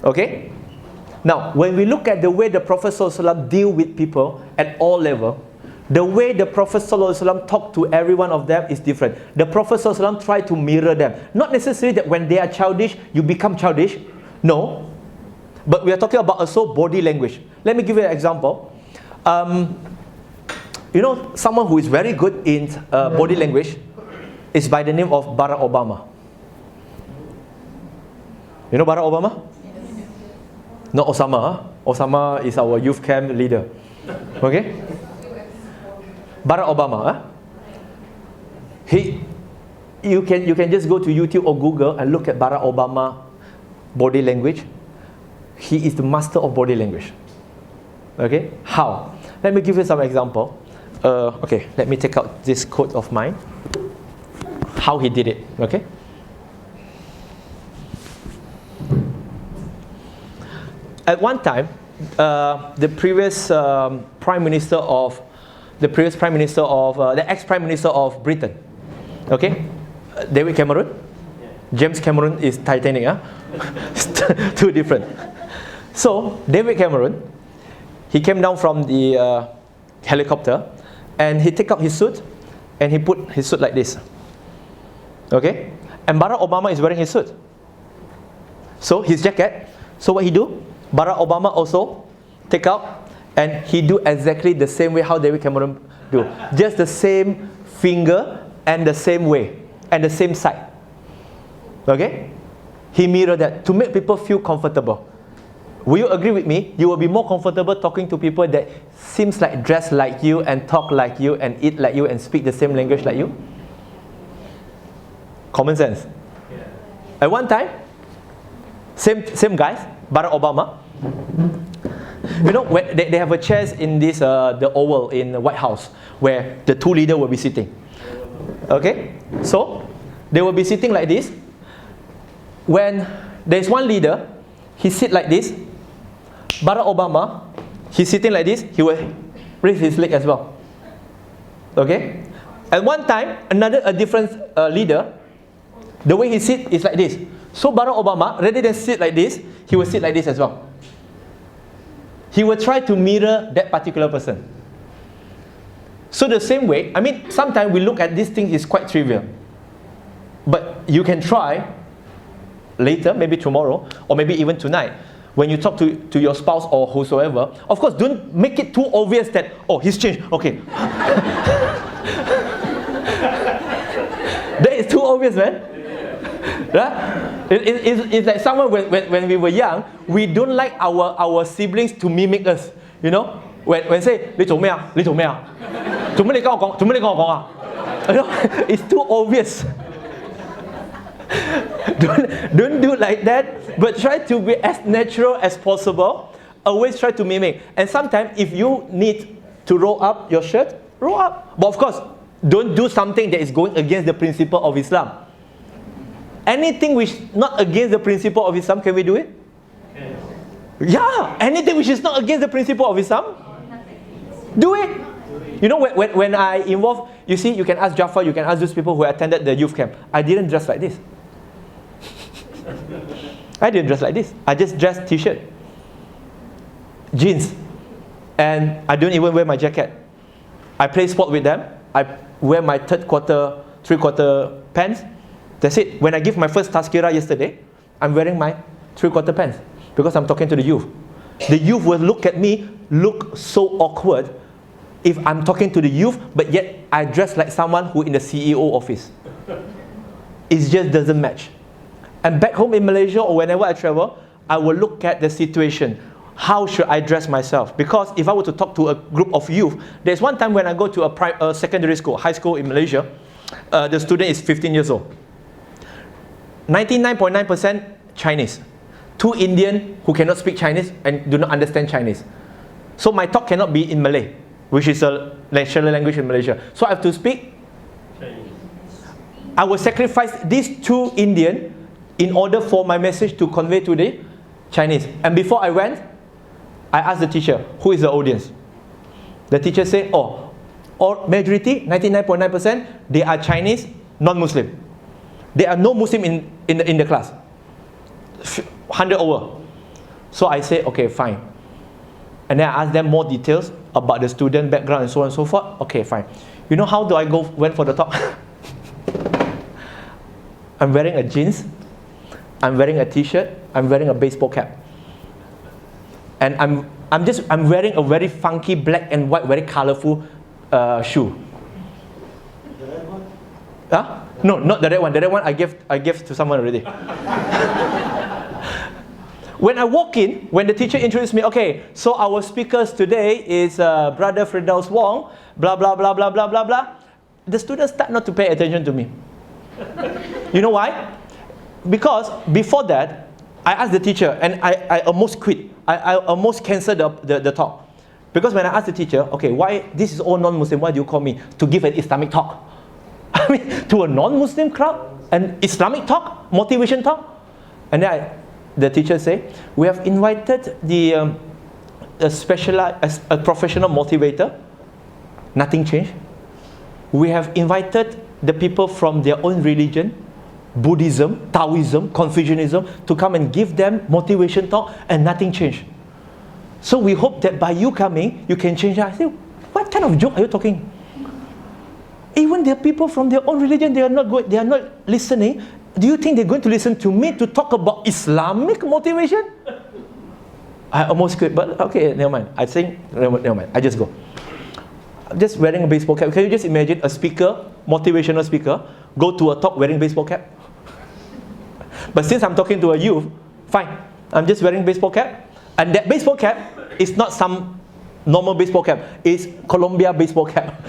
Okay? Now, when we look at the way the Prophet ﷺ deal with people at all levels, the way the Prophet ﷺ talk to every one of them is different. The Prophet ﷺ try to mirror them. Not necessarily that when they are childish, you become childish. No. But we are talking about also body language. Let me give you an example. You know, someone who is very good in body language is by the name of Barack Obama. You know Barack Obama? Not Osama. Huh? Osama is our youth camp leader. Okay? Barack Obama. Huh? You can just go to YouTube or Google and look at Barack Obama body language. He is the master of body language. Okay? How? Let me give you some example. Okay, let me take out this quote of mine. How he did it. Okay? At one time, the ex-prime minister of Britain, okay, David Cameron. James Cameron is Titanic, huh? Two different. So David Cameron, he came down from the helicopter, and he took out his suit, and he put his suit like this. Okay, and Barack Obama is wearing his suit. So his jacket. So what he do? Barack Obama also take out, and he do exactly the same way how David Cameron do. Just the same finger and the same way and the same side. Okay? He mirrored that to make people feel comfortable. Will you agree with me? You will be more comfortable talking to people that seems like dress like you and talk like you and eat like you and speak the same language like you? Common sense. At one time, same guys, Barack Obama. You know, when they have a chairs in this the Oval in the White House where the two leaders will be sitting. Okay, so they will be sitting like this. When there's one leader, he sit like this. Barack Obama, he's sitting like this. He will raise his leg as well. Okay. At one time, a different leader, the way he sit is like this. So Barack Obama, rather than sit like this, he will sit like this as well. He will try to mirror that particular person. So the same way, I mean, sometimes we look at this thing is quite trivial. But you can try later, maybe tomorrow, or maybe even tonight, when you talk to your spouse or whosoever. Of course, don't make it too obvious that, oh, he's changed, okay. That is too obvious, man. Right? It's like someone when we were young, we don't like our siblings to mimic us. You know, when say 你做咩啊？你做咩啊？做咩你跟我講？做咩你跟我講啊？ You know, it's too obvious. don't do like that, but try to be as natural as possible. Always try to mimic. And sometimes if you need to roll up your shirt, roll up. But of course, don't do something that is going against the principle of Islam. Anything which not against the principle of Islam, can we do it? Yes. Yeah, anything which is not against the principle of Islam, do it. You know, when I involve, you see, you can ask Jafar, you can ask those people who attended the youth camp. I didn't dress like this. I didn't dress like this. I just dressed t-shirt, jeans, and I don't even wear my jacket. I play sport with them. I wear my three-quarter pants. That's it. When I give my first tazkirah yesterday, I'm wearing my three-quarter pants because I'm talking to the youth. The youth will look at me, look so awkward if I'm talking to the youth, but yet I dress like someone who in the CEO office. It just doesn't match. And back home in Malaysia or whenever I travel, I will look at the situation. How should I dress myself? Because if I were to talk to a group of youth, there's one time when I go to a secondary school, high school in Malaysia, the student is 15 years old. 99.9% Chinese. 2 Indian who cannot speak Chinese and do not understand Chinese. So my talk cannot be in Malay, which is a national language in Malaysia. So I have to speak Chinese. I will sacrifice these 2 Indian in order for my message to convey to the Chinese. And before I went, I asked the teacher, who is the audience? The teacher said, or majority, 99.9%, they are Chinese, non-Muslim. There are no Muslim in the class. 100 over. So I say, okay, fine. And then I ask them more details about the student background and so on and so forth. Okay, fine. You know how do I went for the talk? I'm wearing a jeans. I'm wearing a t-shirt. I'm wearing a baseball cap. And I'm wearing a very funky black and white, very colorful shoe. The red one? Huh? No, not the red one. The red one I gave to someone already. When I walk in, when the teacher introduced me, okay, so our speakers today is Brother Firdaus Wong, blah, blah, blah, blah, blah, blah, blah. The students start not to pay attention to me. You know why? Because before that, I asked the teacher, and I almost quit. I almost cancelled the talk. Because when I asked the teacher, okay, why, this is all non-Muslim, why do you call me to give an Islamic talk? I mean, to a non-Muslim crowd, an Islamic talk, motivation talk? And then the teacher said, we have invited a professional motivator. Nothing changed. We have invited the people from their own religion, Buddhism, Taoism, Confucianism, to come and give them motivation talk, and nothing changed. So we hope that by you coming, you can change that. I said, what kind of joke are you talking? Even the people from their own religion, they are not listening. Do you think they're going to listen to me to talk about Islamic motivation? I almost quit, but okay, never mind. I think, never mind. I just go. I'm just wearing a baseball cap. Can you just imagine a speaker, motivational speaker, go to a talk wearing baseball cap? But since I'm talking to a youth, fine. I'm just wearing baseball cap. And that baseball cap is not some normal baseball cap. It's Columbia baseball cap.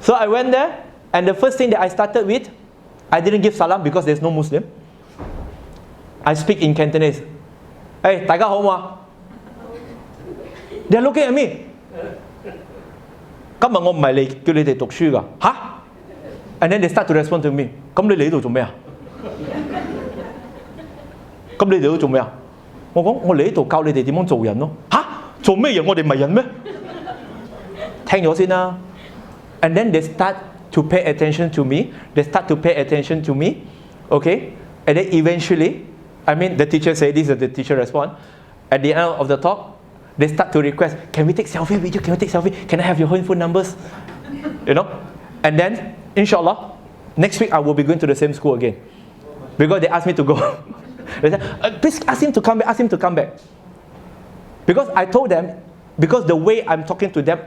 So I went there, and the first thing that I started with, I didn't give salam because there's no Muslim. I speak in Cantonese. Hey, 大家好嘛? They're looking at me. 今日我唔係嚟叫你哋讀書㗎，嚇 ？And then they start to respond to me. 咁你嚟呢度做咩啊？咁你嚟呢度做咩啊？我講我嚟呢度教你哋點樣做人咯。嚇？做咩嘢？我哋唔係人咩？聽咗先啦。And then they start to pay attention to me. They start to pay attention to me. Okay? And then eventually, I mean, the teacher said this, and the teacher respond. At the end of the talk, they start to request, can we take selfie with you? Can we take selfie? Can I have your phone numbers? You know? And then, inshallah, next week I will be going to the same school again. Because they asked me to go. They said, please ask him to come back, ask him to come back. Because I told them, because the way I'm talking to them,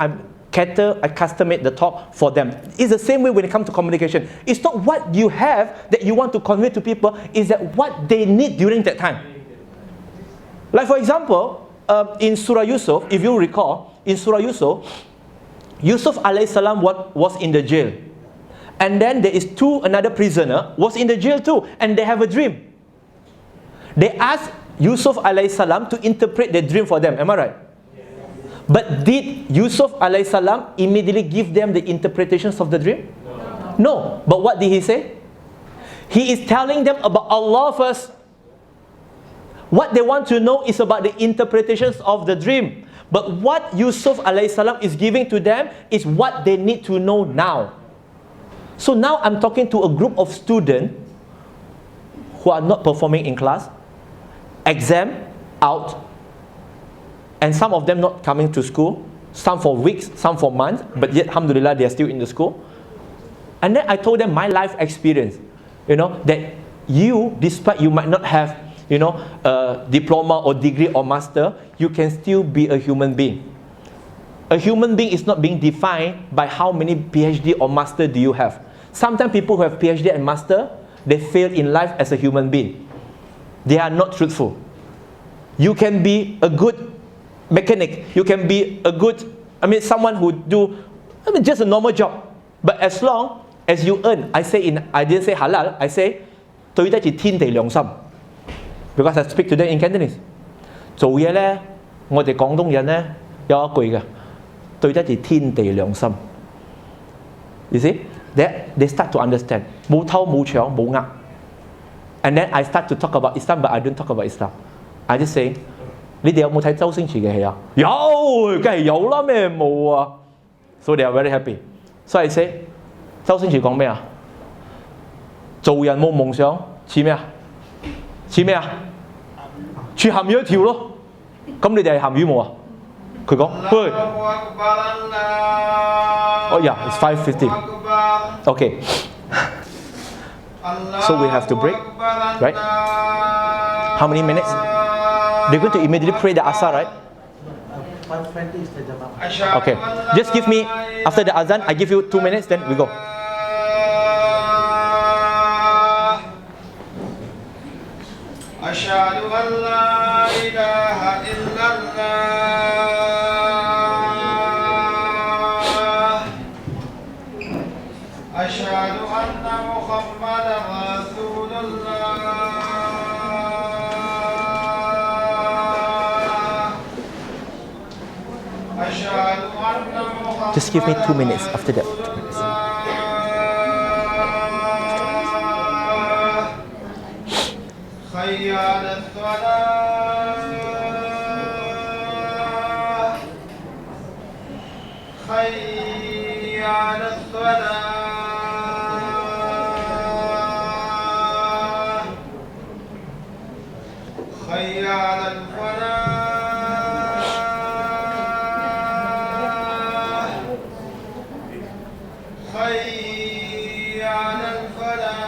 I custom-made the talk for them. It's the same way when it comes to communication. It's not what you have that you want to convey to people, it's that what they need during that time. Like for example, in Surah Yusuf, if you recall, in Surah Yusuf, Yusuf alayhi salam was in the jail. And then there is another prisoner was in the jail too, and they have a dream. They asked Yusuf alayhi salam to interpret the dream for them. Am I right? But did Yusuf alayhi salam immediately give them the interpretations of the dream? No. But what did he say? He is telling them about Allah first. What they want to know is about the interpretations of the dream. But what Yusuf alayhi salam is giving to them is what they need to know now. So now I'm talking to a group of students who are not performing in class, exam out, and some of them not coming to school, some for weeks, some for months, but yet alhamdulillah they are still in the school. And then I told them my life experience, that you, despite you might not have a diploma or degree or master, you can still be a human being. A human being is not being defined by how many PhD or master do you have. Sometimes people who have PhD and master, they fail in life as a human being. They are not truthful. You can be a good mechanic. You can be a good, someone who do, just a normal job. But as long as you earn, I didn't say halal, I say, 對得住天地良心. Because I speak to them in Cantonese. 做嘢呢，我哋廣東人呢，有一句嘅，對得住天地良心. You see? That they start to understand. 冇偷冇搶冇呃. And then I start to talk about Islam, but I don't talk about Islam. I just say, 你哋有冇睇周星馳嘅戲啊？有，梗係有啦，咩冇啊？ So they are very happy. So I say, 周星馳講咩啊？做人冇夢想似咩啊？似咩啊？似鹹魚一條咯。咁你哋係鹹魚冇啊？佢講，喂。Oh yeah, it's 5:50. Okay. So we have to break, right? How many minutes? They're going to immediately pray the Asar, right? 5:20 is the Jama'ah. Okay. Just give me, after the Azan, I give you 2 minutes, then we go. أشهد أن لا إله إلا الله أشهد أن محمدا رسول الله أشهد أن محمدا Just give me 2 minutes after that. 2 minutes. حي على الصلاة حي على الصلاة حي على الفلاح حي على الفلاح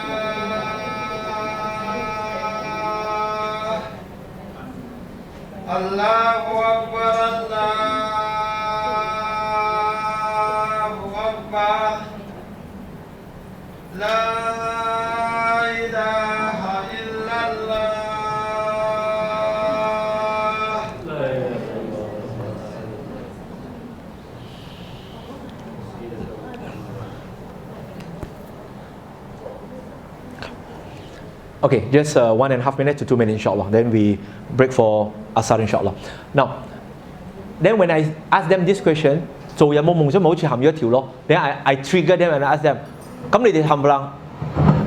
الله أكبر الله أكبر Okay, just 1.5 minutes to 2 minutes, inshallah. Then we break for Asar, inshallah. Now, then when I ask them this question, 做有冇夢想咪好似鹹魚一條咯 Then I trigger them and I ask them， 咁你哋冚唪唥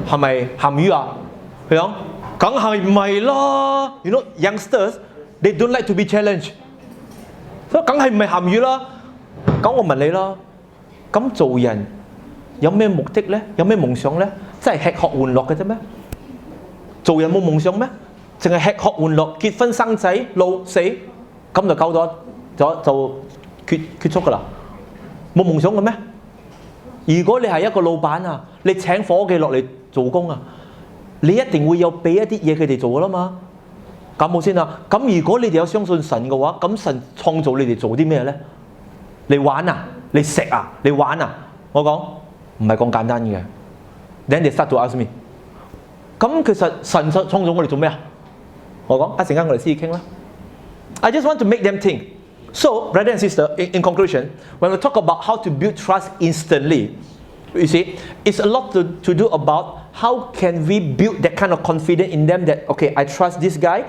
係咪鹹魚啊？佢講梗係唔係啦 You know youngsters they don't like to be challenged， 所以梗係唔係鹹魚啦。咁我問你啦，咁做人有咩目的咧？有咩夢想咧？真係吃喝玩樂嘅啫咩？做人冇夢想咩？淨係吃喝玩樂、結婚生仔、老死，咁就夠就結束㗎啦。冇夢想嘅咩？如果你係一個老闆啊，你請伙計落嚟做工啊，你一定會有俾一啲嘢佢哋做㗎啦嘛。咁好先啦。咁如果你哋有相信神嘅話，咁神創造你哋做啲咩咧？你玩啊？你食啊？你玩啊？我講唔係咁簡單嘅。Then they start to ask me。咁其實神創造我哋做咩啊？我講一陣間我哋先傾啦。I just want to make them think. So, brother and sister, in conclusion, when we talk about how to build trust instantly, you see, it's a lot to do about how can we build that kind of confidence in them that, okay, I trust this guy,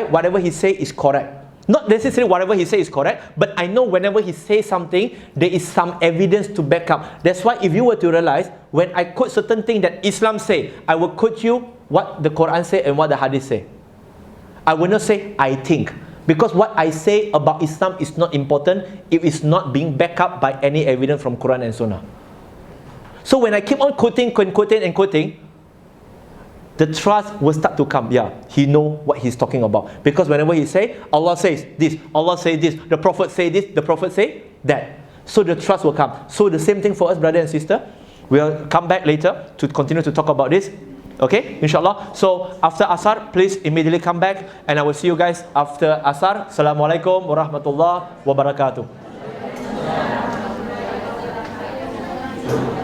whatever he say is correct. Not necessarily whatever he say is correct, but I know whenever he says something, there is some evidence to back up. That's why if you were to realize, when I quote certain things that Islam say, I will quote you what the Quran say and what the Hadith say. I will not say, I think. Because what I say about Islam is not important if it's not being backed up by any evidence from Quran and Sunnah. So when I keep on quoting, the trust will start to come. Yeah, he know what he's talking about. Because whenever he say, Allah says this, Allah says this, the Prophet say this, the Prophet say that. So the trust will come. So the same thing for us, brother and sister. We'll come back later to continue to talk about this. Okay, inshallah. So after Asar, please immediately come back and I will see you guys after Asar. Assalamualaikum warahmatullahi wabarakatuh.